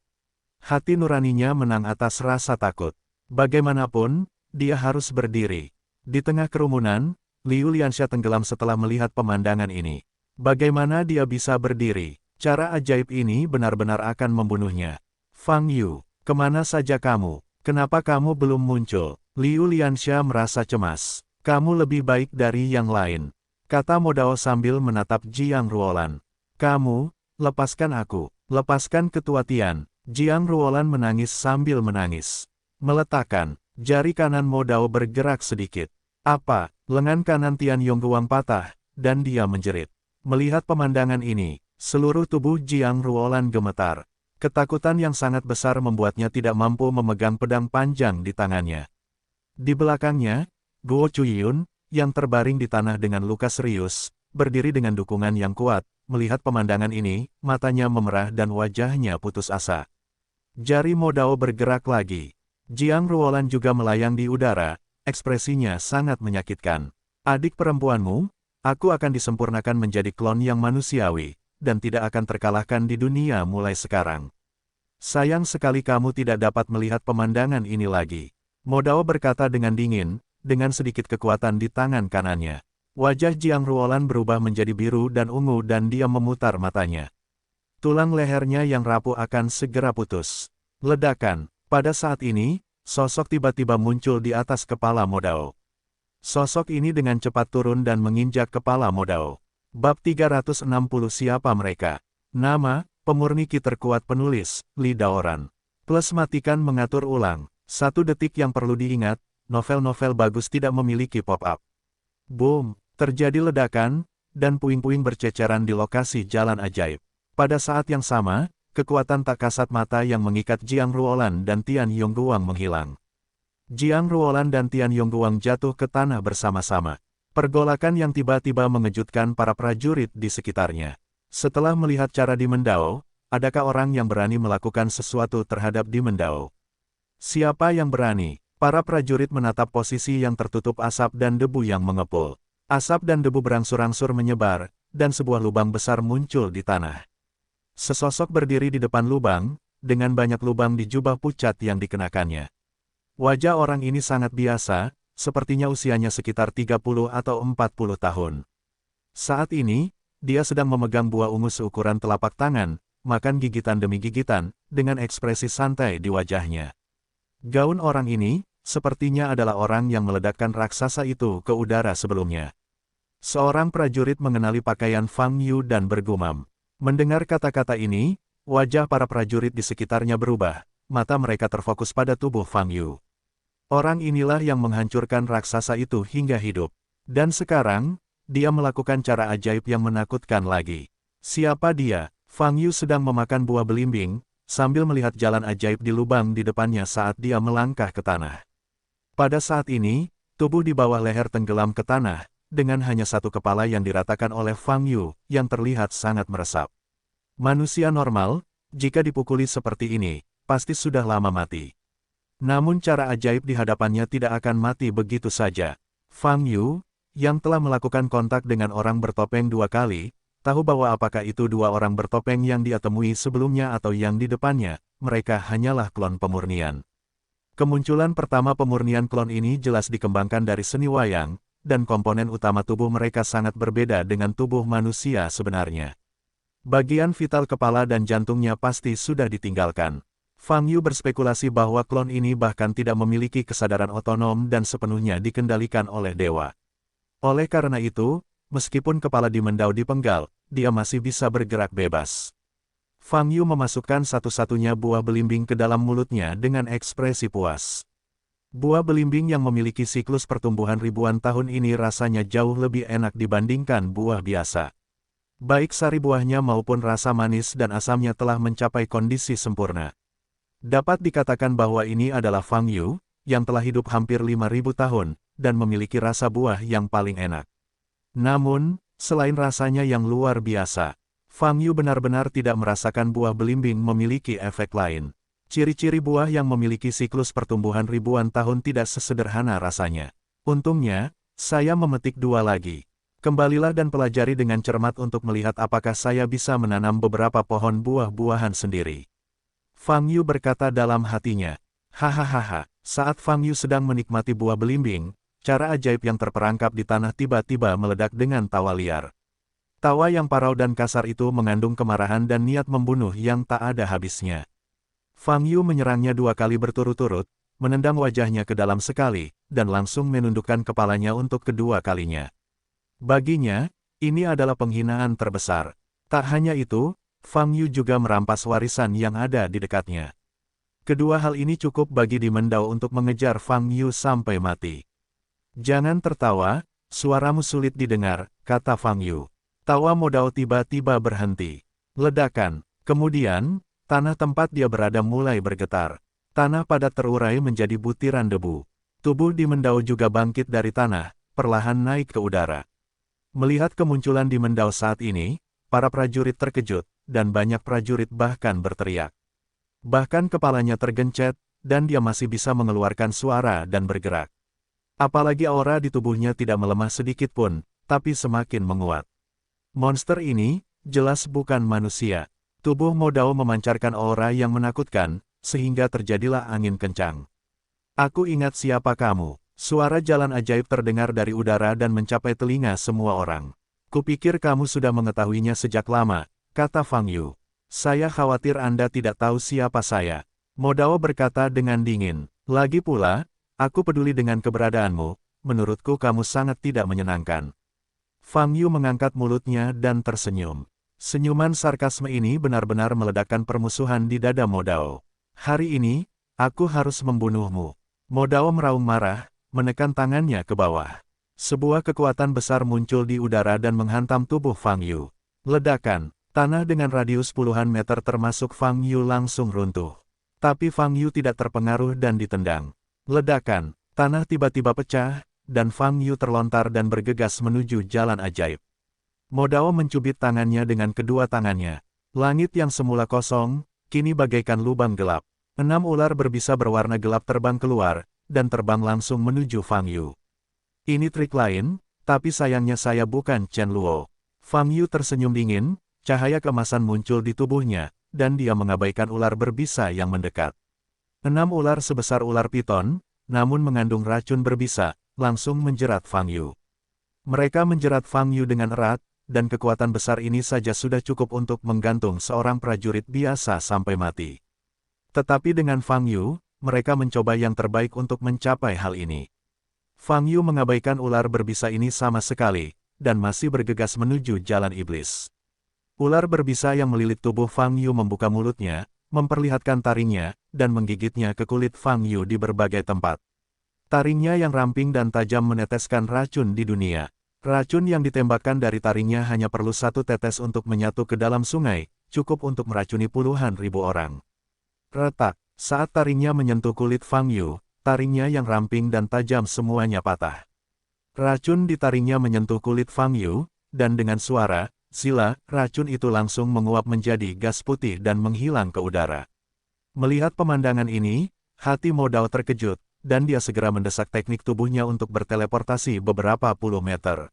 Hati nuraninya menang atas rasa takut. Bagaimanapun, dia harus berdiri. Di tengah kerumunan, Liu Lianxia tenggelam setelah melihat pemandangan ini. Bagaimana dia bisa berdiri? Cara ajaib ini benar-benar akan membunuhnya. Fang Yu, kemana saja kamu? Kenapa kamu belum muncul? Liu Lianxia merasa cemas. Kamu lebih baik dari yang lain, kata Modao sambil menatap Jiang Ruolan. Kamu, lepaskan aku, lepaskan ketua Tian. Jiang Ruolan menangis sambil menangis. Meletakkan, jari kanan Modao bergerak sedikit. Apa? Lengan kanan Tian Yongguang patah, dan dia menjerit. Melihat pemandangan ini, seluruh tubuh Jiang Ruolan gemetar. Ketakutan yang sangat besar membuatnya tidak mampu memegang pedang panjang di tangannya. Di belakangnya, Guo Chuyun, yang terbaring di tanah dengan luka serius, berdiri dengan dukungan yang kuat. Melihat pemandangan ini, matanya memerah dan wajahnya putus asa. Jari Modao bergerak lagi. Jiang Ruolan juga melayang di udara, ekspresinya sangat menyakitkan. Adik perempuanmu, aku akan disempurnakan menjadi klon yang manusiawi, dan tidak akan terkalahkan di dunia mulai sekarang. Sayang sekali kamu tidak dapat melihat pemandangan ini lagi. Modao berkata dengan dingin, dengan sedikit kekuatan di tangan kanannya. Wajah Jiang Ruolan berubah menjadi biru dan ungu dan dia memutar matanya. Tulang lehernya yang rapuh akan segera putus. Ledakan. Pada saat ini, sosok tiba-tiba muncul di atas kepala Modao. Sosok ini dengan cepat turun dan menginjak kepala Modao. Bab 360 Siapa mereka? Nama, pemurni ki terkuat penulis, Li Daoran. Plus matikan mengatur ulang. 1 detik yang perlu diingat, novel-novel bagus tidak memiliki pop-up. Boom, terjadi ledakan, dan puing-puing berceceran di lokasi jalan ajaib. Pada saat yang sama, kekuatan tak kasat mata yang mengikat Jiang Ruolan dan Tian Yongguang menghilang. Jiang Ruolan dan Tian Yongguang jatuh ke tanah bersama-sama. Pergolakan yang tiba-tiba mengejutkan para prajurit di sekitarnya. Setelah melihat cara Di Mendao, adakah orang yang berani melakukan sesuatu terhadap Di Mendao? Siapa yang berani? Para prajurit menatap posisi yang tertutup asap dan debu yang mengepul. Asap dan debu berangsur-angsur menyebar, dan sebuah lubang besar muncul di tanah. Sesosok berdiri di depan lubang, dengan banyak lubang di jubah pucat yang dikenakannya. Wajah orang ini sangat biasa, sepertinya usianya sekitar 30 atau 40 tahun. Saat ini, dia sedang memegang buah ungu seukuran telapak tangan, makan gigitan demi gigitan, dengan ekspresi santai di wajahnya. Gaun orang ini, sepertinya adalah orang yang meledakkan raksasa itu ke udara sebelumnya. Seorang prajurit mengenali pakaian Fang Yu dan bergumam. Mendengar kata-kata ini, wajah para prajurit di sekitarnya berubah, mata mereka terfokus pada tubuh Fang Yu. Orang inilah yang menghancurkan raksasa itu hingga hidup. Dan sekarang, dia melakukan cara ajaib yang menakutkan lagi. Siapa dia? Fang Yu sedang memakan buah belimbing, sambil melihat jalan ajaib di lubang di depannya saat dia melangkah ke tanah. Pada saat ini, tubuh di bawah leher tenggelam ke tanah, dengan hanya satu kepala yang diratakan oleh Fang Yu, yang terlihat sangat meresap. Manusia normal, jika dipukuli seperti ini, pasti sudah lama mati. Namun cara ajaib di hadapannya tidak akan mati begitu saja. Fang Yu, yang telah melakukan kontak dengan orang bertopeng 2 kali, tahu bahwa apakah itu 2 orang bertopeng yang dia temui sebelumnya atau yang di depannya, mereka hanyalah klon pemurnian. Kemunculan pertama pemurnian klon ini jelas dikembangkan dari seni wayang, dan komponen utama tubuh mereka sangat berbeda dengan tubuh manusia sebenarnya. Bagian vital kepala dan jantungnya pasti sudah ditinggalkan. Fang Yu berspekulasi bahwa klon ini bahkan tidak memiliki kesadaran otonom dan sepenuhnya dikendalikan oleh dewa. Oleh karena itu, meskipun kepala Dimendao dipenggal, dia masih bisa bergerak bebas. Fang Yu memasukkan satu-satunya buah belimbing ke dalam mulutnya dengan ekspresi puas. Buah belimbing yang memiliki siklus pertumbuhan ribuan tahun ini rasanya jauh lebih enak dibandingkan buah biasa. Baik sari buahnya maupun rasa manis dan asamnya telah mencapai kondisi sempurna. Dapat dikatakan bahwa ini adalah Fang Yu, yang telah hidup hampir 5.000 tahun, dan memiliki rasa buah yang paling enak. Namun, selain rasanya yang luar biasa, Fang Yu benar-benar tidak merasakan buah belimbing memiliki efek lain. Ciri-ciri buah yang memiliki siklus pertumbuhan ribuan tahun tidak sesederhana rasanya. Untungnya, saya memetik 2 lagi. Kembalilah dan pelajari dengan cermat untuk melihat apakah saya bisa menanam beberapa pohon buah-buahan sendiri. Fang Yu berkata dalam hatinya. Hahaha, saat Fang Yu sedang menikmati buah belimbing, cara ajaib yang terperangkap di tanah tiba-tiba meledak dengan tawa liar. Tawa yang parau dan kasar itu mengandung kemarahan dan niat membunuh yang tak ada habisnya. Fang Yu menyerangnya 2 kali berturut-turut, menendang wajahnya ke dalam sekali, dan langsung menundukkan kepalanya untuk kedua kalinya. Baginya, ini adalah penghinaan terbesar. Tak hanya itu, Fang Yu juga merampas warisan yang ada di dekatnya. Kedua hal ini cukup bagi Dimendao untuk mengejar Fang Yu sampai mati. Jangan tertawa, suaramu sulit didengar, kata Fang Yu. Tawa Modao tiba-tiba berhenti. Ledakan, kemudian, tanah tempat dia berada mulai bergetar. Tanah padat terurai menjadi butiran debu. Tubuh Dimendao juga bangkit dari tanah, perlahan naik ke udara. Melihat kemunculan Dimendao saat ini, para prajurit terkejut, dan banyak prajurit bahkan berteriak. Bahkan kepalanya tergencet, dan dia masih bisa mengeluarkan suara dan bergerak. Apalagi aura di tubuhnya tidak melemah sedikit pun, tapi semakin menguat. Monster ini, jelas bukan manusia. Tubuh Modao memancarkan aura yang menakutkan, sehingga terjadilah angin kencang. Aku ingat siapa kamu. Suara jalan ajaib terdengar dari udara dan mencapai telinga semua orang. Kupikir kamu sudah mengetahuinya sejak lama, kata Fang Yu. Saya khawatir Anda tidak tahu siapa saya. Modao berkata dengan dingin. Lagi pula, aku peduli dengan keberadaanmu, menurutku kamu sangat tidak menyenangkan. Fang Yu mengangkat mulutnya dan tersenyum. Senyuman sarkasme ini benar-benar meledakkan permusuhan di dada Modao. Hari ini, aku harus membunuhmu. Modao meraung marah, menekan tangannya ke bawah. Sebuah kekuatan besar muncul di udara dan menghantam tubuh Fang Yu. Ledakan, tanah dengan radius puluhan meter termasuk Fang Yu langsung runtuh. Tapi Fang Yu tidak terpengaruh dan ditendang. Ledakan, tanah tiba-tiba pecah, dan Fang Yu terlontar dan bergegas menuju jalan ajaib. Modao mencubit tangannya dengan kedua tangannya. Langit yang semula kosong, kini bagaikan lubang gelap. 6 ular berbisa berwarna gelap terbang keluar, dan terbang langsung menuju Fang Yu. Ini trik lain, tapi sayangnya saya bukan Chen Luo. Fang Yu tersenyum dingin, cahaya keemasan muncul di tubuhnya, dan dia mengabaikan ular berbisa yang mendekat. 6 ular sebesar ular piton, namun mengandung racun berbisa, langsung menjerat Fang Yu. Mereka menjerat Fang Yu dengan erat, dan kekuatan besar ini saja sudah cukup untuk menggantung seorang prajurit biasa sampai mati. Tetapi dengan Fang Yu, mereka mencoba yang terbaik untuk mencapai hal ini. Fang Yu mengabaikan ular berbisa ini sama sekali, dan masih bergegas menuju jalan iblis. Ular berbisa yang melilit tubuh Fang Yu membuka mulutnya, memperlihatkan taringnya, dan menggigitnya ke kulit Fang Yu di berbagai tempat. Taringnya yang ramping dan tajam meneteskan racun di dunia. Racun yang ditembakkan dari taringnya hanya perlu 1 tetes untuk menyatu ke dalam sungai, cukup untuk meracuni puluhan ribu orang. Retak, saat taringnya menyentuh kulit Fang Yu, taringnya yang ramping dan tajam semuanya patah. Racun di taringnya menyentuh kulit Fang Yu, dan dengan suara, "Sila," racun itu langsung menguap menjadi gas putih dan menghilang ke udara. Melihat pemandangan ini, hati Mo Dao terkejut, dan dia segera mendesak teknik tubuhnya untuk berteleportasi beberapa puluh meter.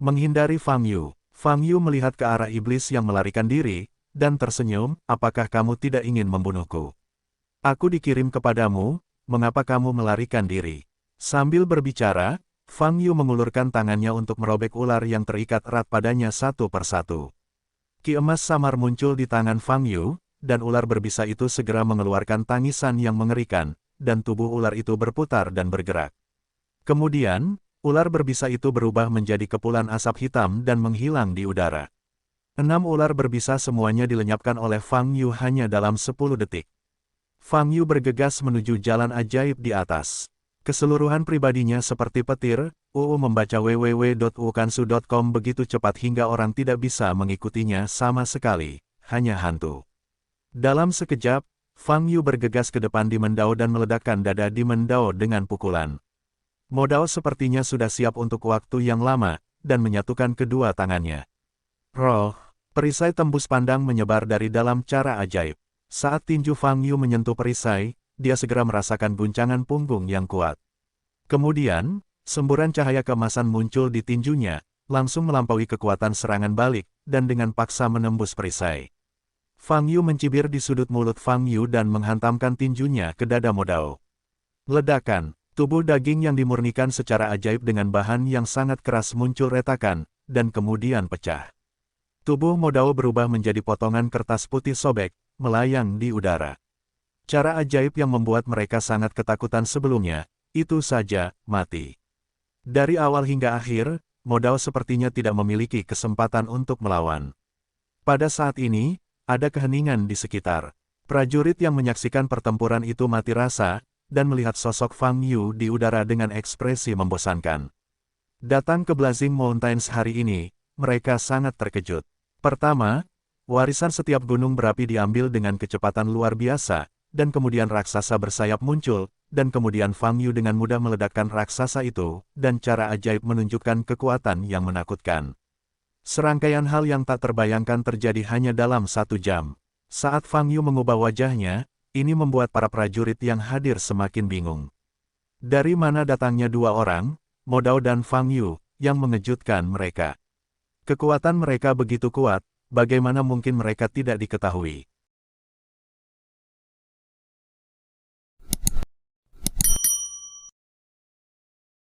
Menghindari Fang Yu. Fang Yu melihat ke arah iblis yang melarikan diri, dan tersenyum, "Apakah kamu tidak ingin membunuhku? Aku dikirim kepadamu, mengapa kamu melarikan diri?" Sambil berbicara, Fang Yu mengulurkan tangannya untuk merobek ular yang terikat erat padanya satu persatu. Ki emas samar muncul di tangan Fang Yu, dan ular berbisa itu segera mengeluarkan tangisan yang mengerikan, dan tubuh ular itu berputar dan bergerak. Kemudian, ular berbisa itu berubah menjadi kepulan asap hitam dan menghilang di udara. 6 ular berbisa semuanya dilenyapkan oleh Fang Yu hanya dalam 10 detik. Fang Yu bergegas menuju jalan ajaib di atas. Keseluruhan pribadinya seperti petir, membaca www.ukansu.com begitu cepat hingga orang tidak bisa mengikutinya sama sekali, hanya hantu. Dalam sekejap, Fang Yu bergegas ke depan Demon Dao dan meledakkan dada Demon Dao dengan pukulan. Mo Dao sepertinya sudah siap untuk waktu yang lama, dan menyatukan kedua tangannya. Roh, perisai tembus pandang menyebar dari dalam cara ajaib. Saat tinju Fang Yu menyentuh perisai, dia segera merasakan guncangan punggung yang kuat. Kemudian, semburan cahaya keemasan muncul di tinjunya, langsung melampaui kekuatan serangan balik, dan dengan paksa menembus perisai. Fang Yu mencibir di sudut mulut Fang Yu dan menghantamkan tinjunya ke dada Mo Dao. Ledakan, tubuh daging yang dimurnikan secara ajaib dengan bahan yang sangat keras muncul retakan, dan kemudian pecah. Tubuh Mo Dao berubah menjadi potongan kertas putih sobek, melayang di udara. Cara ajaib yang membuat mereka sangat ketakutan sebelumnya, itu saja, mati. Dari awal hingga akhir, Mo Dao sepertinya tidak memiliki kesempatan untuk melawan. Pada saat ini, ada keheningan di sekitar. Prajurit yang menyaksikan pertempuran itu mati rasa, dan melihat sosok Fang Yu di udara dengan ekspresi membosankan. Datang ke Blazing Mountains hari ini, mereka sangat terkejut. Pertama, warisan setiap gunung berapi diambil dengan kecepatan luar biasa, dan kemudian raksasa bersayap muncul, dan kemudian Fang Yu dengan mudah meledakkan raksasa itu, dan cara ajaib menunjukkan kekuatan yang menakutkan. Serangkaian hal yang tak terbayangkan terjadi hanya dalam 1 jam. Saat Fang Yu mengubah wajahnya, ini membuat para prajurit yang hadir semakin bingung. Dari mana datangnya 2 orang, Mo Dao dan Fang Yu, yang mengejutkan mereka? Kekuatan mereka begitu kuat, bagaimana mungkin mereka tidak diketahui?